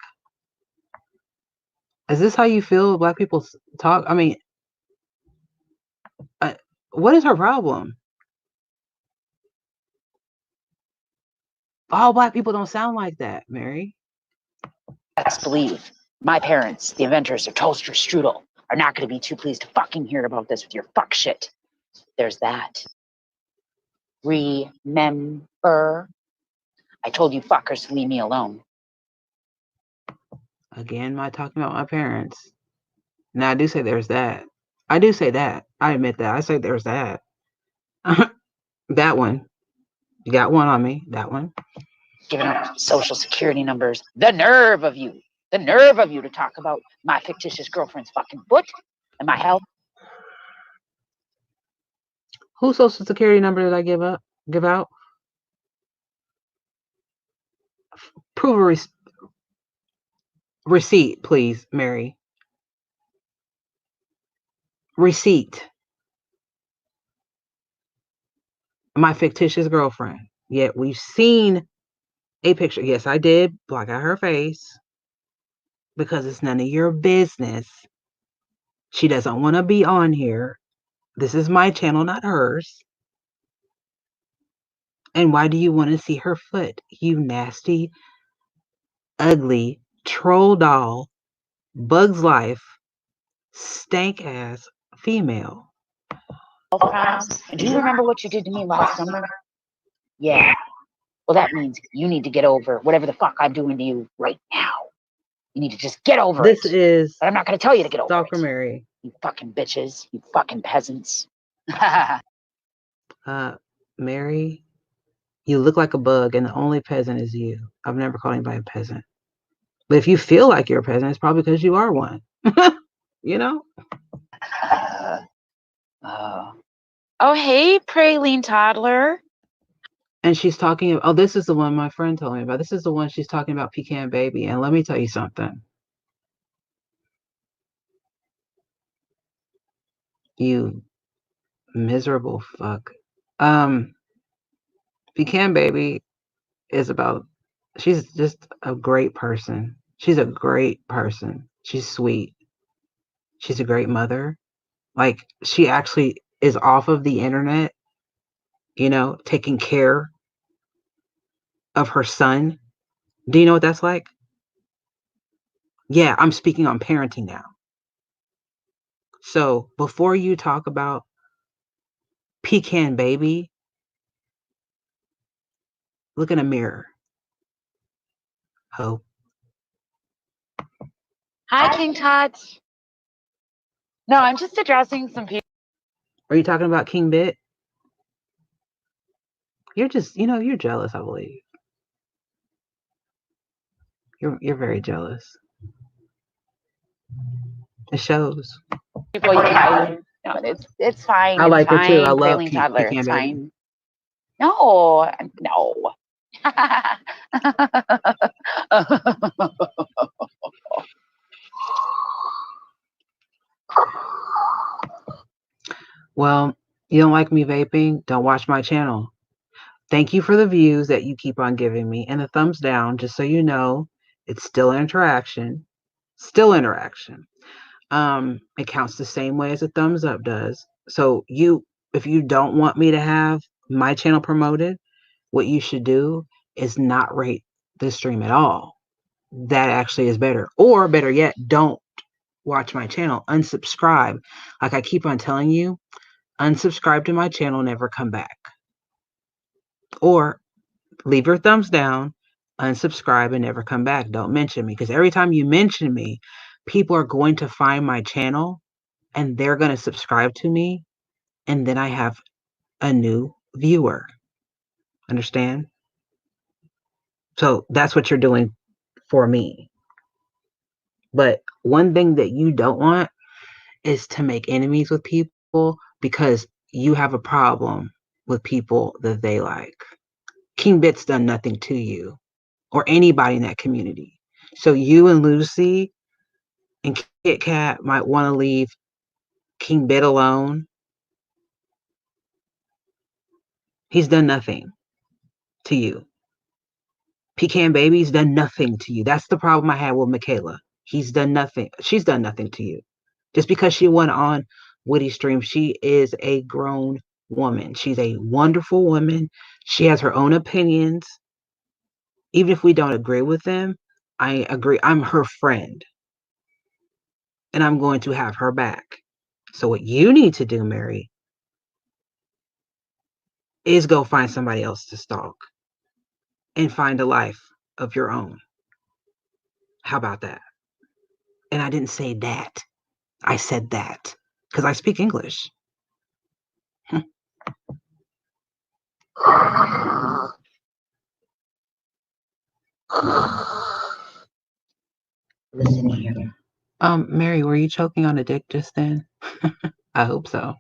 Is this how you feel black people talk? I mean, what is her problem? All black people don't sound like that, Mary.
Best believe my parents, the inventors of toaster strudel, are not going to be too pleased to fucking hear about this with your fuck shit. There's that. Remember? I told you fuckers to leave me alone.
Again, my talking about my parents. Now, I do say there's that. I do say that. I admit that. I say there's that. That one. You got one on me. That one.
Giving out social security numbers. The nerve of you. The nerve of you to talk about my fictitious girlfriend's fucking foot and my health.
Whose social security number did I give out? Prove a receipt, please, Mary. Receipt. My fictitious girlfriend. Yet we've seen a picture. Yes, I did block out her face because it's none of your business. She doesn't want to be on here. This is my channel, not hers. And why do you want to see her foot? You nasty, ugly, troll doll, Bug's Life, stank ass female.
And do you remember what you did to me last summer? Yeah. Well, that means you need to get over whatever the fuck I'm doing to you right now. You need to just get over it.
This is
But I'm not going to tell you to get over
Stalker
it.
Mary.
You fucking bitches. You fucking peasants.
Mary, you look like a bug, and the only peasant is you. I've never called anybody a peasant. But if you feel like you're a peasant, it's probably because you are one. you know?
Oh, hey, praline toddler.
And she's talking, oh, this is the one my friend told me about. This is the one she's talking about, Pecan Baby. And let me tell you something. You miserable fuck. Pecan Baby is about, she's just a great person. She's a great person. She's sweet. She's a great mother. Like, she actually is off of the internet, taking care of her son. Do you know what that's like? Yeah, I'm speaking on parenting now. So before you talk about Pecan Baby, look in a mirror. Ho.
Hi, King Tots. No, I'm just addressing some people.
Are you talking about King Bit? You're just, you're jealous, I believe. You're very jealous. It shows.
People you can, no, it's fine.
I
It's
like her too. I
fine,
love
praline toddler.
Pecan
It's
Baby.
fine. No, no.
Well, you don't like me vaping? Don't watch my channel. Thank you for the views that you keep on giving me and the thumbs down, just so you know, it's still interaction. Still interaction. It counts the same way as a thumbs up does. So if you don't want me to have my channel promoted, what you should do is not rate the stream at all. That actually is better. Or better yet, don't watch my channel. Unsubscribe. Like I keep on telling you, unsubscribe to my channel, never come back. Or leave your thumbs down, unsubscribe, and never come back. Don't mention me, because every time you mention me, people are going to find my channel and they're going to subscribe to me, and then I have a new viewer. Understand? So that's what you're doing for me. But one thing that you don't want is to make enemies with people, because you have a problem with people that they like. King Bit's done nothing to you or anybody in that community. So you and Lucy and Kit Kat might want to leave King Bit alone. He's done nothing to you. Pecan Baby's done nothing to you. That's the problem I had with Michaela. He's done nothing. She's done nothing to you. Just because she went on Woody Stream, she is a grown woman. She's a wonderful woman. She has her own opinions. Even if we don't agree with them, I agree. I'm her friend. And I'm going to have her back. So what you need to do, Mary, is go find somebody else to stalk and find a life of your own. How about that? And I didn't say that. I said that because I speak English.
Listen here.
Mary, were you choking on a dick just then? I hope so.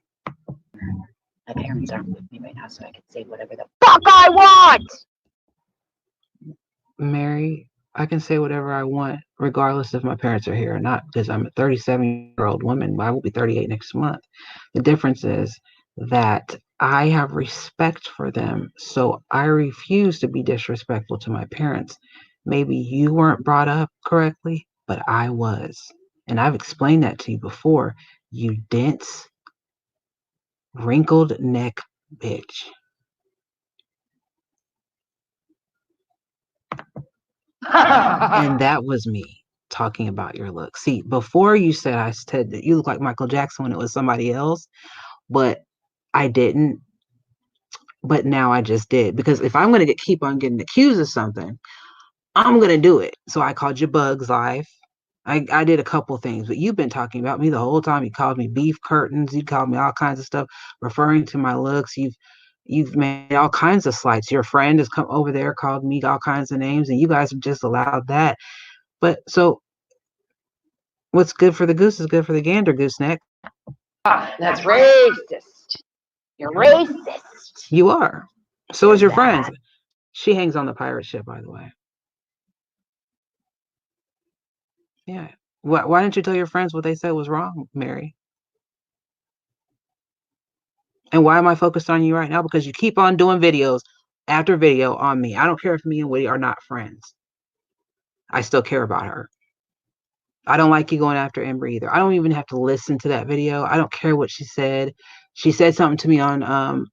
My parents aren't with me right now, so I can say whatever the fuck I want.
Mary, I can say whatever I want, regardless if my parents are here or not, because I'm a 37-year-old woman. I will be 38 next month. The difference is that I have respect for them, so I refuse to be disrespectful to my parents. Maybe you weren't brought up correctly, but I was. And I've explained that to you before, you dense, wrinkled neck bitch. And that was me talking about your look. See, before I said that you look like Michael Jackson when it was somebody else, but I didn't. But now I just did, because if I'm going to keep on getting accused of something, I'm going to do it. So I called you Bugs Life. I did a couple things, but you've been talking about me the whole time. You called me beef curtains. You called me all kinds of stuff, referring to my looks. You've made all kinds of slights. Your friend has come over there, called me all kinds of names, and you guys have just allowed that. But so What's good for the goose is good for the gander, gooseneck.
Ah, that's racist. You're racist.
You are. So is your
You're
friends.
that.
She hangs on the pirate ship, by the way. Yeah. Why didn't you tell your friends what they said was wrong, Mary? And why am I focused on you right now? Because you keep on doing videos after video on me. I don't care if me and Woody are not friends. I still care about her. I don't like you going after Ember either. I don't even have to listen to that video. I don't care what she said. She said something to me on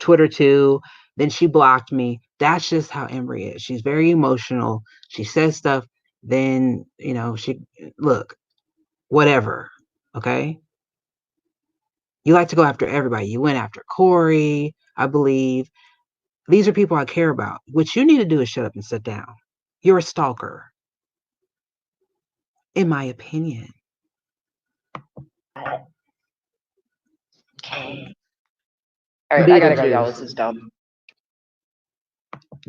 Twitter too. Then she blocked me. That's just how Embry is. She's very emotional. She says stuff. Then, she, look, whatever. Okay. You like to go after everybody. You went after Corey, I believe. These are people I care about. What you need to do is shut up and sit down. You're a stalker, in my opinion.
Okay. All right, I gotta go, y'all. This is dumb.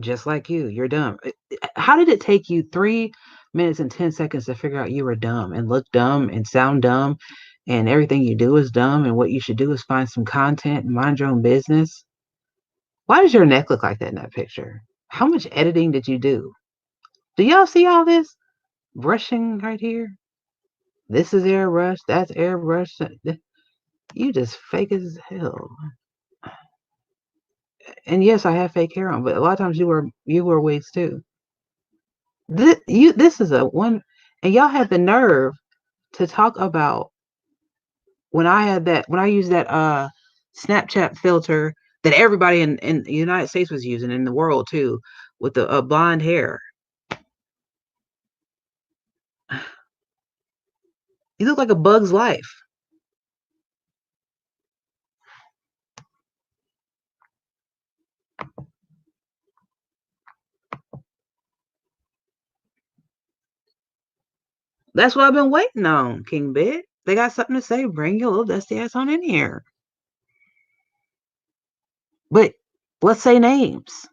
Just like you, you're dumb. How did it take you 3 minutes and 10 seconds to figure out you were dumb and look dumb and sound dumb and everything you do is dumb and what you should do is find some content and mind your own business? Why does your neck look like that in that picture? How much editing did you do? Do y'all see all this brushing right here? This is airbrush, that's airbrush. You just fake as hell. And yes, I have fake hair on, but a lot of times you wear wigs too. This is a one, and y'all had the nerve to talk about when I used that Snapchat filter that everybody in the United States was using, in the world too, with the blonde hair. You look like a Bug's Life. That's what I've been waiting on, King Bid. They got something to say. Bring your little dusty ass on in here. But let's say names.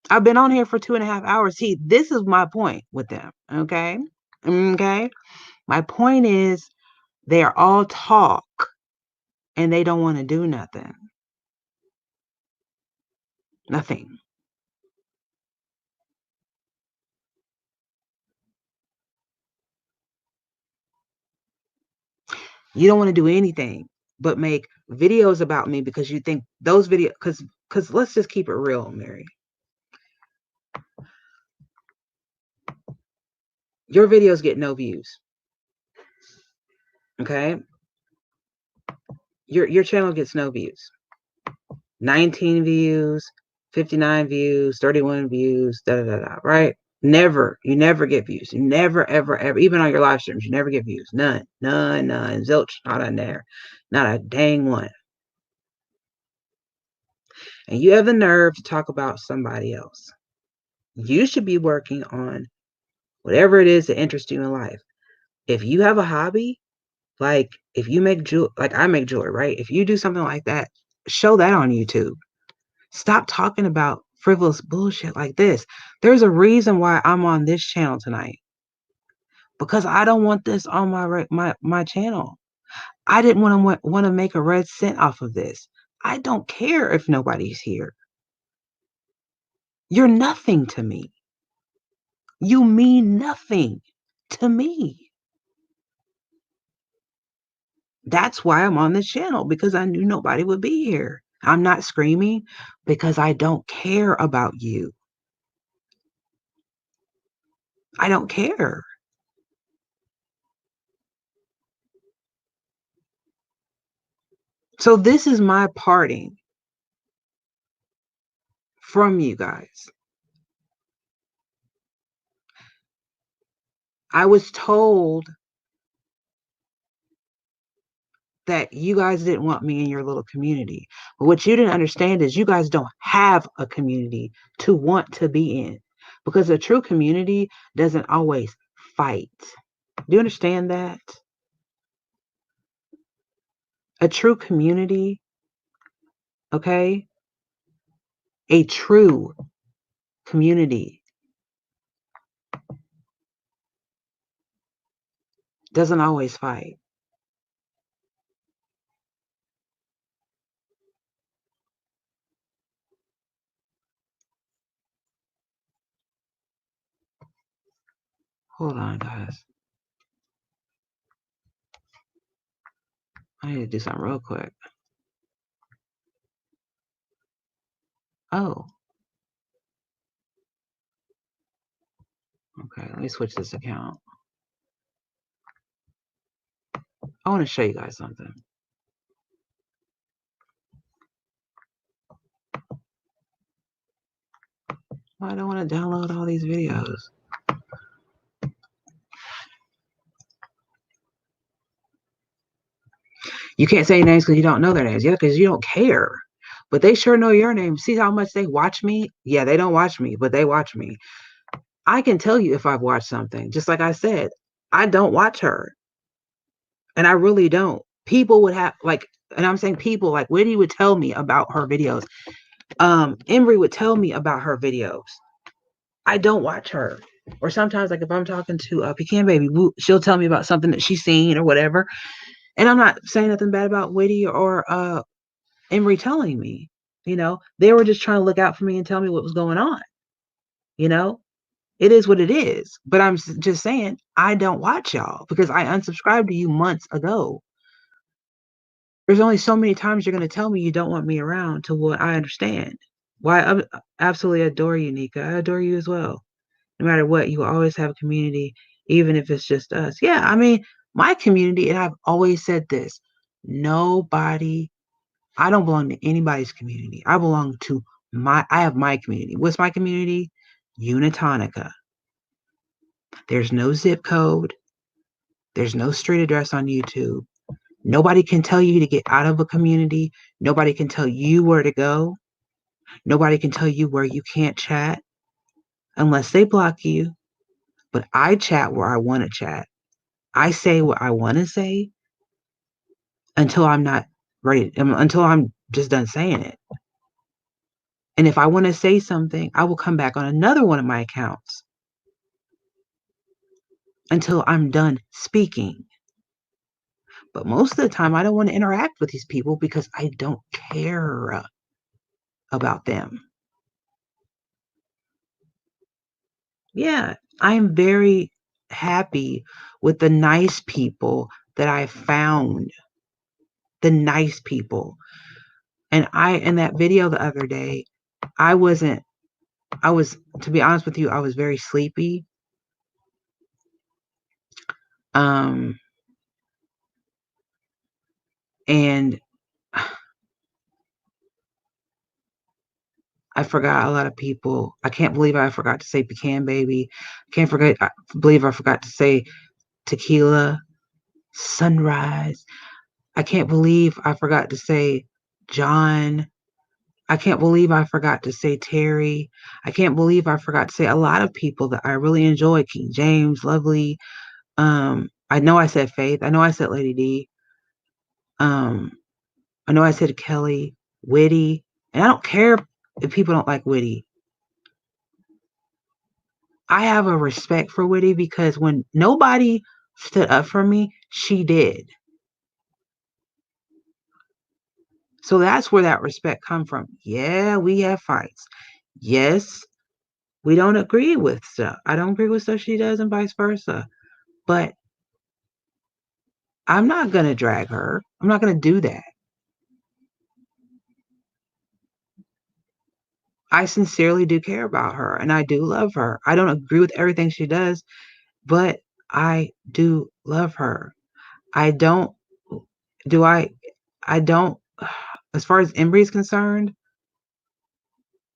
I've been on here for 2.5 hours. See, this is my point with them. Okay. Okay. My point is they're all talk and they don't want to do nothing. Nothing. You don't want to do anything but make videos about me because you think those videos, because let's just keep it real, Mary. Your videos get no views. Okay? Your channel gets no views. 19 views, 59 views, 31 views, right? You never get views. You never, ever, ever, even on your live streams, you never get views. None, zilch, not on there. Not a dang one. And you have the nerve to talk about somebody else. You should be working on whatever it is that interests you in life. If you have a hobby, like if you make jewelry, like I make jewelry, right? If you do something like that, show that on YouTube. Stop talking about frivolous bullshit like this. There's a reason why I'm on this channel tonight. Because I don't want this on my channel. I didn't want to make a red cent off of this. I don't care if nobody's here. You're nothing to me. You mean nothing to me. That's why I'm on this channel, because I knew nobody would be here. I'm not screaming because I don't care about you. I don't care. So this is my parting from you guys. I was told that you guys didn't want me in your little community. But what you didn't understand is you guys don't have a community to want to be in, because a true community doesn't always fight. Do you understand that? A true community, okay? A true community doesn't always fight. Hold on, guys. I need to do something real quick. Oh. Okay, let me switch this account. I want to show you guys something. I don't want to download all these videos. You can't say names because you don't know their names. Yeah, because you don't care. But they sure know your name. See how much they watch me? Yeah, they don't watch me, but they watch me. I can tell you if I've watched something. Just like I said, I don't watch her. And I really don't. People would have, like, and I'm saying people, like Whitney would tell me about her videos. Embry would tell me about her videos. I don't watch her. Or sometimes, like, if I'm talking to Pecan Baby, she'll tell me about something that she's seen or whatever. And I'm not saying nothing bad about Whitney or Embry telling me. You know, they were just trying to look out for me and tell me what was going on. You know, it is what it is. But I'm just saying, I don't watch y'all because I unsubscribed to you months ago. There's only so many times you're going to tell me you don't want me around to what I understand. Why, I absolutely adore you, Nika. I adore you as well. No matter what, you will always have a community, even if it's just us. Yeah, I mean, my community, and I've always said this, nobody, I don't belong to anybody's community. I belong to I have my community. What's my community? Unitonika. There's no zip code. There's no street address on YouTube. Nobody can tell you to get out of a community. Nobody can tell you where to go. Nobody can tell you where you can't chat unless they block you. But I chat where I want to chat. I say what I want to say until I'm not ready, until I'm just done saying it. And if I want to say something, I will come back on another one of my accounts until I'm done speaking. But most of the time, I don't want to interact with these people because I don't care about them. Yeah, I'm very happy with the nice people that I found. The nice people. And in that video the other day, I was, to be honest with you, I was very sleepy. And I forgot a lot of people. I can't believe I forgot to say Pecan Baby. I believe I forgot to say Tequila, Sunrise. I can't believe I forgot to say John. I can't believe I forgot to say Terry. I can't believe I forgot to say a lot of people that I really enjoy. King James, Lovely. I know I said Faith. I know I said Lady D. I know I said Kelly, Witty. And I don't care if people don't like Witty. I have a respect for Witty because when nobody stood up for me, she did. So that's where that respect comes from. Yeah, we have fights. Yes, we don't agree with stuff. I don't agree with stuff she does and vice versa. But I'm not going to drag her. I'm not going to do that. I sincerely do care about her and I do love her. I don't agree with everything she does, but I do love her. I don't, as far as Embry is concerned,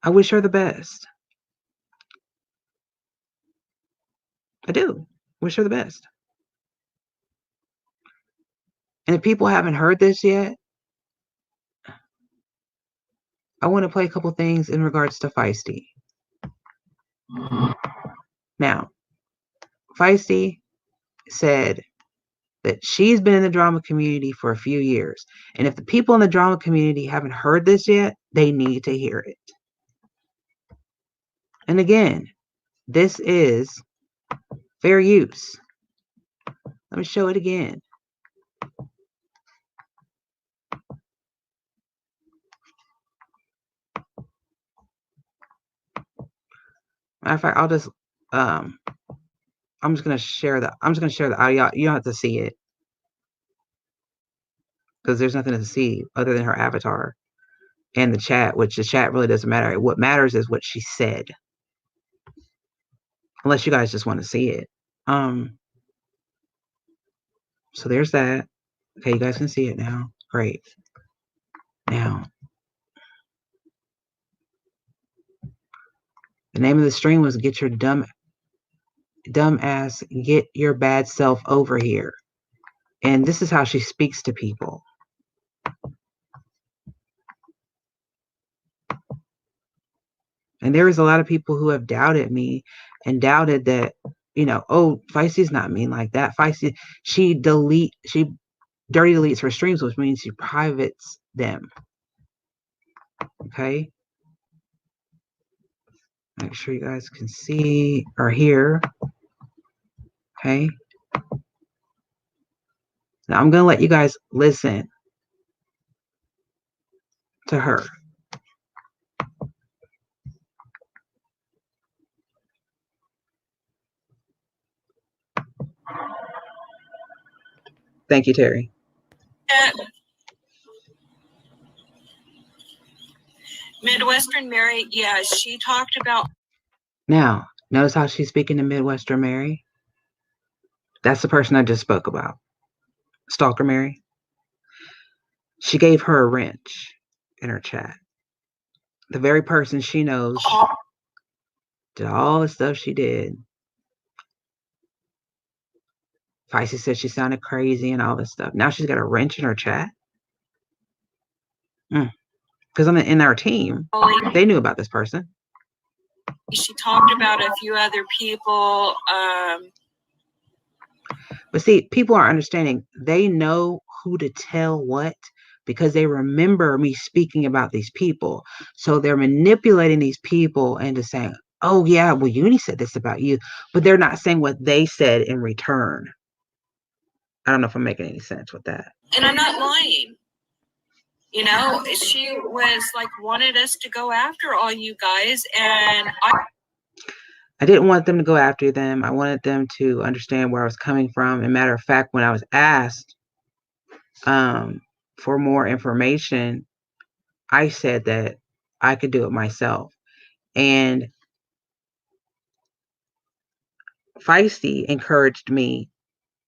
I wish her the best. I do. Wish her the best. And if people haven't heard this yet, I want to play a couple things in regards to Feisty. Now, Feisty said that she's been in the drama community for a few years. And if the people in the drama community haven't heard this yet, they need to hear it. And again, this is fair use. Let me show it again. Matter of fact, I'll just I'm just gonna share the audio. You don't have to see it because there's nothing to see other than her avatar and the chat, which the chat really doesn't matter. What matters is what she said. Unless you guys just want to see it. So there's that. Okay, you guys can see it now. Great. Now, the name of the stream was Get Your Dumb Ass, Get Your Bad Self Over Here. And this is how she speaks to people. And there is a lot of people who have doubted me and doubted that, you know, oh, Feisty's not mean like that. Feisty, she dirty deletes her streams, which means she privates them. Okay. Make sure you guys can see or hear. Okay. Now I'm going to let you guys listen to her. Thank you, Terry.
Midwestern Mary, yeah, she talked about.
Now, notice how she's speaking to Midwestern Mary? That's the person I just spoke about. Stalker Mary. She gave her a wrench in her chat. The very person she knows did all the stuff she did. Feisty said she sounded crazy and all this stuff. Now she's got a wrench in her chat. Because in our team, they knew about this person.
She talked about a few other people.
But see, people are understanding. They know who to tell what because they remember me speaking about these people. So they're manipulating these people into saying, oh, yeah, well, Uni said this about you. But they're not saying what they said in return. I don't know if I'm making any sense with that.
And I'm not lying. You know, she was like, wanted us to go after all you guys. And
I didn't want them to go after them. I wanted them to understand where I was coming from. And matter of fact, when I was asked for more information, I said that I could do it myself. And Feisty encouraged me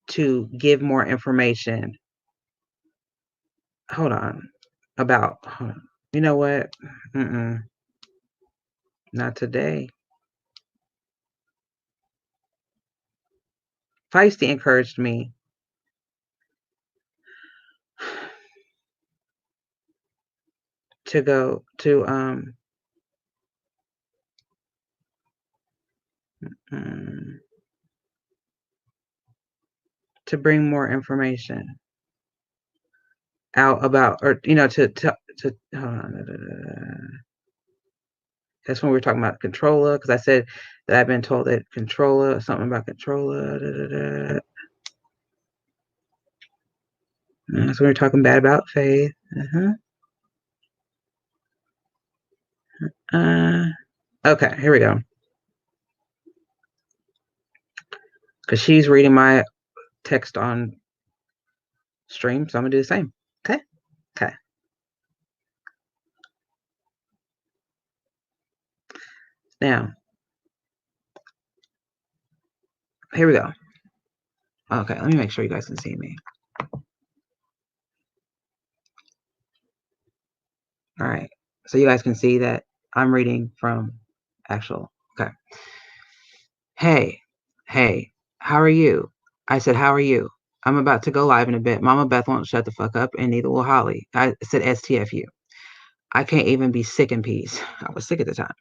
to give more information. Hold on. You know what? Not today. Feisty encouraged me to go to to bring more information out about, or you know, to hold on. That's when we were talking about controller, because I said that I've been told that controller, something about controller. That's when we were talking bad about Faith. Okay, here we go. Because she's reading my text on stream, so I'm gonna do the same. Okay. Now, here we go. Okay, let me make sure you guys can see me. All right, so you guys can see that I'm reading from actual. Okay. Hey, how are you? I said, how are you? I'm about to go live in a bit. Mama Beth won't shut the fuck up, and neither will Holly. I said STFU. I can't even be sick in peace. I was sick at the time.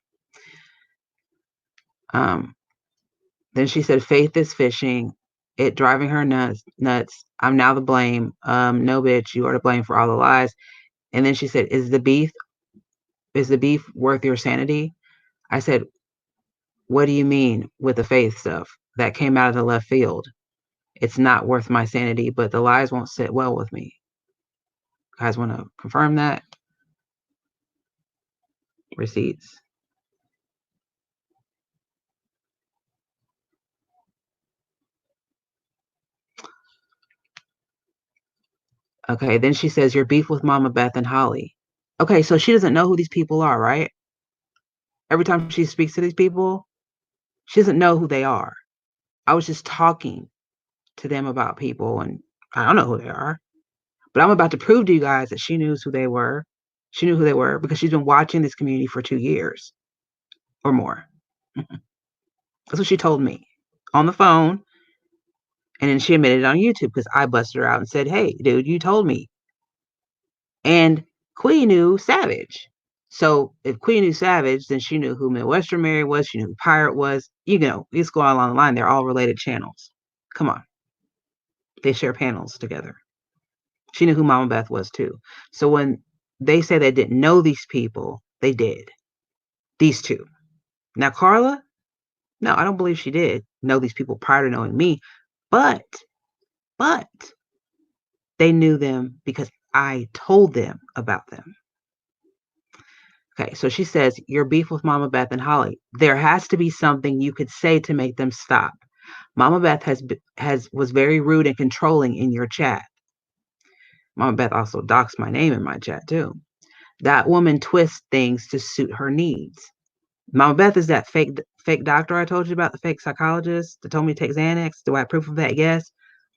Then she said, Faith is fishing, it driving her nuts. I'm now the blame. No, bitch, you are to blame for all the lies. And then she said, is the beef worth your sanity? I said, What do you mean with the faith stuff? That came out of the left field. It's not worth my sanity, but the lies won't sit well with me. You guys want to confirm that? Receipts. Okay, then she says, your beef with Mama Beth and Holly. Okay, so she doesn't know who these people are, right? Every time she speaks to these people, she doesn't know who they are. I was just talking to them about people, and I don't know who they are. But I'm about to prove to you guys that she knew who they were. She knew who they were because she's been watching this community for 2 years or more. That's what she told me on the phone. And then she admitted it on YouTube because I busted her out and said, hey, dude, you told me. And Queen knew Savage. So if Queen knew Savage, then she knew who Midwestern Mary was. She knew who Pirate was. You know, it's going along the line. They're all related channels. Come on. They share panels together. She knew who Mama Beth was too. So when they say they didn't know these people, they did. These two. Now, Carla, no, I don't believe she did know these people prior to knowing me. But they knew them because I told them about them. Okay, so she says, your beef with Mama Beth and Holly. There has to be something you could say to make them stop. Mama Beth was very rude and controlling in your chat. Mama Beth also doxed my name in my chat too. That woman twists things to suit her needs. Mama Beth is that fake doctor I told you about, the fake psychologist that told me to take Xanax. Do I have proof of that? Yes.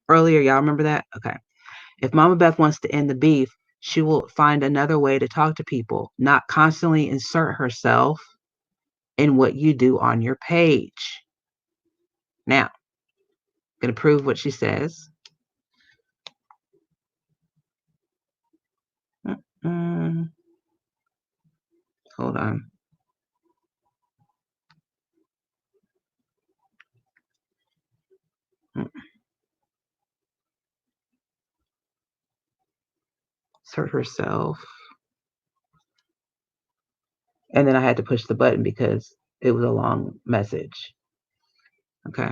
Earlier, y'all remember that? Okay. If Mama Beth wants to end the beef, she will find another way to talk to people, not constantly insert herself in what you do on your page. Now, I'm going to prove what she says. Hold on. Insert herself. And then I had to push the button because it was a long message. Okay.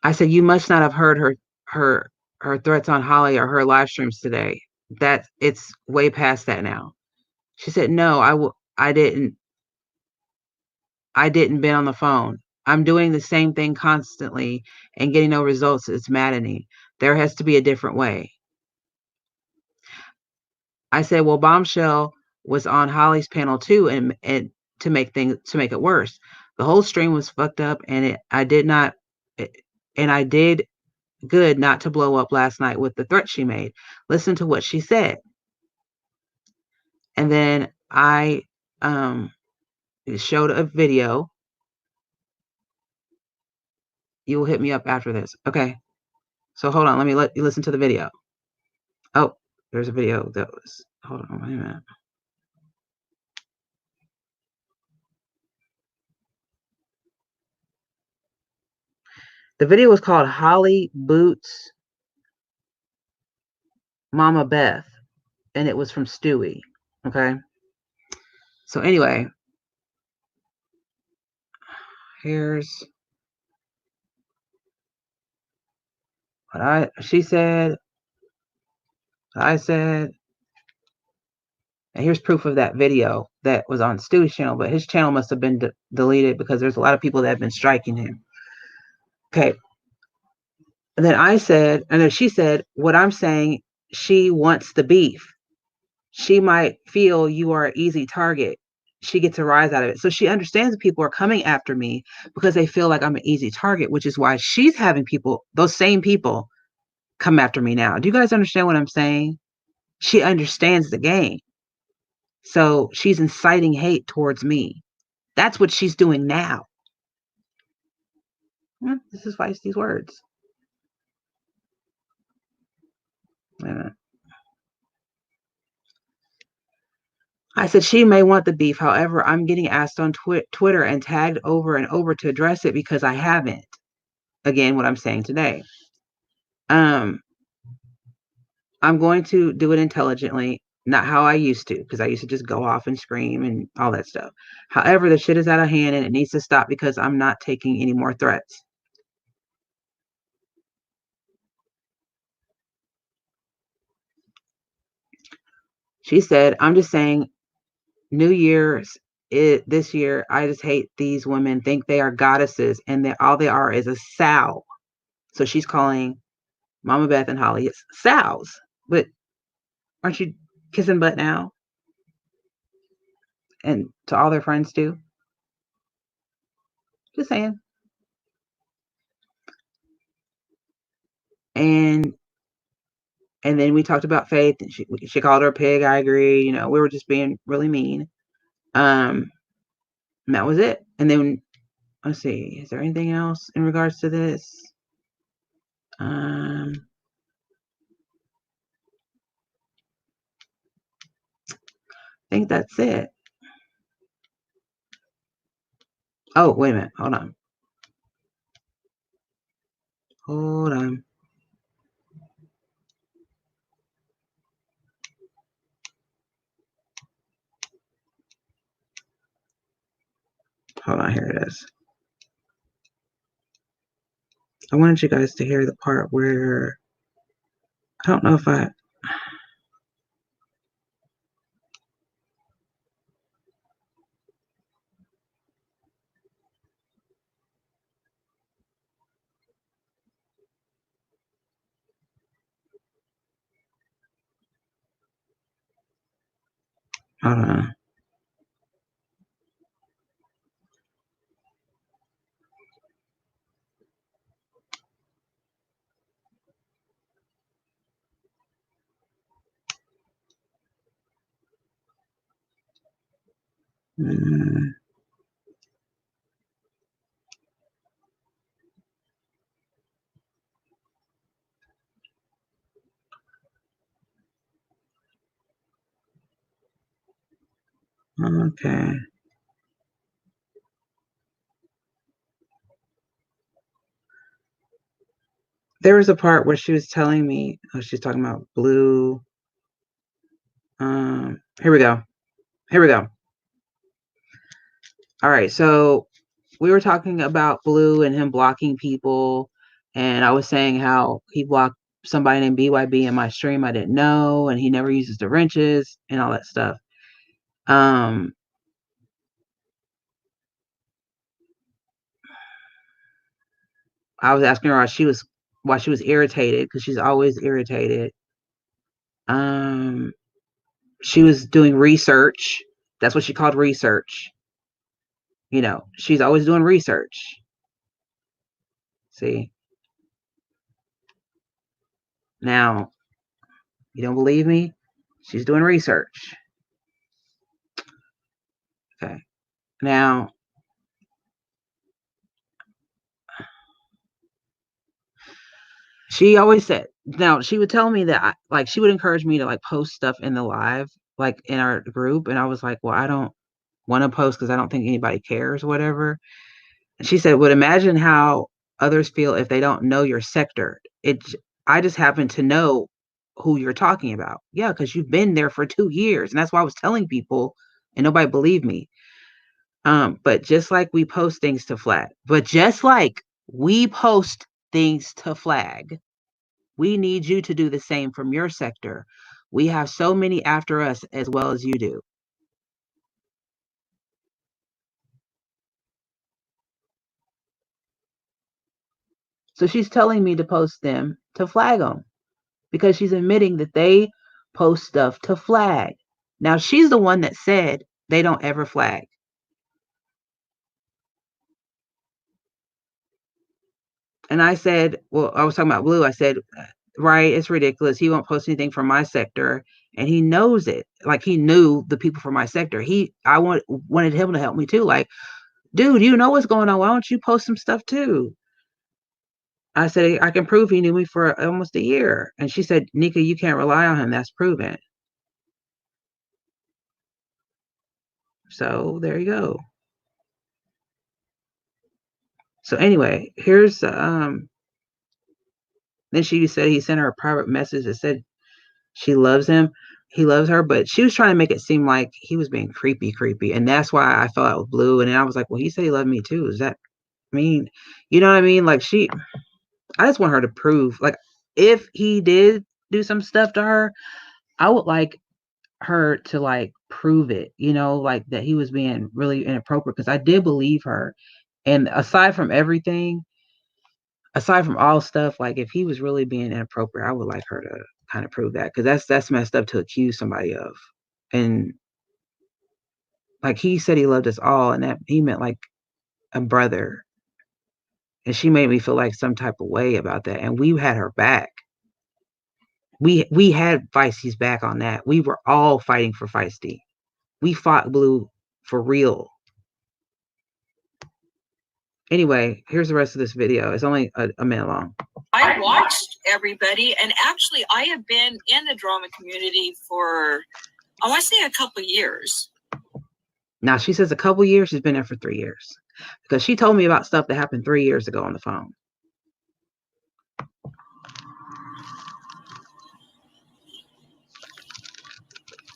I said, you must not have heard her threats on Holly or her live streams today. That it's way past that now. She said, no, I didn't been on the phone. I'm doing the same thing constantly and getting no results. It's maddening. There has to be a different way. I said, well, Bombshell was on Holly's panel too, and to make it worse. The whole stream was fucked up, and I did good not to blow up last night with the threat she made. Listen to what she said. And then I showed a video. You will hit me up after this. Okay. So hold on. Let me let you listen to the video. Oh, there's a video that was, hold on, wait a minute. The video was called Holly Boots Mama Beth, and it was from Stewie. Okay. So anyway, here's what she said, what I said, and here's proof of that video that was on Stewie's channel, but his channel must have been deleted because there's a lot of people that have been striking him. Okay. And then I said, and then she said, what I'm saying, she wants the beef. She might feel you are an easy target. She gets a rise out of it. So she understands that people are coming after me because they feel like I'm an easy target, which is why she's having people, those same people, come after me now. Do you guys understand what I'm saying? She understands the game. So she's inciting hate towards me. That's what she's doing now. This is feisty words. I said she may want the beef. However, I'm getting asked on Twitter and tagged over and over to address it because I haven't. Again, what I'm saying today. I'm going to do it intelligently. Not how I used to, because I used to just go off and scream and all that stuff. However, the shit is out of hand and it needs to stop because I'm not taking any more threats. She said, I'm just saying, New Year's this year, I just hate these women think they are goddesses and that all they are is a sow. So she's calling Mama Beth and Holly it's sows. But aren't you kissing butt now? And to all their friends too? Just saying. And then we talked about Faith, and she called her a pig. I agree. You know, we were just being really mean. And that was it. And then let's see, is there anything else in regards to this? I think that's it. Oh, wait a minute. Hold on. Hold on. Hold on, here it is. I wanted you guys to hear the part where I don't know if I hold on. Okay. There was a part where she was telling me, oh, she's talking about blue. Here we go. Here we go. All right. So we were talking about Blue and him blocking people. And I was saying how he blocked somebody named BYB in my stream I didn't know. And he never uses the wrenches and all that stuff. I was asking her why she was irritated, because she's always irritated. She was doing research. That's what she called research. You know, she's always doing research. See? Now, you don't believe me? She's doing research. Okay. Now, she always said, now she would tell me that she would encourage me to like post stuff in the live, like in our group. And I was like, well, I don't want to post because I don't think anybody cares, whatever. And she said, well, imagine how others feel if they don't know your sector. I just happen to know who you're talking about. Yeah, because you've been there for 2 years. And that's why I was telling people and nobody believed me. But just like we post things to flag, we need you to do the same from your sector. We have so many after us as well as you do. So she's telling me to post them to flag them because she's admitting that they post stuff to flag. Now she's the one that said they don't ever flag. And I said, well, I was talking about Blue. I said, right, it's ridiculous. He won't post anything from my sector. And he knows it. Like he knew the people from my sector. I wanted him to help me too. Like, dude, you know what's going on. Why don't you post some stuff too? I said, I can prove he knew me for almost a year. And she said, Nika, you can't rely on him. That's proven. So there you go. So anyway, here's then she said he sent her a private message that said she loves him. he loves her, but she was trying to make it seem like he was being creepy, and that's why I fell out with Blue. And then I was like, well, he said he loved me too. Does that mean, you know what I mean? Like I just want her to prove, like, if he did do some stuff to her, I would like her to like prove it, you know, like that he was being really inappropriate, because I did believe her. And aside from everything, aside from all stuff, like if he was really being inappropriate, I would like her to kind of prove that, because that's messed up to accuse somebody of. And like he said he loved us all, and that he meant like a brother. And she made me feel like some type of way about that. And we had her back. We had Feisty's back on that. We were all fighting for Feisty. We fought Blue for real. Anyway, here's the rest of this video. It's only a minute long.
I watched everybody, and actually I have been in the drama community for, I want to say, a couple of years.
Now, she says a couple years. She's been there for 3 years, because she told me about stuff that happened 3 years ago on the phone.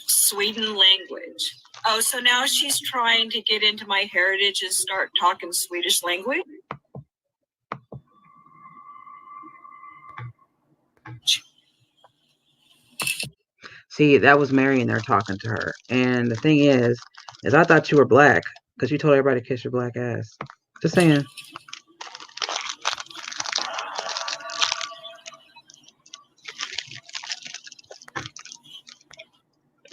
Sweden language. Oh, so now she's trying to get into my heritage and start talking Swedish language?
See, that was Marion there talking to her. And the thing is I thought you were black, because you told everybody to kiss your black ass. Just saying.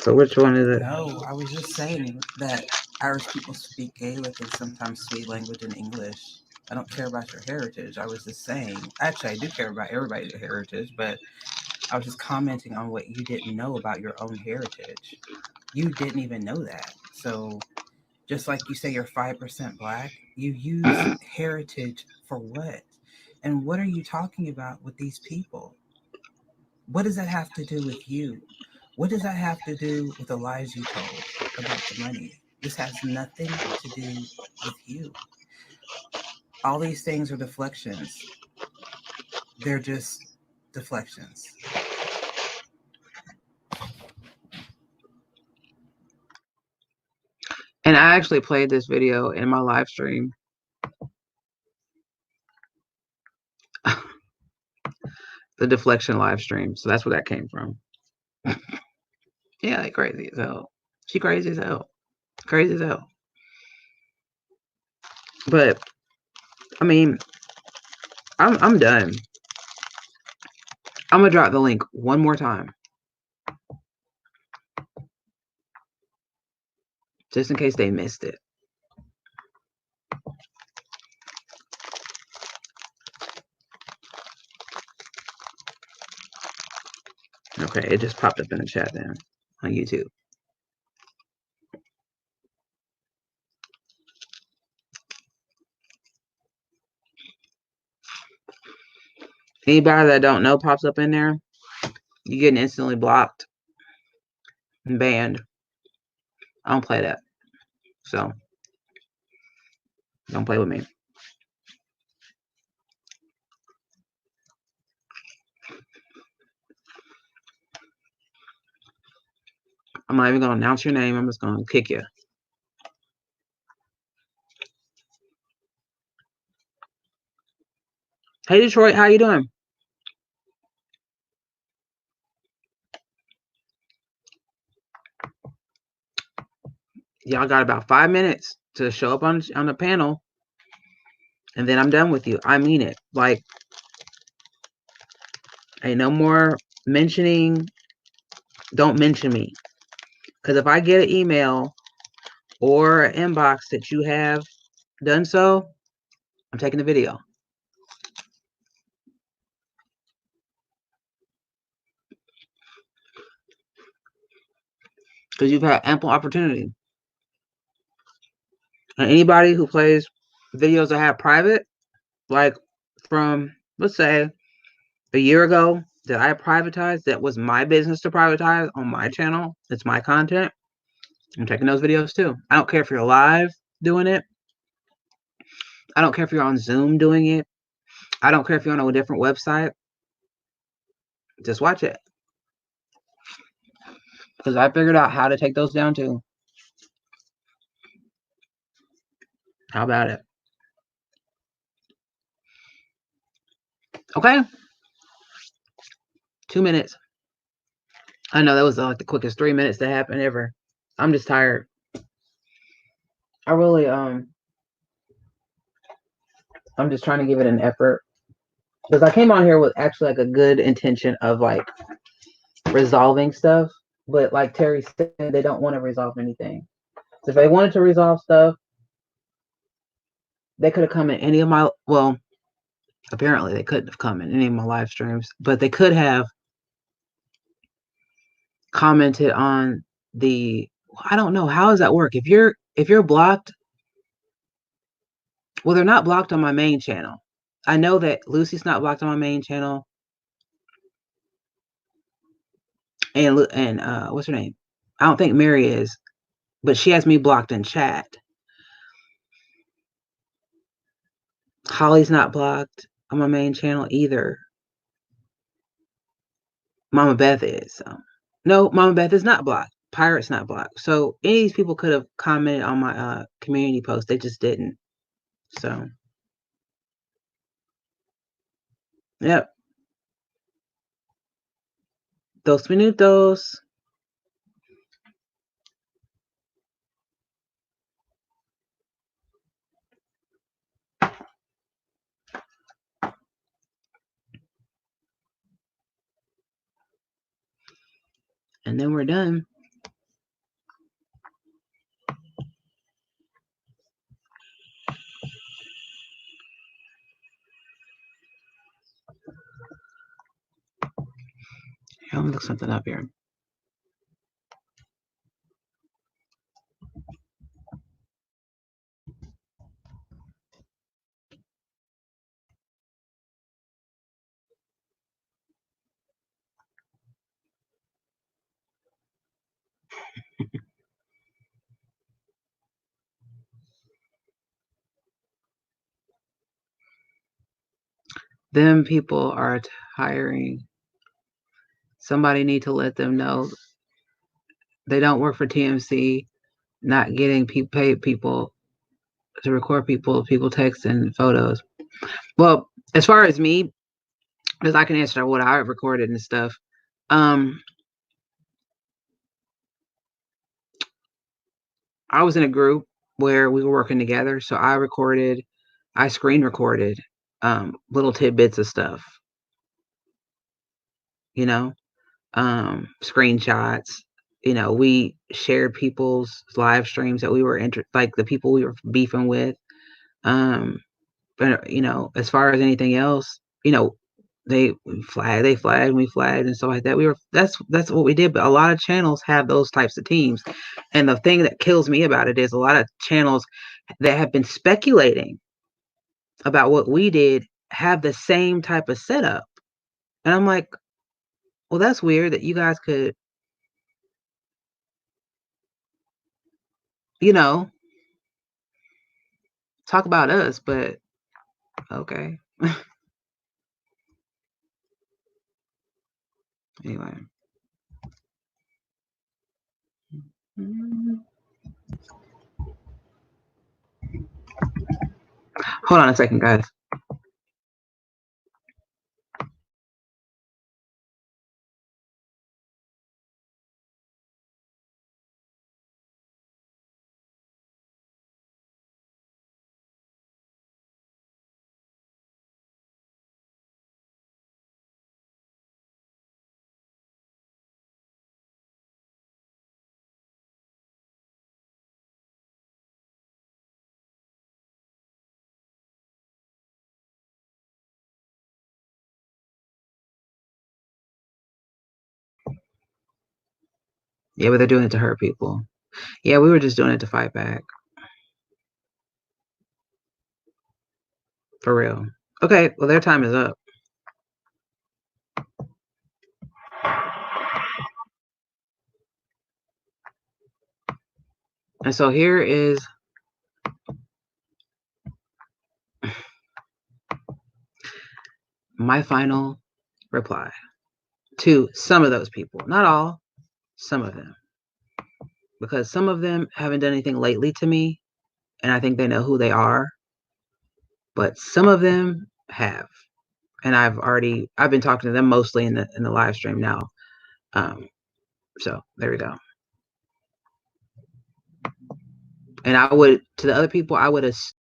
So which one is it?
No, I was just saying that Irish people speak Gaelic and sometimes Swede language and English. I don't care about your heritage. I was just saying. Actually, I do care about everybody's heritage, but I was just commenting on what you didn't know about your own heritage. You didn't even know that. So just like you say you're 5% black, you use heritage for what? And what are you talking about with these people? What does that have to do with you? What does that have to do with the lies you told about the money? This has nothing to do with you. All these things are deflections. They're just deflections.
And I actually played this video in my live stream. The deflection live stream. So that's where that came from. Yeah, like crazy as hell. She crazy as hell. Crazy as hell. But I mean, I'm done. I'm gonna drop the link one more time, just in case they missed it. Okay, it just popped up in the chat then on YouTube. Anybody that don't know pops up in there, you get instantly blocked and banned. I don't play that. So don't play with me. I'm not even gonna announce your name. I'm just gonna kick you. Hey Detroit, how you doing? Y'all got about 5 minutes to show up on the panel, and then I'm done with you. I mean it. Like, ain't no more mentioning. Don't mention me, because if I get an email or an inbox that you have done so, I'm taking the video. Because you've had ample opportunity. And anybody who plays videos that have private, like from, let's say, a year ago that I privatized, that was my business to privatize on my channel, it's my content, I'm taking those videos too. I don't care if you're live doing it. I don't care if you're on Zoom doing it. I don't care if you're on a different website. Just watch it. because I figured out how to take those down too. How about it? Okay. 2 minutes. I know that was like the quickest 3 minutes that happened ever. I'm just tired. I really I'm just trying to give it an effort because I came on here with actually like a good intention of like resolving stuff, but like Terry said, they don't want to resolve anything. So if they wanted to resolve stuff, they could have come in any of my, well, apparently they couldn't have come in any of my live streams, but they could have commented on the, I don't know, how does that work? If you're blocked, well, they're not blocked on my main channel. I know that Lucy's not blocked on my main channel. And what's her name? I don't think Mary is, but she has me blocked in chat. Holly's not blocked on my main channel either. Mama Beth is. So. No, Mama Beth is not blocked. Pirate's not blocked. So any of these people could have commented on my community post. They just didn't. So, yep. 2 minutos. And then we're done. I'm gonna look something up here. Them people are hiring. Somebody need to let them know they don't work for TMC, not getting paid people to record people text and photos. Well, as far as me, because I can answer what I recorded and stuff. I was in a group where we were working together, so I screen recorded little tidbits of stuff, you know, screenshots. You know, we shared people's live streams that we were like the people we were beefing with. But you know, as far as anything else, you know, they flagged, we flagged and stuff like that. That's what we did. But a lot of channels have those types of teams. And the thing that kills me about it is a lot of channels that have been speculating about what we did have the same type of setup. And I'm like, well, that's weird that you guys could, you know, talk about us, but okay. Anyway. Hold on a second, guys. Yeah, but they're doing it to hurt people. Yeah, we were just doing it to fight back. For real. Okay, well, their time is up. And so here is my final reply to some of those people. Not all, Some of them. Because some of them haven't done anything lately to me, and I think they know who they are. But some of them have. And I've been talking to them mostly in the live stream now. So there we go. And I would, to the other people, I would have